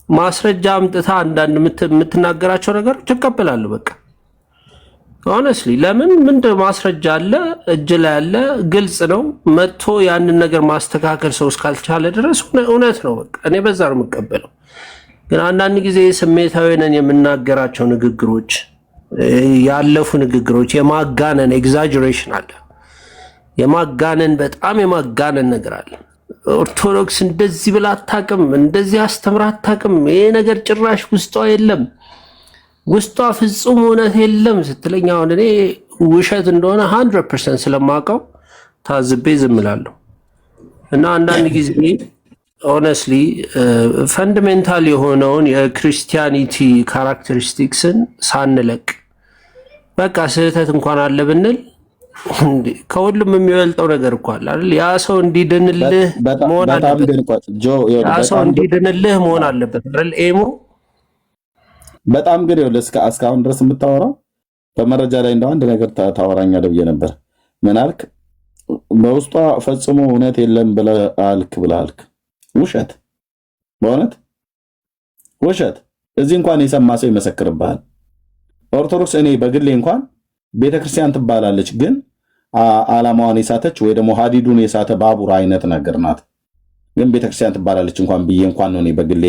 ማስረጃ አምጥተህ አንዳንድ የምትናገራቸው ነገሮች እቀበላለሁ። በቃ ሆነስሊ ለምን ምንድን ማስረጃ አለ እጅ ላይ አለ፣ ግልጽ ነው። መጥቶ ያንን ነገር ማስተካከል ሰው እስካልቻለ ድረስ እውነት ነው። በቃ እኔ በዛ ነው የምቀበለው። ግን አንዳንድ ጊዜ ስሜታዊ ነን የምናገራቸው ንግግሮች፣ ያለፉ ንግግሮች የማጋነን ኤግዛጀሬሽን አለ። የማጋነን በጣም የማጋነን ነገር አለ። ኦርቶዶክስ እንደዚህ ብላ አታውቅም፣ እንደዚህ አስተምራ አታውቅም፣ ይሄ ነገር ጭራሽ ውስጧ የለም፣ ውስጧ ፍጹም እውነት የለም ስትለኝ አሁን እኔ ውሸት እንደሆነ 100% ስለማውቀው ታዝቤ ዝም እላለሁ። እና አንዳንድ ጊዜ ሆነስሊ ፈንዳሜንታል የሆነውን የክርስቲያኒቲ ካራክተሪስቲክስን ሳንለቅ በቃ ስህተት እንኳን አለ ብንል ከሁሉም የሚበልጠው ነገር እኮ አለ አይደል? ያ ሰው እንዲድንልህ መሆን አለበት። ያ ሰው እንዲድንልህ መሆን አለበት አይደል? ኤሞ በጣም ግን ይኸውልህ እስካሁን ድረስ የምታወራው በመረጃ ላይ እንደው አንድ ነገር ታወራኛለህ ብዬ ነበር። ምን አልክ? በውስጧ ፈጽሞ እውነት የለም ብለህ አልክ። ውሸት፣ በእውነት ውሸት። እዚህ እንኳን የሰማ ሰው ይመሰክርብሃል። ኦርቶዶክስ እኔ በግሌ እንኳን ቤተክርስቲያን ትባላለች፣ ግን ዓላማዋን የሳተች ወይ ደግሞ ሀዲዱን የሳተ ባቡር አይነት ነገር ናት። ግን ቤተክርስቲያን ትባላለች እንኳን ብዬ እንኳን ነው እኔ በግሌ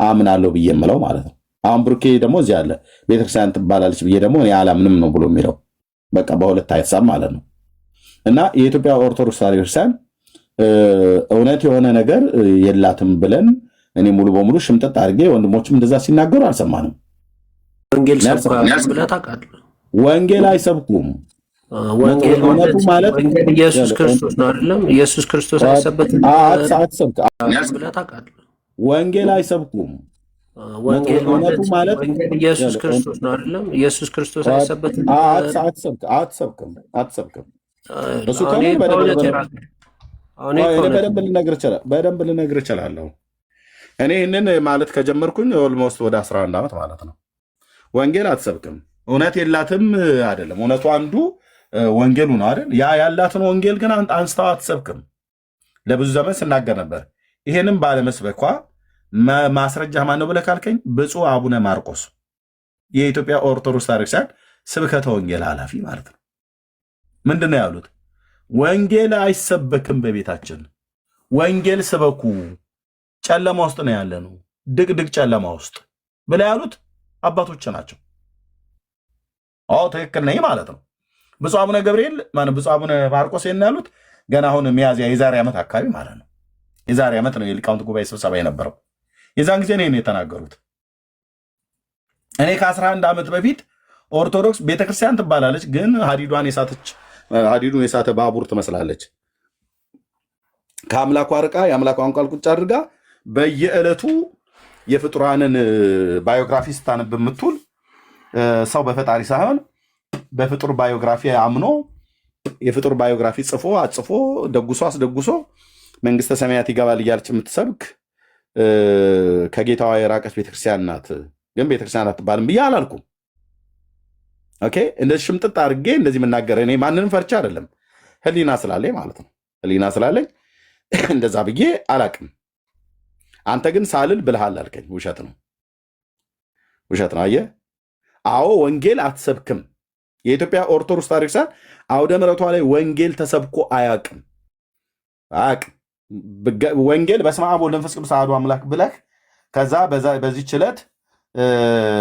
አምናለሁ ብዬ የምለው ማለት ነው። አሁን ብሩኬ ደግሞ እዚህ አለ ቤተክርስቲያን ትባላለች ብዬ ደግሞ እኔ አላምንም ነው ብሎ የሚለው በቃ በሁለት አይተሳም ማለት ነው። እና የኢትዮጵያ ኦርቶዶክስ ቤተክርስቲያን እውነት የሆነ ነገር የላትም ብለን እኔ ሙሉ በሙሉ ሽምጥጥ አድርጌ ወንድሞችም እንደዛ ሲናገሩ አልሰማንም። ወንጌል አይሰብኩም። ወንጌል ማለት ኢየሱስ ክርስቶስ ነው አይደለም? ኢየሱስ ክርስቶስ አይሰበክም። ወንጌል አይሰብኩም። ወንጌል ማለት ኢየሱስ ክርስቶስ ነው አይደለም? ኢየሱስ ክርስቶስ አይሰበክም። አትሰብክም። እሱ በደንብ ልነግርህ እችላለሁ። እኔ ይህንን ማለት ከጀመርኩኝ ኦልሞስት ወደ 11 ዓመት ማለት ነው። ወንጌል አትሰብክም። እውነት የላትም አይደለም፣ እውነቱ አንዱ ወንጌሉ ነው አይደል? ያ ያላትን ወንጌል ግን አንስተው አትሰብክም። ለብዙ ዘመን ስናገር ነበር። ይሄንም ባለመስበኳ ማስረጃ ማን ነው ብለህ ካልከኝ ብፁዕ አቡነ ማርቆስ የኢትዮጵያ ኦርቶዶክስ ቤተክርስቲያን ስብከተ ወንጌል ኃላፊ ማለት ነው። ምንድን ነው ያሉት? ወንጌል አይሰበክም በቤታችን፣ ወንጌል ስበኩ፣ ጨለማ ውስጥ ነው ያለነው፣ ድቅድቅ ጨለማ ውስጥ ብለው ያሉት አባቶች ናቸው። ትክክል ነኝ ማለት ነው። ብፁዕ አቡነ ገብርኤል ብፁዕ አቡነ ማርቆስ ያሉት ገና አሁን ሚያዝያ የዛሬ ዓመት አካባቢ ማለት ነው። የዛሬ ዓመት ነው የሊቃውንት ጉባኤ ስብሰባ የነበረው። የዛን ጊዜ ነው የተናገሩት። እኔ ከ11 ዓመት በፊት ኦርቶዶክስ ቤተክርስቲያን ትባላለች፣ ግን ሀዲዱን የሳተ ባቡር ትመስላለች። ከአምላኳ ርቃ የአምላኳን ቃል ቁጭ አድርጋ በየዕለቱ የፍጡራንን ባዮግራፊ ስታነብ የምትውል ሰው በፈጣሪ ሳይሆን በፍጡር ባዮግራፊ አምኖ የፍጡር ባዮግራፊ ጽፎ አጽፎ ደጉሶ አስደጉሶ መንግስተ ሰማያት ይገባል እያለች የምትሰብክ ከጌታዋ የራቀች ቤተክርስቲያን ናት። ግን ቤተክርስቲያን አትባልም ብዬ አላልኩም። ኦኬ፣ እንደዚህ ሽምጥጥ አድርጌ እንደዚህ የምናገር እኔ ማንንም ፈርቻ አይደለም፣ ህሊና ስላለኝ ማለት ነው። ህሊና ስላለኝ እንደዛ ብዬ አላቅም። አንተ ግን ሳልል ብልሃል አልከኝ። ውሸት ነው፣ ውሸት ነው። አየህ፣ አዎ ወንጌል አትሰብክም። የኢትዮጵያ ኦርቶዶክስ ታሪክሳን አውደ ምሕረቷ ላይ ወንጌል ተሰብኮ አያቅም። ወንጌል በስመ አብ ወወልድ ወመንፈስ ቅዱስ አሐዱ አምላክ ብለህ ከዛ በዚህች ዕለት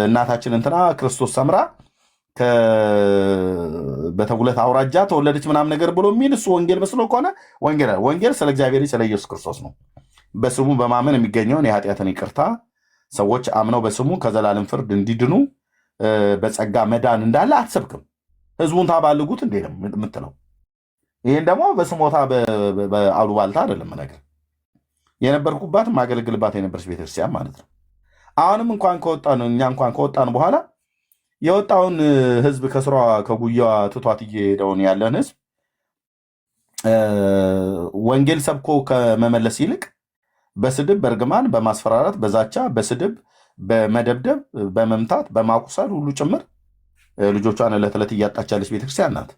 እናታችን እንትና ክርስቶስ ሰምራ በተጉለት አውራጃ ተወለደች ምናምን ነገር ብሎ የሚል እሱ ወንጌል መስሎ ከሆነ ወንጌል ስለ እግዚአብሔር ስለ ኢየሱስ ክርስቶስ ነው። በስሙ በማመን የሚገኘውን የኃጢአትን ይቅርታ ሰዎች አምነው በስሙ ከዘላለም ፍርድ እንዲድኑ በጸጋ መዳን እንዳለ አትሰብክም። ህዝቡን ታባልጉት እንዴ ነው የምትለው። ይህን ደግሞ በስሞታ በአሉባልታ አይደለም ነገር የነበርኩባት ማገለግልባት የነበረች ቤተክርስቲያን ማለት ነው። አሁንም እንኳን ከወጣን በኋላ የወጣውን ህዝብ ከስሯ ከጉያዋ ትቷት እየሄደውን ያለን ህዝብ ወንጌል ሰብኮ ከመመለስ ይልቅ በስድብ በእርግማን በማስፈራራት በዛቻ በስድብ በመደብደብ በመምታት በማቁሰል ሁሉ ጭምር ልጆቿን ዕለት ዕለት እያጣች ያለች ቤተክርስቲያን ናት።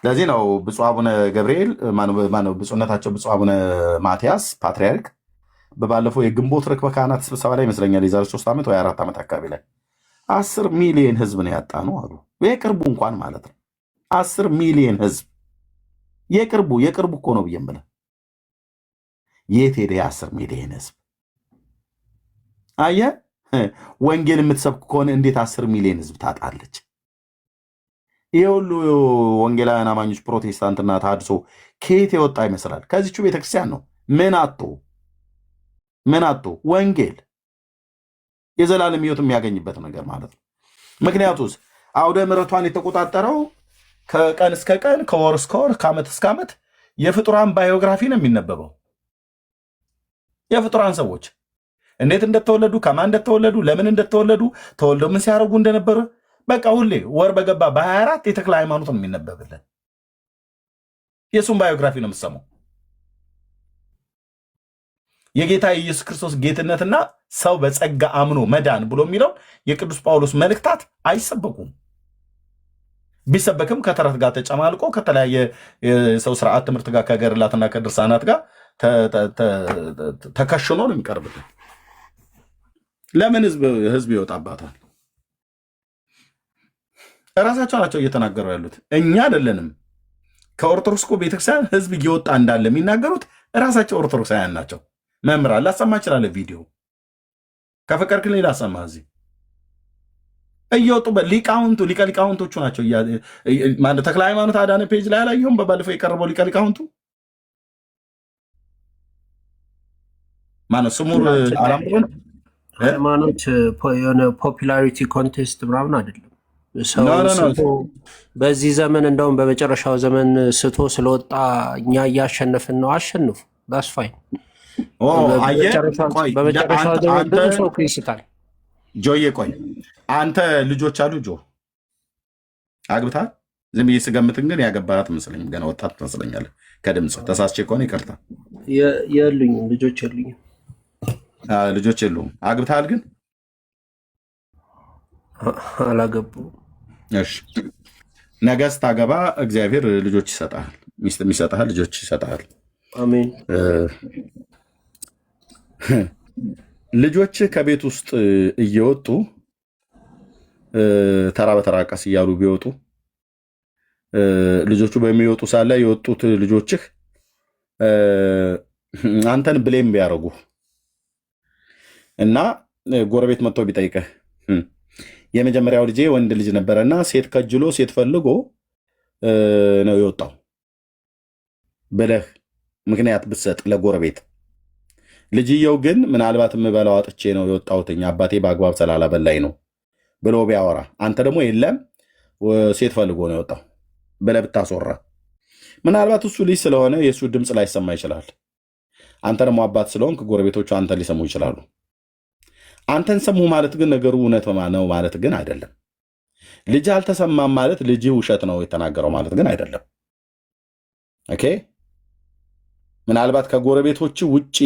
ለዚህ ነው ብፁዕ አቡነ ገብርኤል ብፁዕነታቸው ብፁዕ አቡነ ማትያስ ፓትርያርክ በባለፈው የግንቦት ርክበ ካህናት ስብሰባ ላይ ይመስለኛል የዛሬ 3 ዓመት ወይ 4 ዓመት አካባቢ ላይ 10 ሚሊዮን ህዝብ ነው ያጣ ነው አሉ። የቅርቡ እንኳን ማለት ነው 10 ሚሊዮን ህዝብ የቅርቡ እኮ ነው ብዬም ብለህ የት ሄደ? 10 ሚሊዮን ህዝብ አየህ። ወንጌል የምትሰብክ ከሆነ እንዴት 10 ሚሊዮን ህዝብ ታጣለች? ይህ ሁሉ ወንጌላውያን አማኞች ፕሮቴስታንትና ተሐድሶ ከየት የወጣ ይመስላል? ከዚቹ ቤተክርስቲያን ነው። ምን አቶ ወንጌል የዘላለም ህይወት የሚያገኝበት ነገር ማለት ነው። ምክንያቱስ አውደ ምሕረቷን የተቆጣጠረው ከቀን እስከ ቀን ከወር እስከ ወር ከዓመት እስከ ዓመት የፍጡራን ባዮግራፊ ነው የሚነበበው። የፍጡራን ሰዎች እንዴት እንደተወለዱ፣ ከማን እንደተወለዱ፣ ለምን እንደተወለዱ፣ ተወልደው ምን ሲያደርጉ እንደነበረ በቃ ሁሌ ወር በገባ በ24 የተክለ ሃይማኖት ነው የሚነበብልን። የእሱም ባዮግራፊ ነው የምትሰማው። የጌታ የኢየሱስ ክርስቶስ ጌትነትና ሰው በጸጋ አምኖ መዳን ብሎ የሚለው የቅዱስ ጳውሎስ መልእክታት አይሰበኩም። ቢሰበክም ከተረት ጋር ተጨማልቆ ከተለያየ የሰው ስርዓት ትምህርት ጋር ከገድላትና ከድርሳናት ጋር ተከሽኖ ነው የሚቀርብልን። ለምን ህዝብ ይወጣባታል? እራሳቸው ናቸው እየተናገሩ ያሉት፣ እኛ አይደለንም። ከኦርቶዶክስ ቤተክርስቲያን ህዝብ እየወጣ እንዳለ የሚናገሩት እራሳቸው ኦርቶዶክሳውያን ናቸው። መምህራን ላሰማ እችላለሁ፣ ቪዲዮ ከፈቀድክልኝ ላሰማ። እዚህ እየወጡ ሊቀ ሊቃውንቶቹ ናቸው። ተክለ ሃይማኖት አዳነ ፔጅ ላይ አላየሁም? በባለፈው የቀረበው ሊቀ ሊቃውንቱ ማነው? ስሙር አላምሮን ሃይማኖት የሆነ ፖፑላሪቲ ኮንቴስት ምናምን አይደለም። ሰው በዚህ ዘመን እንደውም በመጨረሻው ዘመን ስቶ ስለወጣ እኛ እያሸነፍን ነው። አሸንፉ፣ ዳስፋይ በመጨረሻው ዘመን ብዙ ሰው ይስታል። ጆዬ ቆይ አንተ ልጆች አሉ? ጆ አግብታል? ዝም ብዬ ስገምትን ግን ያገባት መስለኝ፣ ገና ወጣት ትመስለኛለህ። ከድምፅ ተሳስቼ ከሆነ ይቅርታ። የሉኝም፣ ልጆች የሉኝም። ልጆች የሉም። አግብታል ግን? አላገቡም። እሺ፣ ነገ ስታገባ እግዚአብሔር ልጆች ይሰጣል፣ ሚስትም ይሰጣል፣ ልጆች ይሰጣል። አሜን። ልጆች ከቤት ውስጥ እየወጡ ተራ በተራ ቀስ እያሉ ቢወጡ ልጆቹ በሚወጡ ሳለ የወጡት ልጆችህ አንተን ብሌም ቢያደርጉ እና ጎረቤት መጥቶ ቢጠይቅህ የመጀመሪያው ልጄ ወንድ ልጅ ነበረና ሴት ከጅሎ ሴት ፈልጎ ነው የወጣው ብለህ ምክንያት ብትሰጥ ለጎረቤት፣ ልጅየው ግን ምናልባት የምበላው አጥቼ ነው የወጣሁትኝ አባቴ በአግባብ ስላላበላኝ ነው ብሎ ቢያወራ አንተ ደግሞ የለም ሴት ፈልጎ ነው የወጣው ብለህ ብታስወራ ምናልባት እሱ ልጅ ስለሆነ የእሱ ድምፅ ላይሰማ ይችላል። አንተ ደግሞ አባት ስለሆንክ ጎረቤቶቹ አንተን ሊሰሙ ይችላሉ። አንተን ሰሙ ማለት ግን ነገሩ እውነት ነው ማለት ግን አይደለም። ልጅ አልተሰማም ማለት ልጅ ውሸት ነው የተናገረው ማለት ግን አይደለም። ኦኬ ምናልባት ከጎረቤቶች ውጪ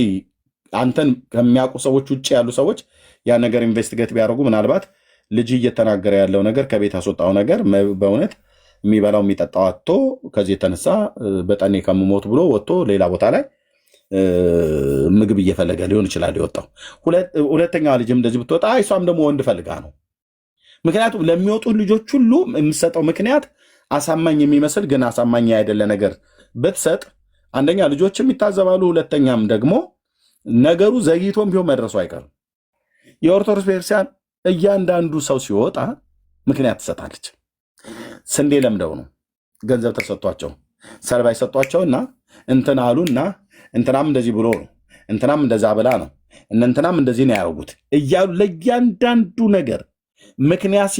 አንተን ከሚያውቁ ሰዎች ውጪ ያሉ ሰዎች ያ ነገር ኢንቨስቲጌት ቢያደርጉ ምናልባት ልጅ እየተናገረ ያለው ነገር ከቤት ያስወጣው ነገር በእውነት የሚበላው የሚጠጣው አጥቶ ከዚህ የተነሳ በጠኔ ከምሞት ብሎ ወጥቶ ሌላ ቦታ ላይ ምግብ እየፈለገ ሊሆን ይችላል የወጣው። ሁለተኛዋ ልጅም እንደዚህ ብትወጣ እሷም ደግሞ ወንድ ፈልጋ ነው። ምክንያቱም ለሚወጡ ልጆች ሁሉ የምትሰጠው ምክንያት አሳማኝ የሚመስል ግን አሳማኝ አይደለ ነገር ብትሰጥ አንደኛ ልጆችም ይታዘባሉ፣ ሁለተኛም ደግሞ ነገሩ ዘግይቶም ቢሆን መድረሱ አይቀርም። የኦርቶዶክስ ቤተክርስቲያን እያንዳንዱ ሰው ሲወጣ ምክንያት ትሰጣለች። ስንዴ ለምደው ነው ገንዘብ ተሰጥቷቸው ሰልባይ ሰጧቸውና እንትና አሉና እንትናም እንደዚህ ብሎ ነው እንትናም እንደዛ ብላ ነው እንትናም እንደዚህ ነው ያደረጉት እያሉ ለእያንዳንዱ ነገር ምክንያት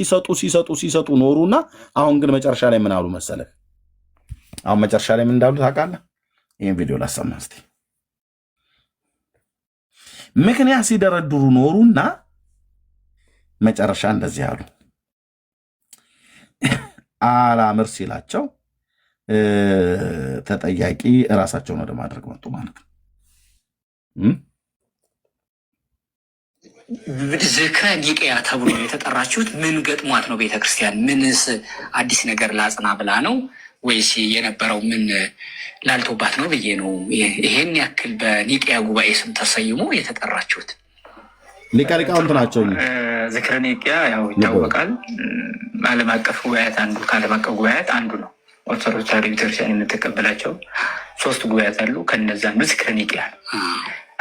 ሲሰጡ ኖሩና አሁን ግን መጨረሻ ላይ ምን አሉ መሰለህ? አሁን መጨረሻ ላይ ምን እንዳሉ ታውቃለህ? ይህን ቪዲዮ ላሰማህ እስኪ። ምክንያት ሲደረድሩ ኖሩና መጨረሻ እንደዚህ አሉ። አላምር ሲላቸው ተጠያቂ እራሳቸውን ወደ ማድረግ መጡ ማለት ነው። ዝክረ ኒቅያ ተብሎ የተጠራችሁት ምን ገጥሟት ነው? ቤተክርስቲያን ምንስ አዲስ ነገር ላጽና ብላ ነው ወይስ የነበረው ምን ላልቶባት ነው ብዬ ነው ይሄን ያክል በኒቅያ ጉባኤ ስም ተሰይሞ የተጠራችሁት? ሊቃውንት ናቸው። ዝክረ ኒቅያ ያው ይታወቃል። ዓለም አቀፍ ጉባኤያት አንዱ ከዓለም አቀፍ ጉባኤያት አንዱ ነው። ኦርቶዶክስ ተዋሕዶ ቤተክርስቲያን የምትቀበላቸው 3 ጉባኤያት አሉ። ከነዛ አንዱ ዝክረ ኒቅያ ነው።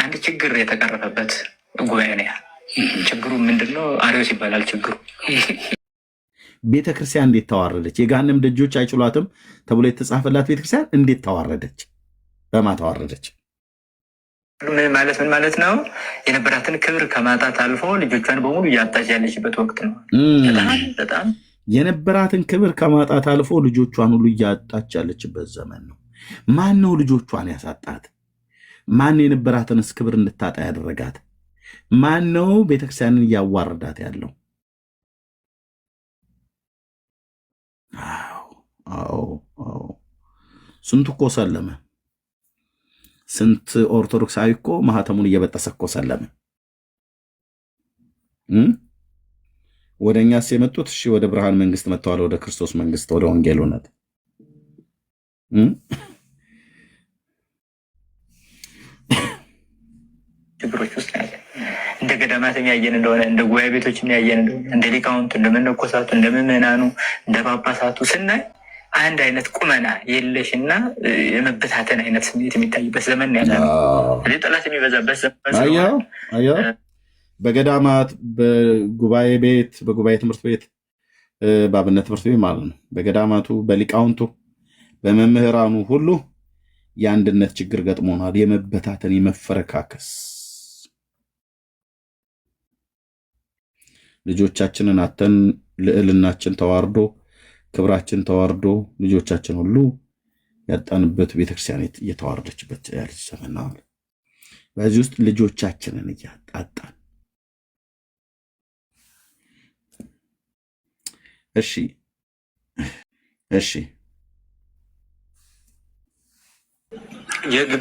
አንድ ችግር የተቀረፈበት ጉባኤ ነው። ችግሩ ምንድነው? አሪዮስ ይባላል ችግሩ። ቤተክርስቲያን እንዴት ተዋረደች? የገሃነም ደጆች አይችሏትም ተብሎ የተጻፈላት ቤተክርስቲያን እንዴት ተዋረደች? በማ ተዋረደች? ምን ማለት ነው? የነበራትን ክብር ከማጣት አልፎ ልጆቿን በሙሉ እያጣች ያለችበት ወቅት ነው። በጣም የነበራትን ክብር ከማጣት አልፎ ልጆቿን ሁሉ እያጣች ያለችበት ዘመን ነው። ማን ነው ልጆቿን ያሳጣት? ማን የነበራትንስ ክብር እንድታጣ ያደረጋት? ማን ነው ቤተክርስቲያንን እያዋረዳት ያለው? አዎ ስንቱ እኮ ሰለመ። ስንት ኦርቶዶክሳዊ እኮ ማህተሙን እየበጠሰ እኮ ሰለመ። ወደ እኛስ የመጡት እሺ ወደ ብርሃን መንግስት መጥተዋል፣ ወደ ክርስቶስ መንግስት፣ ወደ ወንጌል እውነት። ችግሮች ውስጥ ያለ እንደ ገዳማት የሚያየን እንደሆነ እንደ ጉባኤ ቤቶች የሚያየን እንደሆነ እንደ ሊቃውንቱ፣ እንደ መነኮሳቱ፣ እንደ ምዕመናኑ፣ እንደ ጳጳሳቱ ስናይ አንድ አይነት ቁመና የለሽና የመበታተን አይነት ስሜት የሚታይበት ዘመን ያለ ነው። ጠላት የሚበዛበት ዘመን በገዳማት በጉባኤ ቤት በጉባኤ ትምህርት ቤት በአብነት ትምህርት ቤት ማለት ነው። በገዳማቱ በሊቃውንቱ በመምህራኑ ሁሉ የአንድነት ችግር ገጥሞናል። የመበታተን የመፈረካከስ ልጆቻችንን አተን ልዕልናችን ተዋርዶ ክብራችን ተዋርዶ ልጆቻችን ሁሉ ያጣንበት ቤተክርስቲያን እየተዋረደችበት ያለች ዘመን ነው። በዚህ ውስጥ ልጆቻችንን እያጣጣን እሺ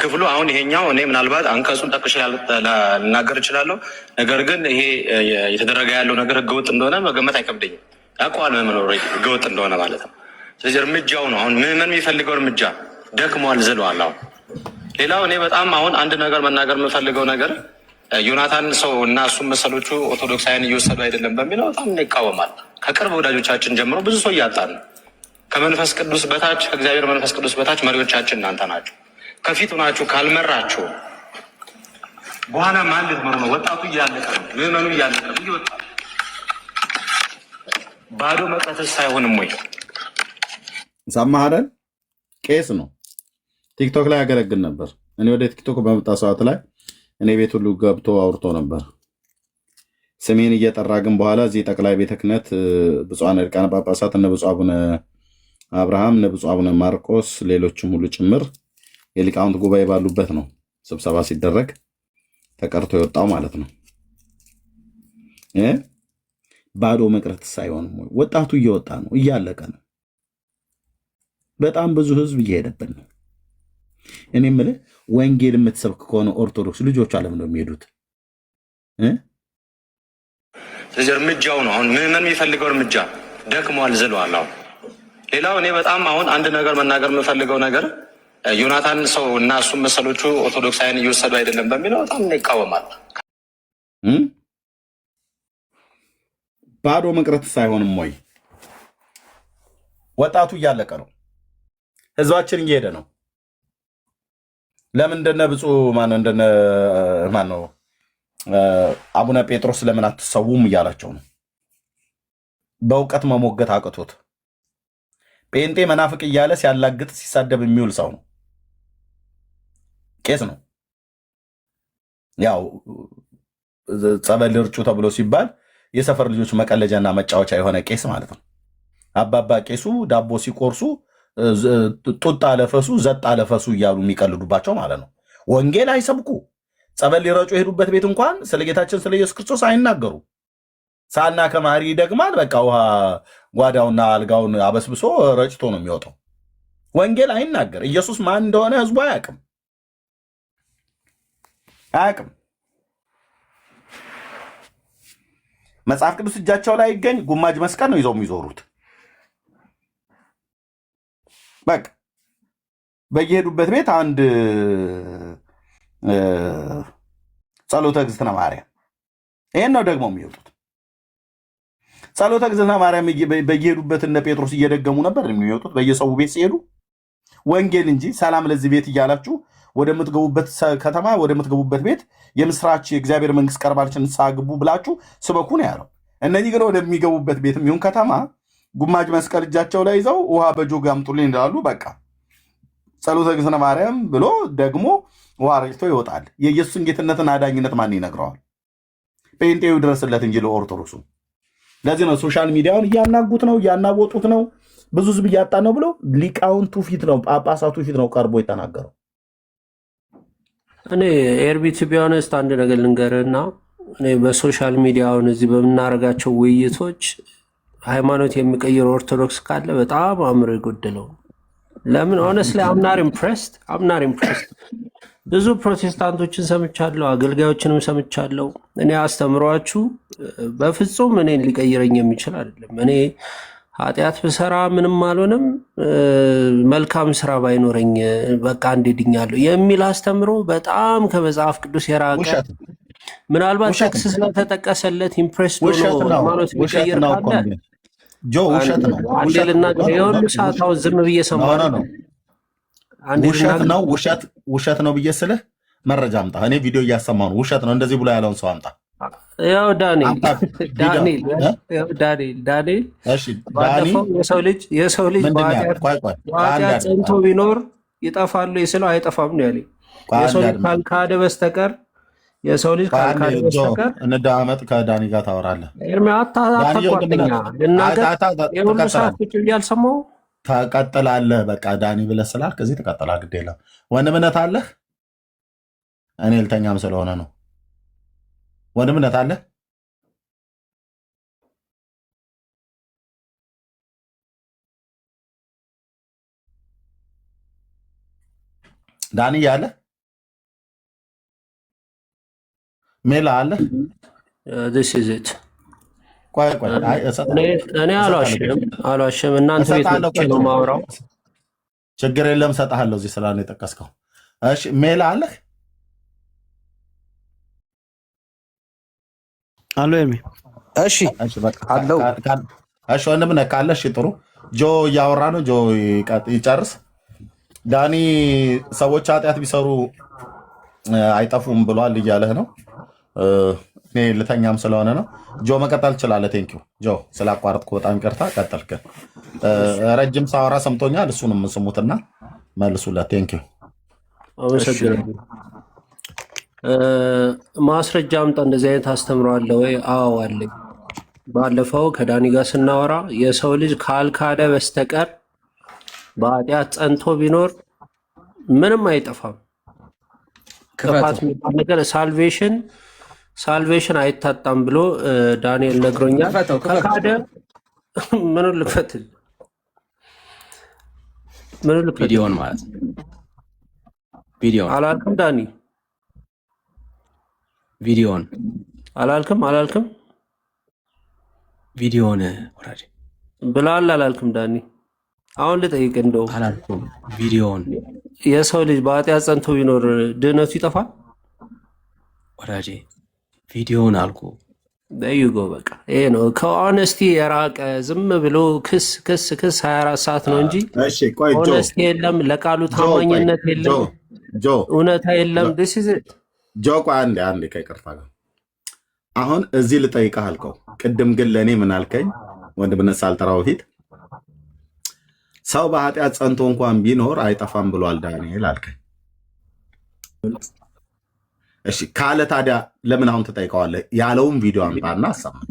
ክፍሉ አሁን ይሄኛው እኔ ምናልባት አንቀጹን ጠቅሼ ልናገር እችላለሁ። ነገር ግን ይሄ የተደረገ ያለው ነገር ህገወጥ እንደሆነ መገመት አይከብደኝም። ያውቀዋል ምዕመኑ ህገወጥ እንደሆነ ማለት ነው። ስለዚህ እርምጃው ነው አሁን ምዕመኑ የሚፈልገው እርምጃ ደክሟል፣ ዝለዋል። አሁን ሌላው እኔ በጣም አሁን አንድ ነገር መናገር የምፈልገው ነገር ዮናታን ሰው እና እሱም መሰሎቹ ኦርቶዶክሳውያን እየወሰዱ አይደለም በሚለው በጣም ይቃወማል። ከቅርብ ወዳጆቻችን ጀምሮ ብዙ ሰው እያጣን ነው። ከመንፈስ ቅዱስ በታች ከእግዚአብሔር መንፈስ ቅዱስ በታች መሪዎቻችን እናንተ ናችሁ። ከፊቱ ናችሁ። ካልመራችሁ በኋላ ማን ልትመሩ ነው? ወጣቱ እያለቀ ነው። ምዕመኑ እያለቀ ነው። እየወጣ ባዶ መቅረትስ አይሆንም ወይ? ሰማህ አይደል? ቄስ ነው። ቲክቶክ ላይ ያገለግል ነበር። እኔ ወደ ቲክቶክ በመጣ ሰዓት ላይ እኔ ቤት ሁሉ ገብቶ አውርቶ ነበር። ስሜን እየጠራ ግን በኋላ እዚህ ጠቅላይ ቤተ ክህነት ብፁዓን ሊቃነ ጳጳሳት እነ ብፁዕ አቡነ አብርሃም እነ ብፁዕ አቡነ ማርቆስ ሌሎችም ሁሉ ጭምር የሊቃውንት ጉባኤ ባሉበት ነው ስብሰባ ሲደረግ ተቀርቶ የወጣው ማለት ነው። ባዶ መቅረት ሳይሆንም ወይ ወጣቱ እየወጣ ነው፣ እያለቀ ነው። በጣም ብዙ ህዝብ እየሄደብን ነው። እኔ የምልህ ወንጌል የምትሰብክ ከሆነ ኦርቶዶክስ ልጆች አለም ነው የሚሄዱት። ስለዚህ እርምጃው ነው አሁን ምዕመን የሚፈልገው እርምጃ ደክሟል፣ ዝሏል። አሁን ሌላው እኔ በጣም አሁን አንድ ነገር መናገር የምፈልገው ነገር ዮናታን ሰው እና እሱም መሰሎቹ ኦርቶዶክሳውያን እየወሰዱ አይደለም በሚለው በጣም ይቃወማል። ባዶ መቅረት ሳይሆንም ወይ ወጣቱ እያለቀ ነው፣ ህዝባችን እየሄደ ነው። ለምን እንደነ ብፁዕ ማን ነው አቡነ ጴጥሮስ ለምን አትሰውም እያላቸው ነው። በእውቀት መሞገት አቅቶት ጴንጤ መናፍቅ እያለ ሲያላግጥ ሲሳደብ የሚውል ሰው ነው። ቄስ ነው። ያው ጸበል እርጩ ተብሎ ሲባል የሰፈር ልጆች መቀለጃና መጫወቻ የሆነ ቄስ ማለት ነው። አባባ ቄሱ ዳቦ ሲቆርሱ ጡጥ አለፈሱ ዘጥ አለፈሱ እያሉ የሚቀልዱባቸው ማለት ነው። ወንጌል አይሰብኩ፣ ጸበል ሊረጩ የሄዱበት ቤት እንኳን ስለ ጌታችን ስለ ኢየሱስ ክርስቶስ አይናገሩ። ሳና ከማሪ ይደግማል። በቃ ውሃ ጓዳውና አልጋውን አበስብሶ ረጭቶ ነው የሚወጣው። ወንጌል አይናገር። ኢየሱስ ማን እንደሆነ ህዝቡ አያውቅም። መጽሐፍ ቅዱስ እጃቸው ላይ ይገኝ ጉማጅ መስቀል ነው ይዘው የሚዞሩት። በቃ በየሄዱበት ቤት አንድ ጸሎተ እግዝእትነ ማርያም፣ ይሄን ነው ደግሞ የሚወጡት። ጸሎተ እግዝእትነ ማርያም በየሄዱበት እነ ጴጥሮስ እየደገሙ ነበር የሚወጡት በየሰው ቤት ሲሄዱ። ወንጌል እንጂ ሰላም ለዚህ ቤት እያላችሁ ወደምትገቡበት ከተማ ወደምትገቡበት ቤት የምስራች የእግዚአብሔር መንግስት ቀርባለች ንስሐ ግቡ ብላችሁ ስበኩ ነው ያለው። እነዚህ ግን ወደሚገቡበት ቤት የሚሆን ከተማ ጉማጅ መስቀል እጃቸው ላይ ይዘው ውሃ በጆግ አምጡልኝ እንዳሉ በቃ ጸሎተ እግዝእትነ ማርያም ብሎ ደግሞ ውሃ ረጭቶ ይወጣል። የኢየሱስን ጌትነትን አዳኝነት ማን ይነግረዋል? ጴንጤው ድረስለት እንጂ ለኦርቶዶክሱ። ለዚህ ነው ሶሻል ሚዲያውን እያናጉት ነው እያናወጡት ነው ብዙ ህዝብ እያጣ ነው ብሎ ሊቃውንቱ ፊት ነው ጳጳሳቱ ፊት ነው ቀርቦ የተናገረው። እኔ ኤርቢት ቢሆነስት አንድ ነገር ልንገርና እኔ በሶሻል ሚዲያውን እዚህ በምናደርጋቸው ውይይቶች ሃይማኖት የሚቀይር ኦርቶዶክስ ካለ በጣም አእምሮ የጎደለው። ለምን ሆነስሊ አምናር ኢምፕሬስድ ብዙ ፕሮቴስታንቶችን ሰምቻለሁ፣ አገልጋዮችንም ሰምቻለሁ። እኔ አስተምሯችሁ በፍጹም እኔን ሊቀይረኝ የሚችል አይደለም። እኔ ኃጢአት ብሰራ ምንም አልሆንም፣ መልካም ስራ ባይኖረኝ በቃ እንድድኛለሁ የሚል አስተምሮ በጣም ከመጽሐፍ ቅዱስ የራቀ ምናልባት ጥቅስ ስለተጠቀሰለት ኢምፕሬስ ሆኖ ሃይማኖት ሊቀይር ካለ ውሸት ነው። አንዴ ልናገር። የሁሉ ሰዓት አሁን ዝም ብዬ ሰማሁ ነው። ውሸት ነው ብዬ ስልህ መረጃ አምጣ። እኔ ቪዲዮ እያሰማሁ ነው። ውሸት ነው እንደዚህ ብሎ ያለውን ሰው አምጣ። ያው ዳንኤል ባለፈው የሰው ልጅ በኃጢአት ጸንቶ ቢኖር ይጠፋሉ ስለው አይጠፋም ነው ያለኝ። የሰው ልጅ ካልካደ በስተቀር የሰው ልጅ ካልካደ በስተቀር እንዳመጥ ከዳኒ ጋር ታወራለህ። አታቋርጠኛ ልናገር። የሁሉ ሰዓት ቁጭ ብዬ አልሰማሁም። ተቀጥላለህ። በቃ ዳኒ ብለህ ስላልክ ከዚህ ተቀጥላ ግድ የለም። ወንድምነት አለህ። እኔ ልተኛም ስለሆነ ነው። ወንድምነት አለህ። ዳኒ ያለ ሜላ አለ። እኔ አልዋሽም። እናንተ ቤት ነው የማወራው። ችግር የለም እሰጥሃለሁ። እዚህ ስላለ የጠቀስከው። እሺ ሜላ አለህ አሎ ኤርሚ። እሺ አለው። እሺ ወንድምነህ ካለ እሺ ጥሩ። ጆ እያወራ ነው። ጆ ይጨርስ። ዳኒ ሰዎች ኃጢአት ቢሰሩ አይጠፉም ብሏል እያለህ ነው። እኔ ልተኛም ስለሆነ ነው። ጆ መቀጠል ትችላለህ። ቴንኪው ጆ፣ ስላቋረጥኩ በጣም ይቅርታ። ቀጠልክ። ረጅም ሳወራ ሰምቶኛል። እሱንም ስሙትና መልሱለት። ቴንኪው። ማስረጃ አምጣ፣ እንደዚህ አይነት አስተምረዋለሁ ወይ? አዎ አለኝ። ባለፈው ከዳኒ ጋር ስናወራ የሰው ልጅ ካልካደ በስተቀር በኃጢአት ጸንቶ ቢኖር ምንም አይጠፋም። ጥፋት የሚባል ነገር ሳልቬሽን አይታጣም ብሎ ዳንኤል ነግሮኛል። ከካደ ምን ልክፈትል? ቪዲዮን ማለት ነው። ቪዲዮን አላልክም ዳኒ? ቪዲዮን አላልክም? ቪዲዮን ወራጅ ብላል አላልክም ዳኒ? አሁን ልጠይቅ እንደው አላልኩም። ቪዲዮን የሰው ልጅ በኃጢአት ጸንቶ ቢኖር ድህነቱ ይጠፋል? ወራጄ ቪዲዮን አልኩ። በዩጎ በቃ ይሄ ነው ከኦነስቲ የራቀ ዝም ብሎ ክስ 24 ሰዓት ነው እንጂ ኦነስቲ የለም፣ ለቃሉ ታማኝነት የለም፣ እውነታ የለም። ጆ ቆይ አንዴ ከይቅርታ ጋር አሁን እዚህ ልጠይቅህ አልከው። ቅድም ግን ለእኔ ምን አልከኝ? ወንድምነት ሳልጠራው በፊት ሰው በኃጢአት ጸንቶ እንኳን ቢኖር አይጠፋም ብሏል ዳንኤል አልከኝ። እሺ ካለ ታዲያ ለምን አሁን ትጠይቀዋለህ? ያለውን ቪዲዮ አምጣና አሰማኝ።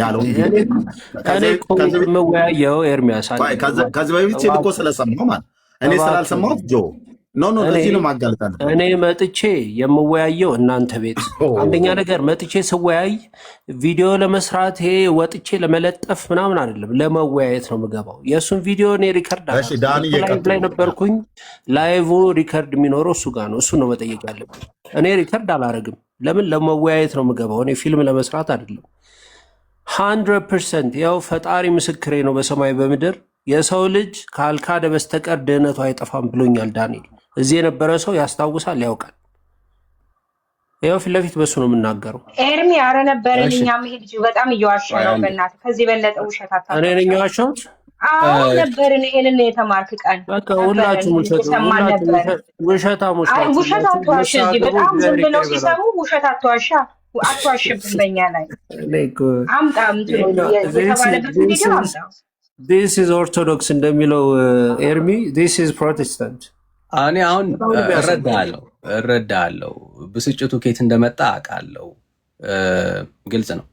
ያለውን መወያየው ኤርሚያስ ከዚህ በፊት ሲል እኮ ስለሰማሁ ማለት እኔ ስላልሰማሁት ጆ ኖ ለዚህ ነው ማጋለጥ። እኔ መጥቼ የምወያየው እናንተ ቤት አንደኛ ነገር መጥቼ ስወያይ ቪዲዮ ለመስራት ይሄ ወጥቼ ለመለጠፍ ምናምን አይደለም፣ ለመወያየት ነው የምገባው። የእሱን ቪዲዮ እኔ ሪከርድ ላይ ነበርኩኝ። ላይቭ ሪከርድ የሚኖረው እሱ ጋር ነው። እሱ ነው መጠየቅ ያለብን። እኔ ሪከርድ አላረግም። ለምን? ለመወያየት ነው የምገባው። እኔ ፊልም ለመስራት አይደለም። 100% ያው ፈጣሪ ምስክሬ ነው በሰማይ በምድር የሰው ልጅ ካልካደ በስተቀር ድህነቱ አይጠፋም ብሎኛል ዳንኤል። እዚህ የነበረ ሰው ያስታውሳል፣ ያውቃል። ያው ፊት ለፊት በሱ ነው የምናገረው። ኤርሚ አረ ነበረን እኛ መሄድ በጣም እየዋሸ ነው። በእናትህ ከዚህ በለጠ ውሸት አታውቅም። እኔ ነኝ የዋሸሁት? አዎ ነበርን። ይሄንን የተማርክ ቀን በቃ ሁላችሁም ውሸታሞች ናችሁ። ውሸት አትዋሽ። እዚህ በጣም ዝም ብለው ሲሰሙ ውሸት አትዋሻ። አትዋሽብን በእኛ ላይ አምጣ የተባለበት ቪዲዮ አምጣ። ዲስ ኢዝ ኦርቶዶክስ እንደሚለው ኤርሚ ዲስ ኢዝ ፕሮቴስታንት። እኔ አሁን እረዳለሁ፣ ብስጭቱ ከየት እንደመጣ አውቃለሁ። ግልጽ ነው።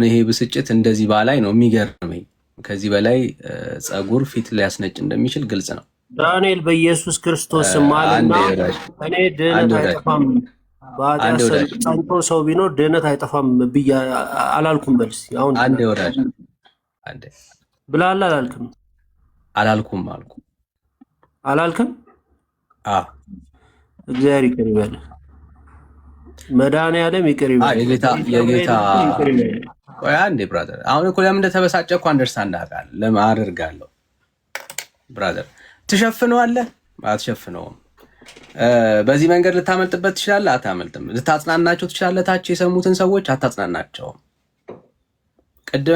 ይሄ ብስጭት እንደዚህ ባላይ ነው የሚገርመኝ። ከዚህ በላይ ጸጉር ፊት ሊያስነጭ እንደሚችል ግልጽ ነው። ዳንኤል በኢየሱስ ክርስቶስ ማለትና እኔ ድህነት አይጠፋም በኃጢአት ጸንቶ ሰው ቢኖር ድህነት አይጠፋም ብዬ አላልኩም። በልስ አሁን አንዴ ወዳጅ አንዴ ብላል አላልክም? አላልኩም አልኩ። አላልክም? እግዚአብሔር ይቅር ይበል። መድኃኒዓለም ይቅር ይበል። የጌታ ቆይ አንዴ ብራዘር፣ አሁን እኮ ለምን እንደተበሳጨ እኮ አንደርስታንድ አደርጋለሁ። ለምን አደርጋለሁ ብራዘር? ትሸፍነዋለህ? አትሸፍነውም። በዚህ መንገድ ልታመልጥበት ትችላለህ? አታመልጥም። ልታጽናናቸው ትችላለህ? ታች የሰሙትን ሰዎች አታጽናናቸውም። ቅድም